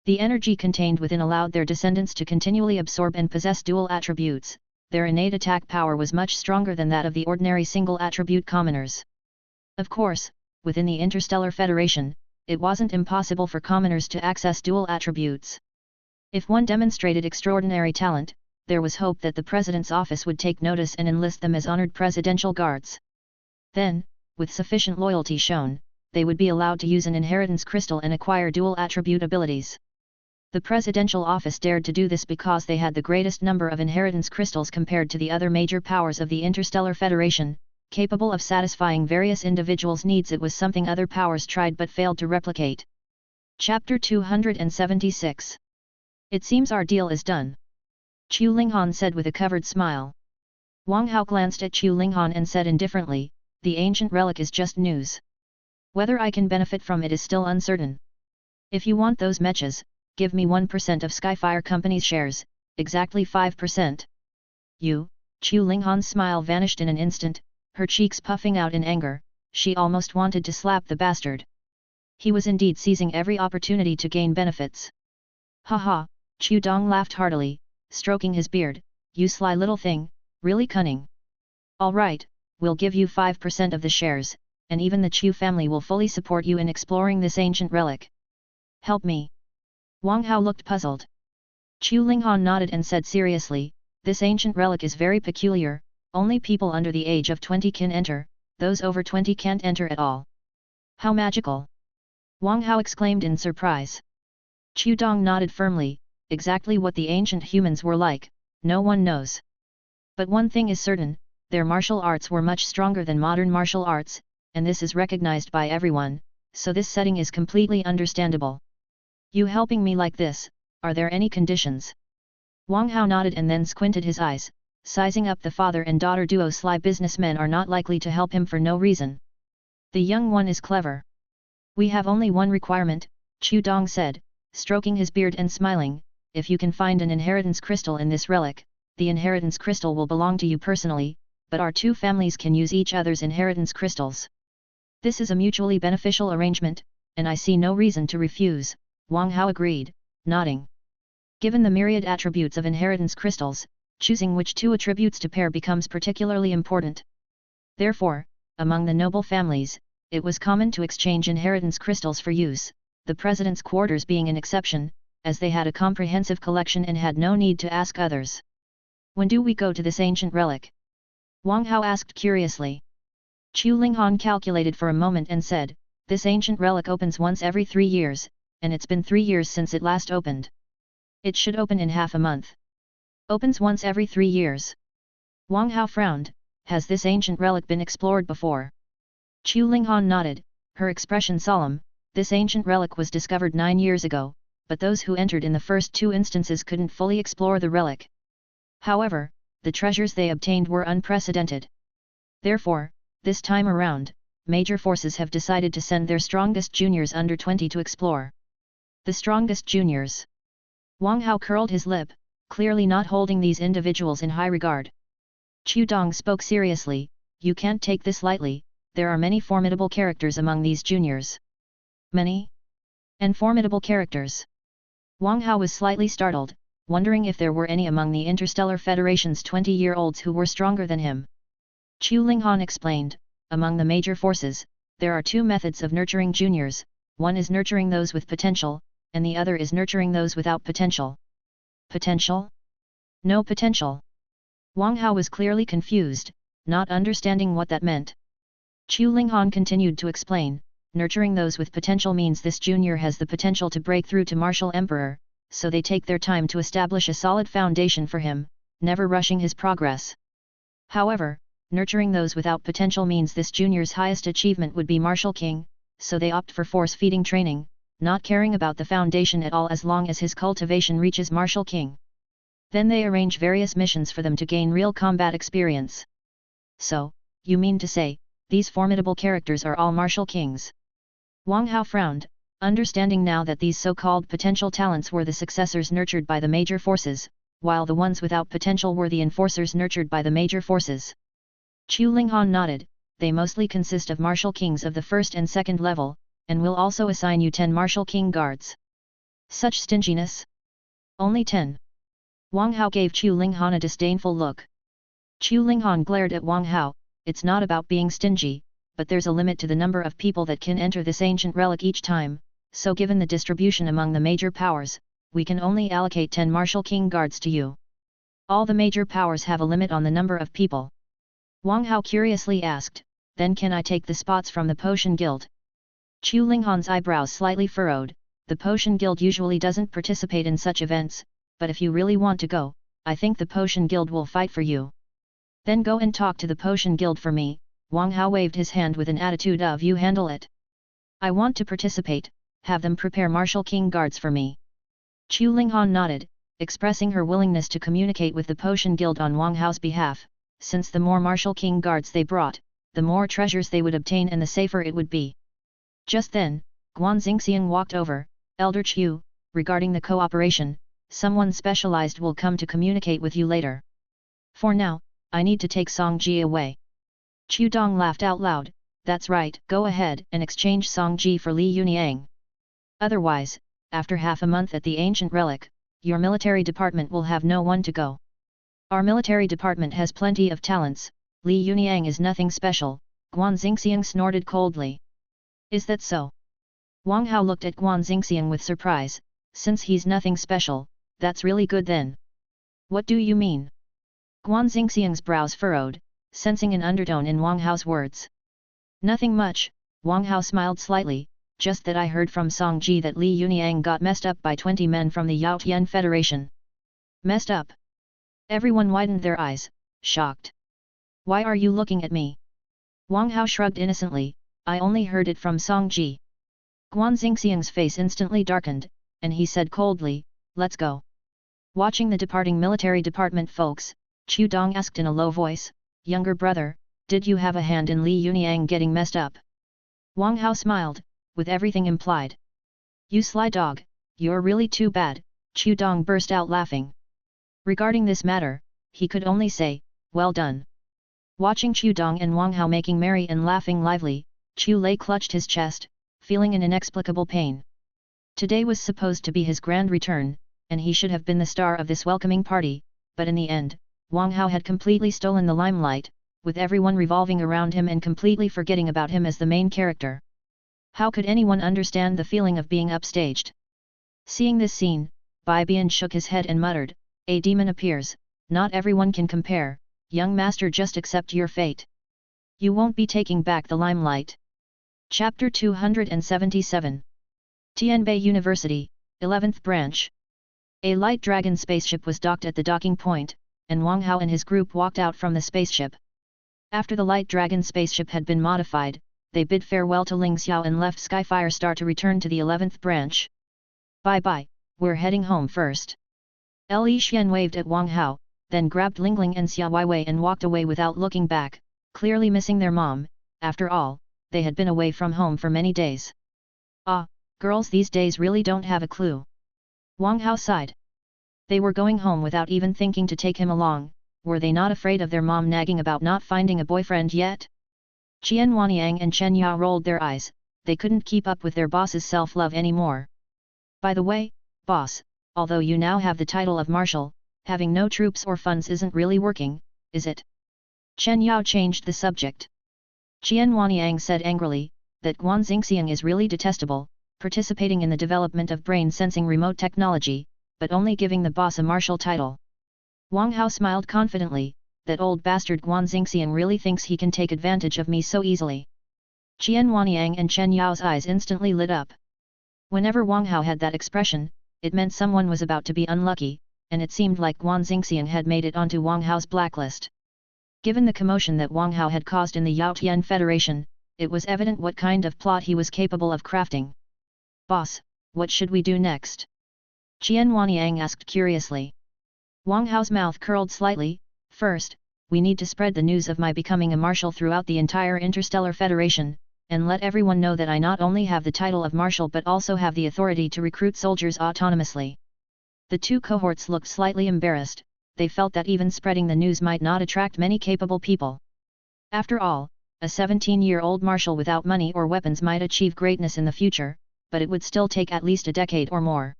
The energy contained within allowed their descendants to continually absorb and possess dual attributes. Their innate attack power was much stronger than that of the ordinary single attribute commoners. Of course, within the Interstellar Federation, it wasn't impossible for commoners to access dual attributes. If one demonstrated extraordinary talent, there was hope that the president's office would take notice and enlist them as honored presidential guards. Then, with sufficient loyalty shown, they would be allowed to use an inheritance crystal and acquire dual attribute abilities. The presidential office dared to do this because they had the greatest number of inheritance crystals compared to the other major powers of the Interstellar Federation, capable of satisfying various individuals' needs. It was something other powers tried but failed to replicate. Chapter 276. It seems our deal is done, Chu Linghan said with a covered smile. Wang Hao glanced at Chu Linghan and said indifferently, the ancient relic is just news. Whether I can benefit from it is still uncertain. If you want those mechas, give me 1% of Skyfire Company's shares, exactly 5%. You? Chu Linghan's smile vanished in an instant, her cheeks puffing out in anger. She almost wanted to slap the bastard. He was indeed seizing every opportunity to gain benefits. Ha ha, Chu Dong laughed heartily, stroking his beard, you sly little thing, really cunning. All right, we'll give you 5% of the shares, and even the Chu family will fully support you in exploring this ancient relic. Help me. Wang Hao looked puzzled. Chu Linghan nodded and said seriously, this ancient relic is very peculiar, only people under the age of 20 can enter, those over 20 can't enter at all. How magical! Wang Hao exclaimed in surprise. Chu Dong nodded firmly, exactly what the ancient humans were like, no one knows. But one thing is certain, their martial arts were much stronger than modern martial arts, and this is recognized by everyone, so this setting is completely understandable. You helping me like this, are there any conditions? Wang Hao nodded and then squinted his eyes, sizing up the father and daughter duo. Sly businessmen are not likely to help him for no reason. The young one is clever. We have only one requirement, Chu Dong said, stroking his beard and smiling, if you can find an inheritance crystal in this relic, the inheritance crystal will belong to you personally, but our two families can use each other's inheritance crystals. This is a mutually beneficial arrangement, and I see no reason to refuse, Wang Hao agreed, nodding. Given the myriad attributes of inheritance crystals, choosing which two attributes to pair becomes particularly important. Therefore, among the noble families, it was common to exchange inheritance crystals for use, the president's quarters being an exception, as they had a comprehensive collection and had no need to ask others. When do we go to this ancient relic? Wang Hao asked curiously. Chu Linghan calculated for a moment and said, this ancient relic opens once every 3 years, and it's been 3 years since it last opened. It should open in half a month. Opens once every 3 years. Wang Hao frowned, has this ancient relic been explored before? Chu Linghan nodded, her expression solemn, this ancient relic was discovered 9 years ago, but those who entered in the first 2 instances couldn't fully explore the relic. However, the treasures they obtained were unprecedented. Therefore, this time around, major forces have decided to send their strongest juniors under 20 to explore. The strongest juniors. Wang Hao curled his lip, clearly not holding these individuals in high regard. Chu Dong spoke seriously, you can't take this lightly, there are many formidable characters among these juniors. Many? And formidable characters. Wang Hao was slightly startled, wondering if there were any among the Interstellar Federation's 20-year-olds who were stronger than him. Chu Linghan explained, among the major forces, there are 2 methods of nurturing juniors, one is nurturing those with potential, and the other is nurturing those without potential. Potential? No potential. Wang Hao was clearly confused, not understanding what that meant. Chu Linghan continued to explain, nurturing those with potential means this junior has the potential to break through to Martial Emperor, so they take their time to establish a solid foundation for him, never rushing his progress. However, nurturing those without potential means this junior's highest achievement would be Martial King, so they opt for force-feeding training, not caring about the foundation at all as long as his cultivation reaches Martial King. Then they arrange various missions for them to gain real combat experience. So, you mean to say, these formidable characters are all Martial Kings? Wang Hao frowned, understanding now that these so-called potential talents were the successors nurtured by the major forces, while the ones without potential were the enforcers nurtured by the major forces. Chu Linghan nodded, they mostly consist of Martial Kings of the 1st and 2nd level, and will also assign you 10 Martial King guards. Such stinginess? Only 10. Wang Hao gave Chu Linghan a disdainful look. Chu Linghan glared at Wang Hao, it's not about being stingy, but there's a limit to the number of people that can enter this ancient relic each time, so given the distribution among the major powers, we can only allocate 10 Martial King guards to you. All the major powers have a limit on the number of people. Wang Hao curiously asked, then can I take the spots from the Potion Guild? Chu Linghan's eyebrows slightly furrowed, The Potion Guild usually doesn't participate in such events, but if you really want to go, I think the Potion Guild will fight for you. Then go and talk to the Potion Guild for me." Wang Hao waved his hand with an attitude of "You handle it. I want to participate, have them prepare Martial King guards for me." Chu Linghan nodded, expressing her willingness to communicate with the Potion Guild on Wang Hao's behalf, since the more Martial King guards they brought, the more treasures they would obtain and the safer it would be. Just then, Guan Xingxiang walked over. "Elder Chu, regarding the cooperation, someone specialized will come to communicate with you later. For now, I need to take Song Ji away." Chu Dong laughed out loud. "That's right, go ahead and exchange Song Ji for Li Yuniang. Otherwise, after half a month at the ancient relic, your military department will have no one to go. Our military department has plenty of talents, Li Yuniang is nothing special." Guan Xingxiang snorted coldly. "Is that so?" Wang Hao looked at Guan Xingxiang with surprise. "Since he's nothing special, that's really good then." "What do you mean?" Guan Xingxiang's brows furrowed, sensing an undertone in Wang Hao's words. "Nothing much," Wang Hao smiled slightly, "just that I heard from Song Ji that Li Yuniang got messed up by 20 men from the Yao Tian Federation." "Messed up?" Everyone widened their eyes, shocked. "Why are you looking at me?" Wang Hao shrugged innocently. "I only heard it from Song Ji." Guan Xingxiang's face instantly darkened, and he said coldly, "Let's go." Watching the departing military department folks, Chu Dong asked in a low voice, "Younger brother, did you have a hand in Li Yuniang getting messed up?" Wang Hao smiled, with everything implied. "You sly dog, you're really too bad," Chu Dong burst out laughing. Regarding this matter, he could only say, "Well done." Watching Chu Dong and Wang Hao making merry and laughing lively, Chu Lei clutched his chest, feeling an inexplicable pain. Today was supposed to be his grand return, and he should have been the star of this welcoming party, but in the end, Wang Hao had completely stolen the limelight, with everyone revolving around him and completely forgetting about him as the main character. How could anyone understand the feeling of being upstaged? Seeing this scene, Bai Bian shook his head and muttered, "A demon appears, not everyone can compare, young master, just accept your fate. You won't be taking back the limelight." Chapter 277 Tianbei University, 11th Branch. A light dragon spaceship was docked at the docking point, and Wang Hao and his group walked out from the spaceship. After the light dragon spaceship had been modified, they bid farewell to Ling Xiao and left Skyfire Star to return to the 11th branch. "Bye-bye, we're heading home first." Li Xian waved at Wang Hao, then grabbed Lingling and Xia Weiwei and walked away without looking back, clearly missing their mom. After all, they had been away from home for many days. "Ah, girls these days really don't have a clue." Wang Hao sighed. They were going home without even thinking to take him along. Were they not afraid of their mom nagging about not finding a boyfriend yet? Qian Wanyang and Chen Yao rolled their eyes. They couldn't keep up with their boss's self-love anymore. "By the way, boss, although you now have the title of marshal, having no troops or funds isn't really working, is it?" Chen Yao changed the subject. Qian Wanyang said angrily, that Guan Xingxiang is really detestable, participating in the development of brain-sensing remote technology, but only giving the boss a marshal title. Wang Hao smiled confidently, that old bastard Guan Xingxiang really thinks he can take advantage of me so easily. Qian Wanyang and Chen Yao's eyes instantly lit up. Whenever Wang Hao had that expression, it meant someone was about to be unlucky, and it seemed like Guan Xingxiang had made it onto Wang Hao's blacklist. Given the commotion that Wang Hao had caused in the Yao Tian Federation, it was evident what kind of plot he was capable of crafting. "Boss, what should we do next?" Qian Wanyang asked curiously. Wang Hao's mouth curled slightly. "First, we need to spread the news of my becoming a marshal throughout the entire Interstellar Federation, and let everyone know that I not only have the title of marshal but also have the authority to recruit soldiers autonomously." The two cohorts looked slightly embarrassed. They felt that even spreading the news might not attract many capable people. After all, a 17-year-old marshal without money or weapons might achieve greatness in the future, but it would still take at least a decade or more.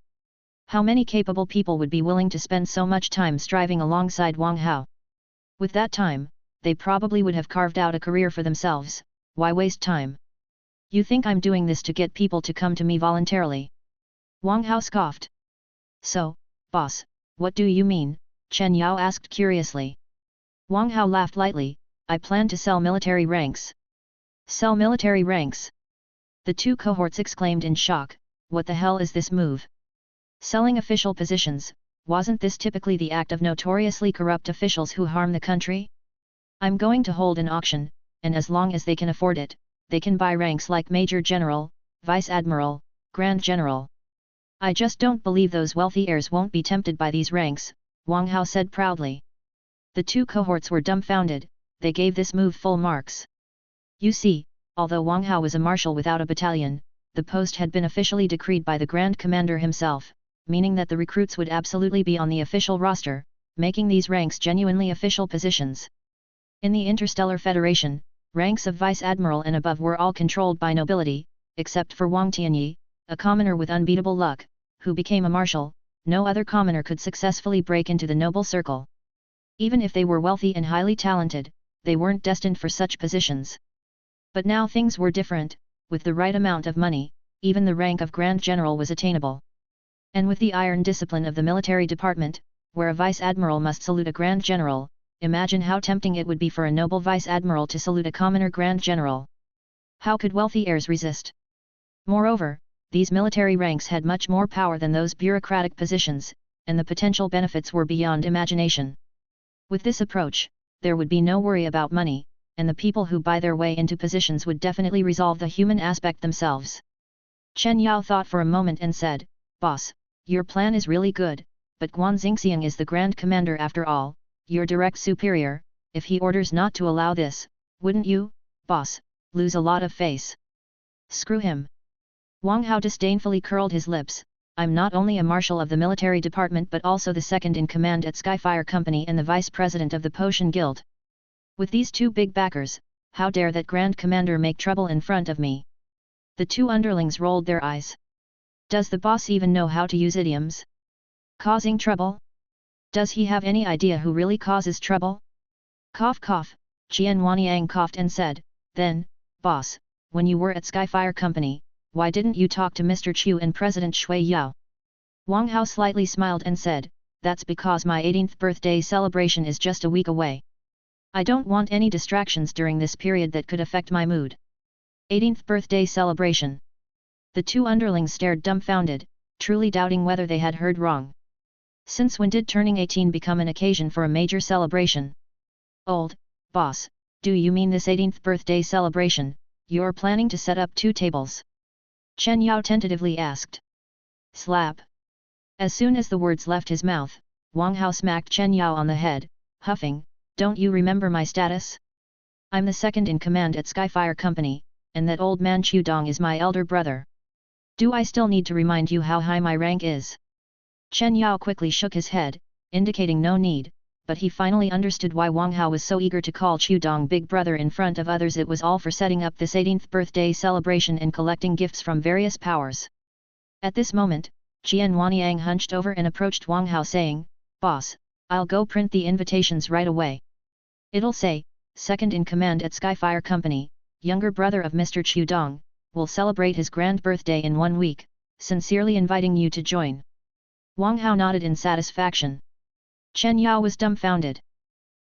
How many capable people would be willing to spend so much time striving alongside Wang Hao? With that time, they probably would have carved out a career for themselves. Why waste time? "You think I'm doing this to get people to come to me voluntarily?" Wang Hao scoffed. "So, boss, what do you mean?" Chen Yao asked curiously. Wang Hao laughed lightly. "I plan to sell military ranks." "Sell military ranks?" The two cohorts exclaimed in shock. what the hell is this move? Selling official positions, wasn't this typically the act of notoriously corrupt officials who harm the country? I'm going to hold an auction, and as long as they can afford it, they can buy ranks like Major General, Vice Admiral, Grand General. I just don't believe those wealthy heirs won't be tempted by these ranks, Wang Hao said proudly. The two cohorts were dumbfounded, they gave this move full marks. You see, although Wang Hao was a marshal without a battalion, the post had been officially decreed by the Grand Commander himself, meaning that the recruits would absolutely be on the official roster, making these ranks genuinely official positions. In the Interstellar Federation, ranks of Vice Admiral and above were all controlled by nobility, except for Wang Tianyi, a commoner with unbeatable luck, who became a marshal. No other commoner could successfully break into the noble circle. Even if they were wealthy and highly talented, they weren't destined for such positions. But now things were different, with the right amount of money, even the rank of Grand General was attainable. And with the iron discipline of the military department, where a Vice Admiral must salute a Grand General, imagine how tempting it would be for a noble Vice Admiral to salute a commoner Grand General. How could wealthy heirs resist? Moreover, these military ranks had much more power than those bureaucratic positions, and the potential benefits were beyond imagination. With this approach, there would be no worry about money, and the people who buy their way into positions would definitely resolve the human aspect themselves. Chen Yao thought for a moment and said, "Boss, your plan is really good, but Guan Xingxiang is the Grand Commander after all, your direct superior. If he orders not to allow this, wouldn't you, boss, lose a lot of face?" "Screw him." Wang Hao disdainfully curled his lips. "I'm not only a marshal of the military department but also the second in command at Skyfire Company and the vice president of the Potion Guild. With these two big backers, how dare that Grand Commander make trouble in front of me?" The two underlings rolled their eyes. Does the boss even know how to use idioms? Causing trouble? Does he have any idea who really causes trouble? Cough cough, Qian Wanyang coughed and said, "Then, boss, when you were at Skyfire Company, why didn't you talk to Mr. Chu and President Shui Yao?" Wang Hao slightly smiled and said, "That's because my 18th birthday celebration is just a week away. I don't want any distractions during this period that could affect my mood." 18th birthday celebration. The two underlings stared dumbfounded, truly doubting whether they had heard wrong. Since when did turning 18 become an occasion for a major celebration? "Old boss, do you mean this 18th birthday celebration? You're planning to set up 2 tables?" Chen Yao tentatively asked. Slap. As soon as the words left his mouth, Wang Hao smacked Chen Yao on the head, huffing, "Don't you remember my status? I'm the second in command at Skyfire Company, and that old man Chu Dong is my elder brother. Do I still need to remind you how high my rank is?" Chen Yao quickly shook his head, indicating no need, but he finally understood why Wang Hao was so eager to call Chu Dong big brother in front of others. It was all for setting up this 18th birthday celebration and collecting gifts from various powers. At this moment, Qian Wanyang hunched over and approached Wang Hao saying, "Boss, I'll go print the invitations right away. It'll say, second in command at Skyfire Company, younger brother of Mr. Chu Dong, will celebrate his grand birthday in 1 week, sincerely inviting you to join." Wang Hao nodded in satisfaction. Chen Yao was dumbfounded.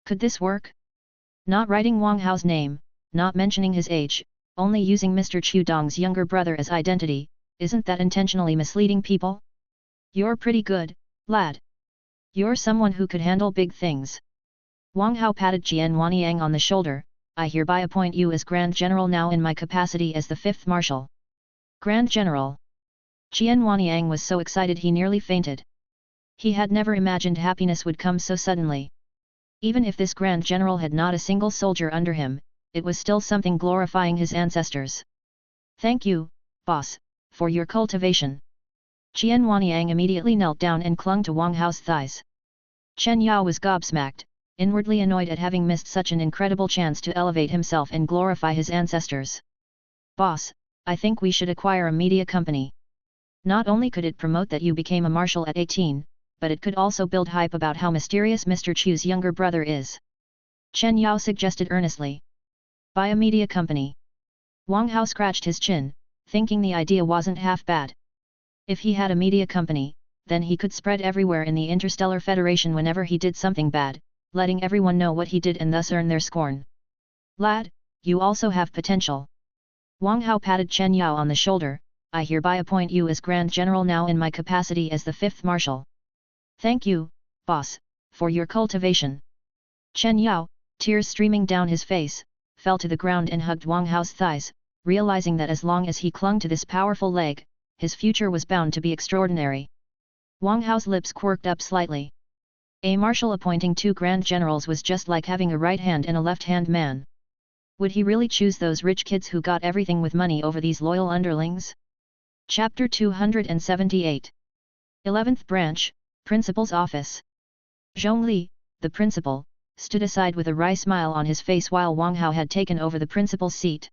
Could this work? Not writing Wang Hao's name, not mentioning his age, only using Mr. Chu Dong's younger brother as identity, isn't that intentionally misleading people? "You're pretty good, lad. You're someone who could handle big things." Wang Hao patted Qian Wanyang on the shoulder. "I hereby appoint you as Grand General now in my capacity as the 5th Marshal." Grand General. Qian Wanyang was so excited he nearly fainted. He had never imagined happiness would come so suddenly. Even if this Grand General had not a single soldier under him, it was still something glorifying his ancestors. "Thank you, boss, for your cultivation." Qian Wanyang immediately knelt down and clung to Wang Hao's thighs. Chen Yao was gobsmacked, inwardly annoyed at having missed such an incredible chance to elevate himself and glorify his ancestors. "Boss, I think we should acquire a media company. Not only could it promote that you became a marshal at 18, but it could also build hype about how mysterious Mr. Chu's younger brother is." Chen Yao suggested earnestly. "Buy a media company." Wang Hao scratched his chin, thinking the idea wasn't half bad. If he had a media company, then he could spread everywhere in the Interstellar Federation whenever he did something bad, letting everyone know what he did and thus earn their scorn. "Lad, you also have potential." Wang Hao patted Chen Yao on the shoulder, I hereby appoint you as Grand General now in my capacity as the 5th Marshal. Thank you, boss, for your cultivation. Chen Yao, tears streaming down his face, fell to the ground and hugged Wang Hao's thighs, realizing that as long as he clung to this powerful leg, his future was bound to be extraordinary. Wang Hao's lips quirked up slightly. A marshal appointing 2 grand generals was just like having a right hand and a left-hand man. Would he really choose those rich kids who got everything with money over these loyal underlings? Chapter 278. 11th Branch, Principal's Office. Zhongli, the principal, stood aside with a wry smile on his face while Wang Hao had taken over the principal's seat.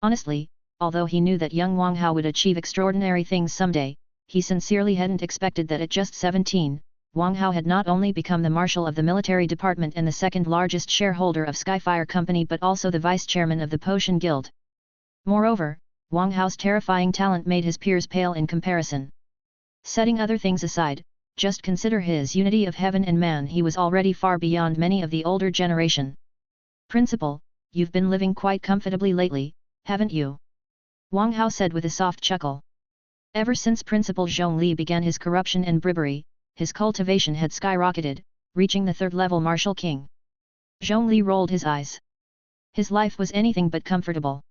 Honestly, although he knew that young Wang Hao would achieve extraordinary things someday, he sincerely hadn't expected that at just 17, Wang Hao had not only become the marshal of the military department and the 2nd largest shareholder of Skyfire Company but also the vice-chairman of the Potion Guild. Moreover, Wang Hao's terrifying talent made his peers pale in comparison. Setting other things aside, just consider his unity of heaven and man. He was already far beyond many of the older generation. Principal, you've been living quite comfortably lately, haven't you? Wang Hao said with a soft chuckle. Ever since Principal Zhongli began his corruption and bribery, his cultivation had skyrocketed, reaching the 3rd level Marshal King. Zhongli rolled his eyes. His life was anything but comfortable.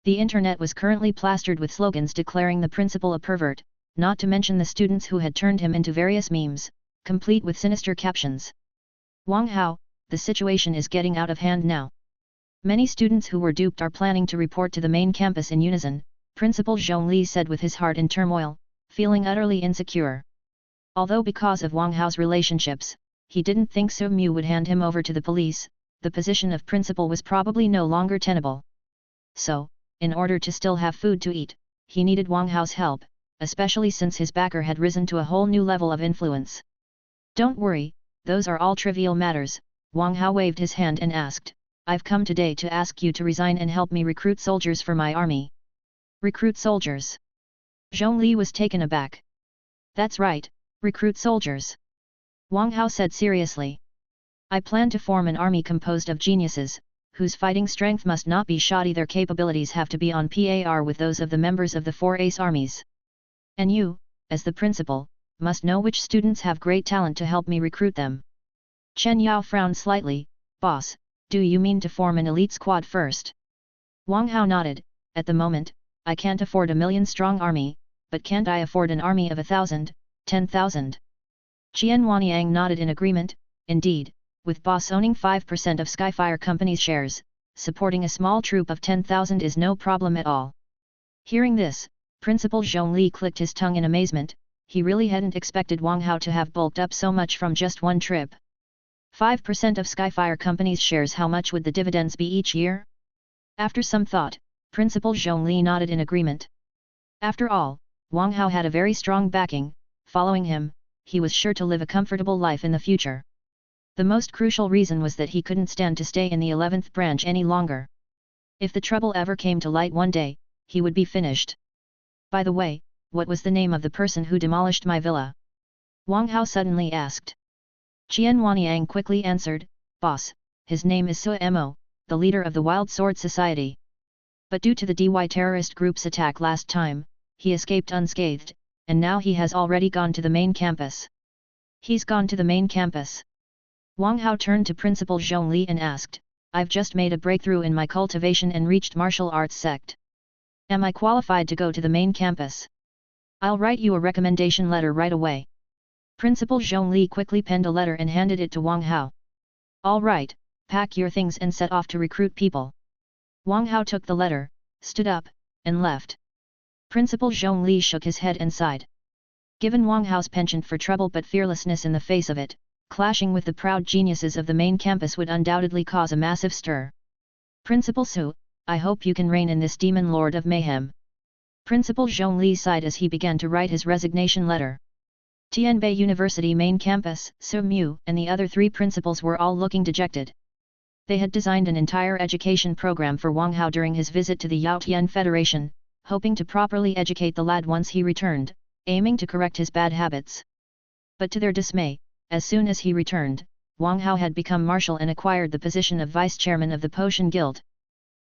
The internet was currently plastered with slogans declaring the principal a pervert, not to mention the students who had turned him into various memes, complete with sinister captions. Wang Hao, the situation is getting out of hand now. Many students who were duped are planning to report to the main campus in unison, Principal Zhongli said with his heart in turmoil, feeling utterly insecure. Although because of Wang Hao's relationships, he didn't think Su Mu would hand him over to the police, the position of principal was probably no longer tenable. So, in order to still have food to eat, he needed Wang Hao's help, especially since his backer had risen to a whole new level of influence. Don't worry, those are all trivial matters, Wang Hao waved his hand and asked, I've come today to ask you to resign and help me recruit soldiers for my army. Recruit soldiers? Zhongli was taken aback. That's right, recruit soldiers. Wang Hao said seriously. I plan to form an army composed of geniuses, whose fighting strength must not be shoddy. Their capabilities have to be on par with those of the members of the 4 ace armies. And you, as the principal, must know which students have great talent to help me recruit them. Chen Yao frowned slightly. Boss, do you mean to form an elite squad first? Wang Hao nodded. At the moment, I can't afford a 1,000,000-strong army, but can't I afford an army of 1,000, 10,000? Qian Wanyang nodded in agreement. Indeed, with boss owning 5% of Skyfire Company's shares, supporting a small troop of 10,000 is no problem at all. Hearing this, Principal Zhongli clicked his tongue in amazement. He really hadn't expected Wang Hao to have bulked up so much from just one trip. 5% of Skyfire Company's shares. How much would the dividends be each year? After some thought, Principal Zhongli nodded in agreement. After all, Wang Hao had a very strong backing. Following him, he was sure to live a comfortable life in the future. The most crucial reason was that he couldn't stand to stay in the 11th branch any longer. If the trouble ever came to light one day, he would be finished. By the way, what was the name of the person who demolished my villa? Wang Hao suddenly asked. Qian Wanyang quickly answered, Boss, his name is Su Mo, the leader of the Wild Sword Society. But due to the DY terrorist group's attack last time, he escaped unscathed, and now he has already gone to the main campus. He's gone to the main campus. Wang Hao turned to Principal Zhongli and asked, I've just made a breakthrough in my cultivation and reached martial arts sect. Am I qualified to go to the main campus? I'll write you a recommendation letter right away. Principal Zhongli quickly penned a letter and handed it to Wang Hao. All right, pack your things and set off to recruit people. Wang Hao took the letter, stood up, and left. Principal Zhongli shook his head and sighed. Given Wang Hao's penchant for trouble but fearlessness in the face of it, clashing with the proud geniuses of the main campus would undoubtedly cause a massive stir. Principal Su, I hope you can reign in this demon lord of mayhem. Principal Zhongli sighed as he began to write his resignation letter. Tianbei University main campus, Su Mu and the other 3 principals were all looking dejected. They had designed an entire education program for Wang Hao during his visit to the Yaotian Federation, hoping to properly educate the lad once he returned, aiming to correct his bad habits. But to their dismay, as soon as he returned, Wang Hao had become marshal and acquired the position of vice-chairman of the Potion Guild.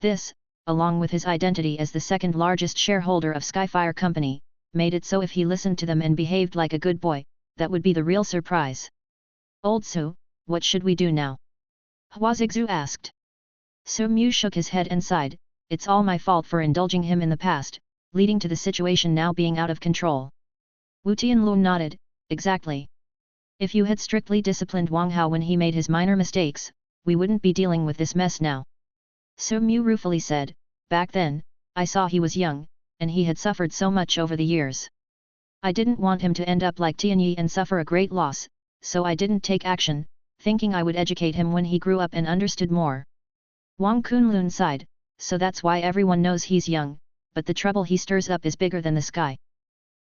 This, along with his identity as the second largest shareholder of Skyfire Company, made it so if he listened to them and behaved like a good boy, that would be the real surprise. Old Su, what should we do now? Hua Zixu asked. Su Mu shook his head and sighed, it's all my fault for indulging him in the past, leading to the situation now being out of control. Wu Tianlu nodded, exactly. If you had strictly disciplined Wang Hao when he made his minor mistakes, we wouldn't be dealing with this mess now. Su Mu ruefully said, back then, I saw he was young, and he had suffered so much over the years. I didn't want him to end up like Tianyi and suffer a great loss, so I didn't take action, thinking I would educate him when he grew up and understood more. Wang Kunlun sighed, so that's why everyone knows he's young, but the trouble he stirs up is bigger than the sky.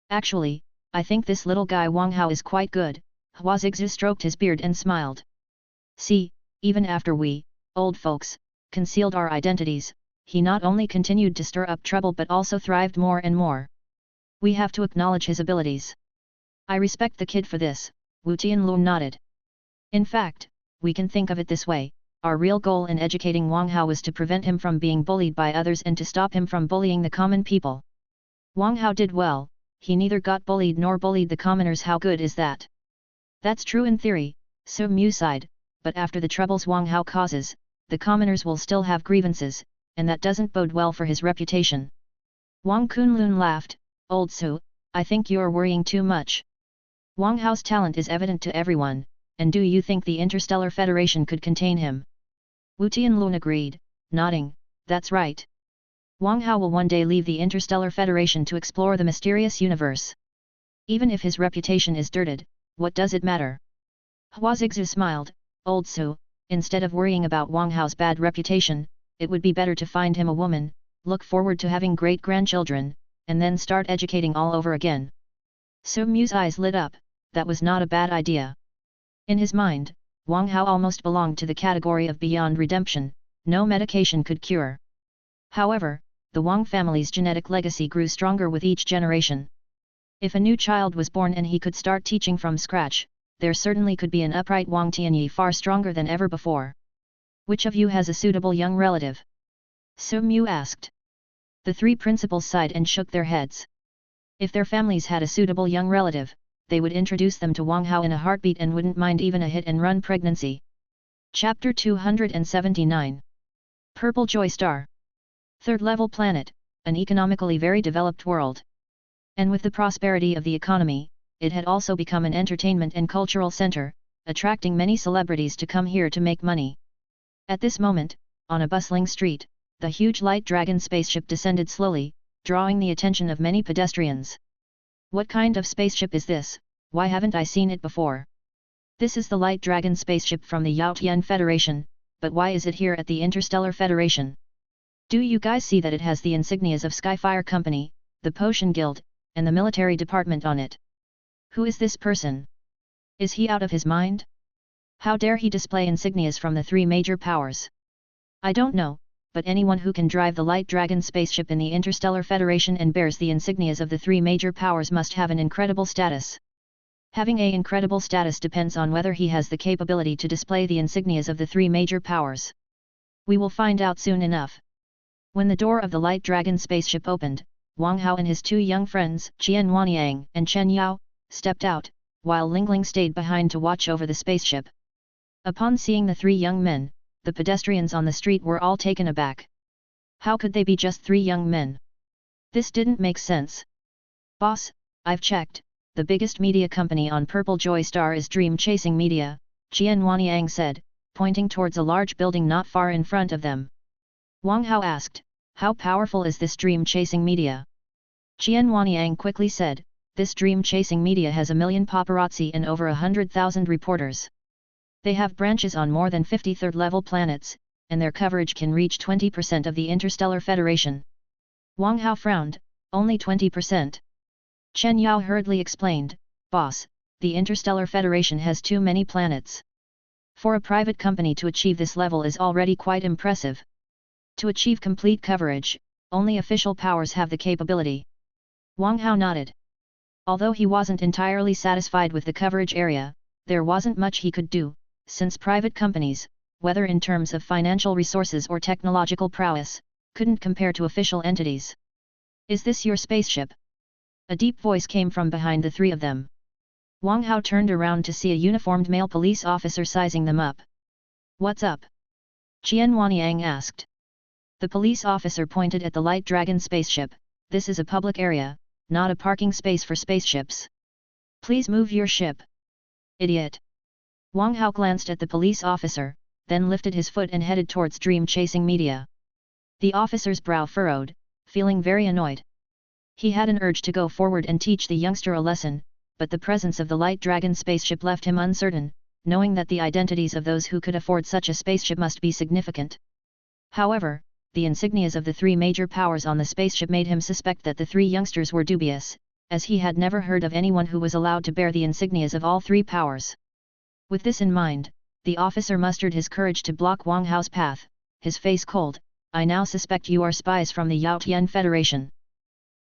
Actually, I think this little guy Wang Hao is quite good. Hua Zixu stroked his beard and smiled. See, even after we, old folks, concealed our identities, he not only continued to stir up trouble but also thrived more and more. We have to acknowledge his abilities. I respect the kid for this, Wu Tianlu nodded. In fact, we can think of it this way, our real goal in educating Wang Hao was to prevent him from being bullied by others and to stop him from bullying the common people. Wang Hao did well, he neither got bullied nor bullied the commoners. How good is that? That's true in theory, Su Mu sighed, but after the troubles Wang Hao causes, the commoners will still have grievances, and that doesn't bode well for his reputation. Wang Kunlun laughed, Old Su, I think you're worrying too much. Wang Hao's talent is evident to everyone, and do you think the Interstellar Federation could contain him? Wu Tianlun agreed, nodding, that's right. Wang Hao will one day leave the Interstellar Federation to explore the mysterious universe. Even if his reputation is dirted, what does it matter? Hua Zixu smiled, Old Su, instead of worrying about Wang Hao's bad reputation, it would be better to find him a woman, look forward to having great-grandchildren, and then start educating all over again. Su Mu's eyes lit up, that was not a bad idea. In his mind, Wang Hao almost belonged to the category of beyond redemption, no medication could cure. However, the Wang family's genetic legacy grew stronger with each generation. If a new child was born and he could start teaching from scratch, there certainly could be an upright Wang Tianyi far stronger than ever before. Which of you has a suitable young relative? Su Mu asked. The three principals sighed and shook their heads. If their families had a suitable young relative, they would introduce them to Wang Hao in a heartbeat and wouldn't mind even a hit-and-run pregnancy. Chapter 279. Purple Joy Star. Third-level planet, an economically very developed world. And with the prosperity of the economy, it had also become an entertainment and cultural center, attracting many celebrities to come here to make money. At this moment, on a bustling street, the huge light dragon spaceship descended slowly, drawing the attention of many pedestrians. What kind of spaceship is this? Why haven't I seen it before? This is the Light Dragon spaceship from the Yaotian Federation, but why is it here at the Interstellar Federation? Do you guys see that it has the insignias of Skyfire Company, the Potion Guild, and the military department on it? Who is this person? Is he out of his mind? How dare he display insignias from the three major powers? I don't know, but anyone who can drive the Light Dragon spaceship in the Interstellar Federation and bears the insignias of the three major powers must have an incredible status. Having an incredible status depends on whether he has the capability to display the insignias of the three major powers. We will find out soon enough. When the door of the Light Dragon spaceship opened, Wang Hao and his two young friends, Qian Wanyang and Chen Yao, stepped out, while Lingling stayed behind to watch over the spaceship. Upon seeing the three young men, the pedestrians on the street were all taken aback. How could they be just three young men? This didn't make sense. Boss, I've checked, the biggest media company on Purple Joy Star is Dream Chasing Media, Qian Wanyang said, pointing towards a large building not far in front of them. Wang Hao asked, how powerful is this Dream Chasing Media? Qian Wanyang quickly said, this Dream Chasing Media has 1 million paparazzi and over 100,000 reporters. They have branches on more than 50 third-level planets, and their coverage can reach 20% of the Interstellar Federation. Wang Hao frowned, only 20%. Chen Yao hurriedly explained, boss, the Interstellar Federation has too many planets. For a private company to achieve this level is already quite impressive. To achieve complete coverage, only official powers have the capability. Wang Hao nodded. Although he wasn't entirely satisfied with the coverage area, there wasn't much he could do, since private companies, whether in terms of financial resources or technological prowess, couldn't compare to official entities. Is this your spaceship? A deep voice came from behind the three of them. Wang Hao turned around to see a uniformed male police officer sizing them up. What's up? Qian Wanyang asked. The police officer pointed at the Light Dragon spaceship. This is a public area, not a parking space for spaceships. Please move your ship. Idiot. Wang Hao glanced at the police officer, then lifted his foot and headed towards dream-chasing media. The officer's brow furrowed, feeling very annoyed. He had an urge to go forward and teach the youngster a lesson, but the presence of the Light Dragon spaceship left him uncertain, knowing that the identities of those who could afford such a spaceship must be significant. However, the insignias of the three major powers on the spaceship made him suspect that the three youngsters were dubious, as he had never heard of anyone who was allowed to bear the insignias of all three powers. With this in mind, the officer mustered his courage to block Wang Hao's path, his face cold. I now suspect you are spies from the Yaotian Federation.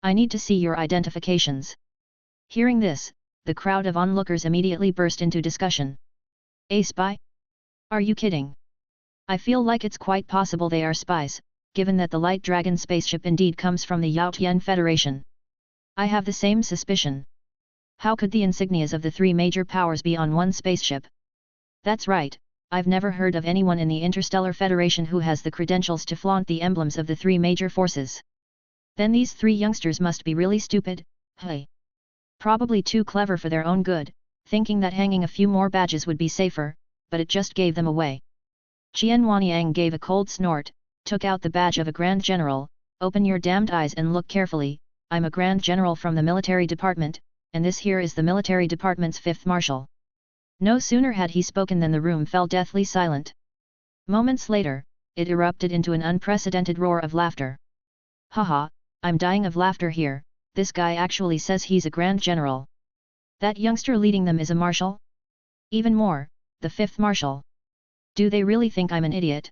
I need to see your identifications. Hearing this, the crowd of onlookers immediately burst into discussion. A spy? Are you kidding? I feel like it's quite possible they are spies, given that the Light Dragon spaceship indeed comes from the Yaotian Federation. I have the same suspicion. How could the insignias of the three major powers be on one spaceship? That's right, I've never heard of anyone in the Interstellar Federation who has the credentials to flaunt the emblems of the three major forces. Then these three youngsters must be really stupid, hey. Probably too clever for their own good, thinking that hanging a few more badges would be safer, but it just gave them away. Qian Wanyang gave a cold snort, took out the badge of a Grand General. Open your damned eyes and look carefully, I'm a Grand General from the Military Department, and this here is the Military Department's 5th Marshal. No sooner had he spoken than the room fell deathly silent. Moments later, it erupted into an unprecedented roar of laughter. Haha, I'm dying of laughter here, this guy actually says he's a Grand General. That youngster leading them is a Marshal? Even more, the 5th Marshal. Do they really think I'm an idiot?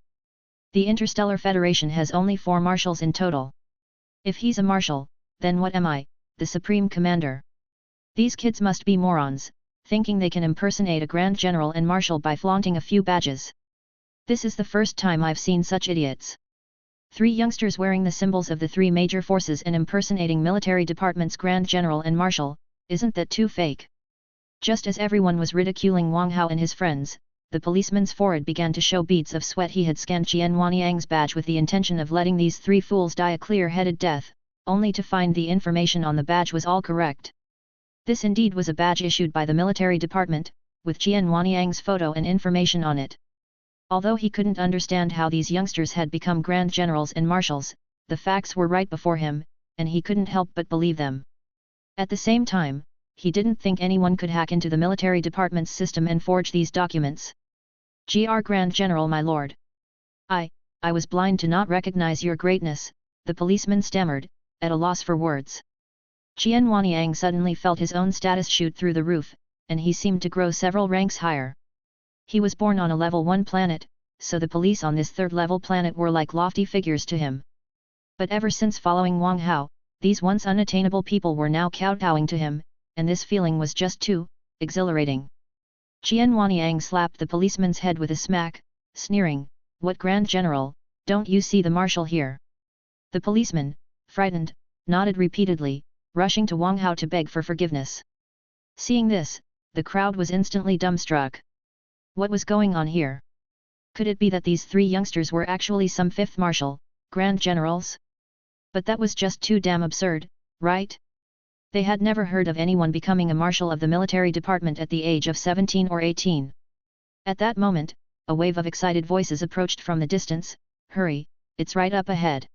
The Interstellar Federation has only 4 Marshals in total. If he's a Marshal, then what am I, the Supreme Commander? These kids must be morons, thinking they can impersonate a Grand General and Marshal by flaunting a few badges. This is the first time I've seen such idiots. 3 youngsters wearing the symbols of the 3 major forces and impersonating military departments Grand General and Marshal, isn't that too fake? Just as everyone was ridiculing Wang Hao and his friends, the policeman's forehead began to show beads of sweat. He had scanned Qian Wanyang's badge with the intention of letting these 3 fools die a clear-headed death, only to find the information on the badge was all correct. This indeed was a badge issued by the military department, with Qian Wanyang's photo and information on it. Although he couldn't understand how these youngsters had become Grand Generals and Marshals, the facts were right before him, and he couldn't help but believe them. At the same time, he didn't think anyone could hack into the military department's system and forge these documents. "Gr Grand General, my lord. I was blind to not recognize your greatness," the policeman stammered, at a loss for words. Qian Wanyang suddenly felt his own status shoot through the roof, and he seemed to grow several ranks higher. He was born on a level 1 planet, so the police on this 3rd level planet were like lofty figures to him. But ever since following Wang Hao, these once unattainable people were now kowtowing to him, and this feeling was just too exhilarating. Qian Wanyang slapped the policeman's head with a smack, sneering, "What Grand General, don't you see the Marshal here?" The policeman, frightened, nodded repeatedly, rushing to Wang Hao to beg for forgiveness. Seeing this, the crowd was instantly dumbstruck. What was going on here? Could it be that these 3 youngsters were actually some 5th Marshal, Grand Generals? But that was just too damn absurd, right? They had never heard of anyone becoming a Marshal of the military department at the age of 17 or 18. At that moment, a wave of excited voices approached from the distance. "Hurry, it's right up ahead."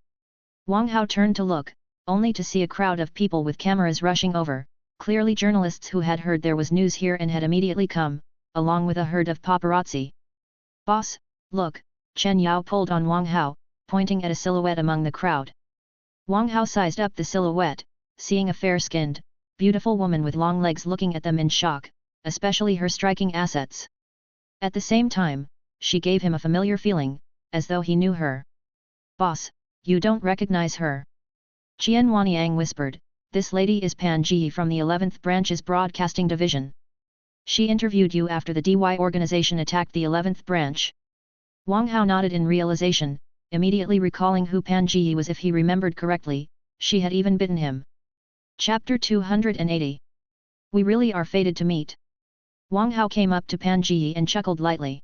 Wang Hao turned to look, only to see a crowd of people with cameras rushing over, clearly journalists who had heard there was news here and had immediately come, along with a herd of paparazzi. "Boss, look," Chen Yao pulled on Wang Hao, pointing at a silhouette among the crowd. Wang Hao sized up the silhouette, seeing a fair-skinned, beautiful woman with long legs looking at them in shock, especially her striking assets. At the same time, she gave him a familiar feeling, as though he knew her. "Boss, you don't recognize her?" Qian Wanyang whispered, "This lady is Pan Ji from the 11th Branch's Broadcasting Division. She interviewed you after the DY organization attacked the 11th Branch." Wang Hao nodded in realization, immediately recalling who Pan Ji was. If he remembered correctly, she had even bitten him. Chapter 280. We really are fated to meet. Wang Hao came up to Pan Ji and chuckled lightly.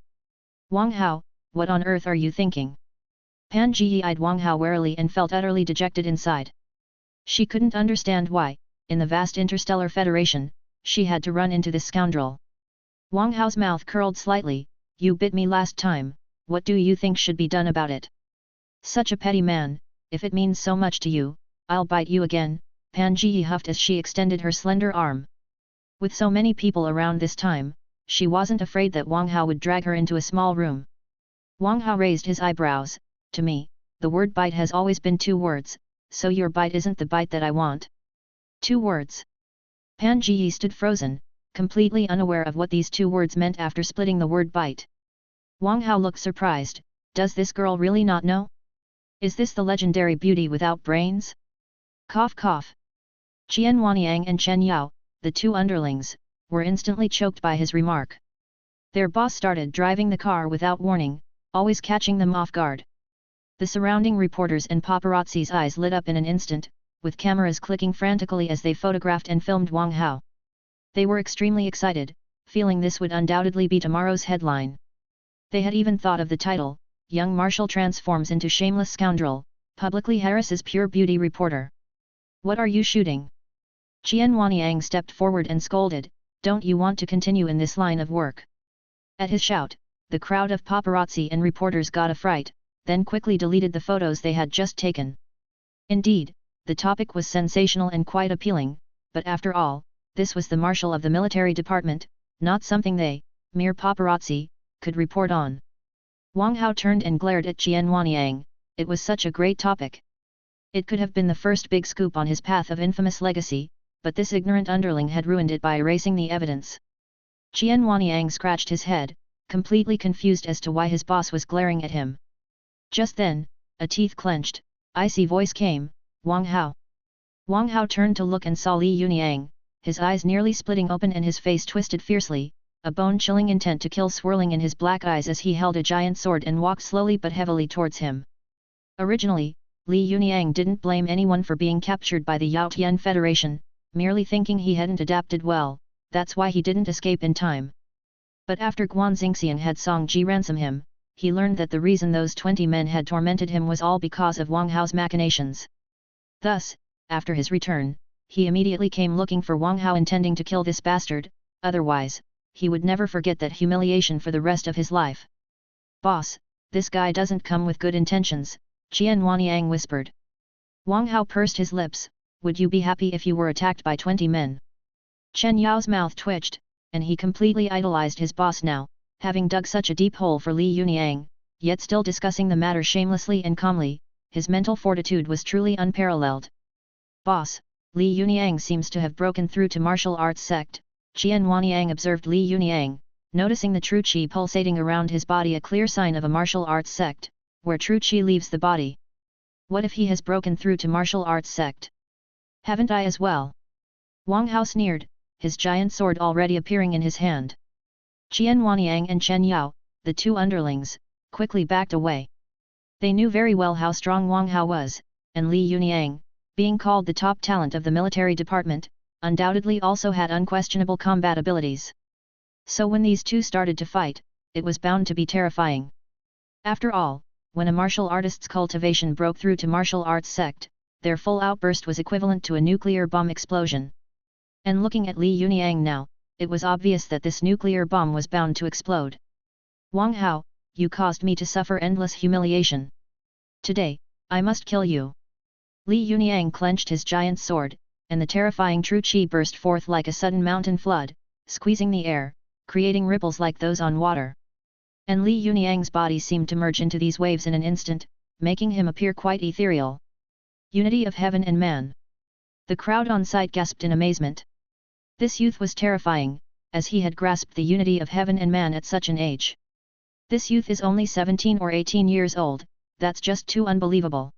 Wang Hao, what on earth are you thinking? Pan Ji eyed Wang Hao warily and felt utterly dejected inside. She couldn't understand why, in the vast interstellar federation, she had to run into this scoundrel. Wang Hao's mouth curled slightly. You bit me last time, what do you think should be done about it? Such a petty man, if it means so much to you, I'll bite you again, Pan Ji huffed as she extended her slender arm. With so many people around this time, she wasn't afraid that Wang Hao would drag her into a small room. Wang Hao raised his eyebrows. To me, the word bite has always been 2 words, so your bite isn't the bite that I want. 2 words. Pan Ji stood frozen, completely unaware of what these 2 words meant after splitting the word bite. Wang Hao looked surprised. Does this girl really not know? Is this the legendary beauty without brains? Cough cough. Qian Wanyang and Chen Yao, the 2 underlings, were instantly choked by his remark. Their boss started driving the car without warning, always catching them off guard. The surrounding reporters and paparazzi's eyes lit up in an instant, with cameras clicking frantically as they photographed and filmed Wang Hao. They were extremely excited, feeling this would undoubtedly be tomorrow's headline. They had even thought of the title, Young Marshal Transforms into Shameless Scoundrel, Publicly Harasses Pure Beauty Reporter. What are you shooting? Qian Wanyang stepped forward and scolded, don't you want to continue in this line of work? At his shout, the crowd of paparazzi and reporters got a fright, then quickly deleted the photos they had just taken. Indeed, the topic was sensational and quite appealing, but after all, this was the marshal of the military department, not something they, mere paparazzi, could report on. Wang Hao turned and glared at Qian Wanyang. It was such a great topic. It could have been the first big scoop on his path of infamous legacy, but this ignorant underling had ruined it by erasing the evidence. Qian Wanyang scratched his head, completely confused as to why his boss was glaring at him. Just then, a teeth clenched, icy voice came, Wang Hao. Wang Hao turned to look and saw Li Yunyang, his eyes nearly splitting open and his face twisted fiercely, a bone-chilling intent to kill swirling in his black eyes as he held a giant sword and walked slowly but heavily towards him. Originally, Li Yunyang didn't blame anyone for being captured by the Yao Tian Federation, merely thinking he hadn't adapted well, that's why he didn't escape in time. But after Guan Xingxiang had Song Ji ransom him, he learned that the reason those 20 men had tormented him was all because of Wang Hao's machinations. Thus, after his return, he immediately came looking for Wang Hao intending to kill this bastard, otherwise, he would never forget that humiliation for the rest of his life. Boss, this guy doesn't come with good intentions, Qian Wanyang whispered. Wang Hao pursed his lips, would you be happy if you were attacked by 20 men? Chen Yao's mouth twitched, and he completely idolized his boss now, having dug such a deep hole for Li Yunyang, yet still discussing the matter shamelessly and calmly, his mental fortitude was truly unparalleled. Boss, Li Yunyang seems to have broken through to martial arts sect, Qian Wanyang observed Li Yunyang, noticing the true qi pulsating around his body, a clear sign of a martial arts sect, where true qi leaves the body. What if he has broken through to martial arts sect? Haven't I as well? Wang Hao sneered, his giant sword already appearing in his hand. Qian Wanyang and Chen Yao, the 2 underlings, quickly backed away. They knew very well how strong Wang Hao was, and Li Yunyang, being called the top talent of the military department, undoubtedly also had unquestionable combat abilities. So when these 2 started to fight, it was bound to be terrifying. After all, when a martial artist's cultivation broke through to martial arts sect, their full outburst was equivalent to a nuclear bomb explosion. And looking at Li Yunyang now, it was obvious that this nuclear bomb was bound to explode. Wang Hao, you caused me to suffer endless humiliation. Today, I must kill you. Li Yunyang clenched his giant sword, and the terrifying true qi burst forth like a sudden mountain flood, squeezing the air, creating ripples like those on water. And Li Yunyang's body seemed to merge into these waves in an instant, making him appear quite ethereal. Unity of heaven and man. The crowd on site gasped in amazement. This youth was terrifying, as he had grasped the unity of heaven and man at such an age. This youth is only 17 or 18 years old, that's just too unbelievable.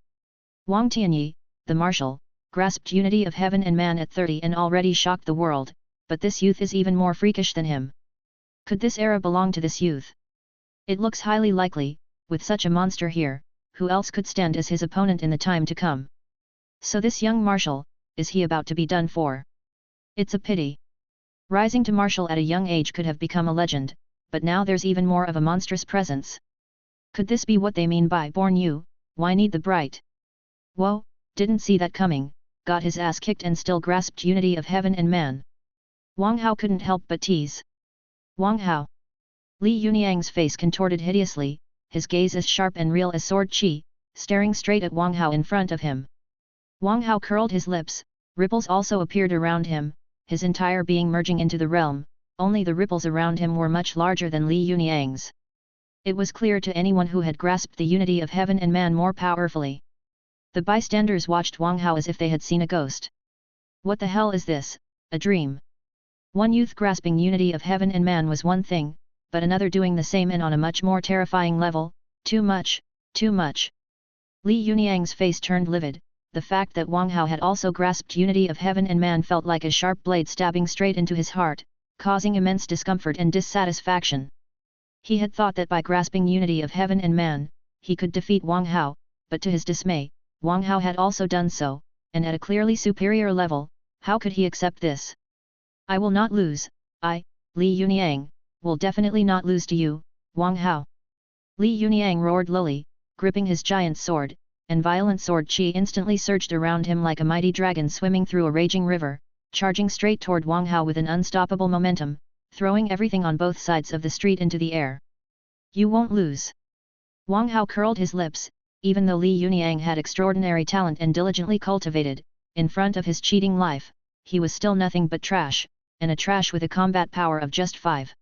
Wang Tianyi, the marshal, grasped unity of heaven and man at 30 and already shocked the world, but this youth is even more freakish than him. Could this era belong to this youth? It looks highly likely, with such a monster here, who else could stand as his opponent in the time to come? So this young marshal, is he about to be done for? It's a pity. Rising to marshal at a young age could have become a legend, but now there's even more of a monstrous presence. Could this be what they mean by born you, why need the bright? Whoa, didn't see that coming, got his ass kicked and still grasped unity of heaven and man. Wang Hao couldn't help but tease. Wang Hao. Li Yuniang's face contorted hideously, his gaze as sharp and real as sword chi, staring straight at Wang Hao in front of him. Wang Hao curled his lips, ripples also appeared around him, his entire being merging into the realm, only the ripples around him were much larger than Li Yuniang's. It was clear to anyone who had grasped the unity of heaven and man more powerfully. The bystanders watched Wang Hao as if they had seen a ghost. What the hell is this, a dream? One youth grasping unity of heaven and man was one thing, but another doing the same and on a much more terrifying level, too much, too much. Li Yuniang's face turned livid, the fact that Wang Hao had also grasped unity of heaven and man felt like a sharp blade stabbing straight into his heart, causing immense discomfort and dissatisfaction. He had thought that by grasping unity of heaven and man, he could defeat Wang Hao, but to his dismay, Wang Hao had also done so, and at a clearly superior level. How could he accept this? I will not lose, Li Yuniang, will definitely not lose to you, Wang Hao. Li Yuniang roared lowly, gripping his giant sword, and violent sword chi instantly surged around him like a mighty dragon swimming through a raging river, charging straight toward Wang Hao with an unstoppable momentum, throwing everything on both sides of the street into the air. You won't lose. Wang Hao curled his lips, even though Li Yuniang had extraordinary talent and diligently cultivated, in front of his cheating life, he was still nothing but trash, and a trash with a combat power of just 5.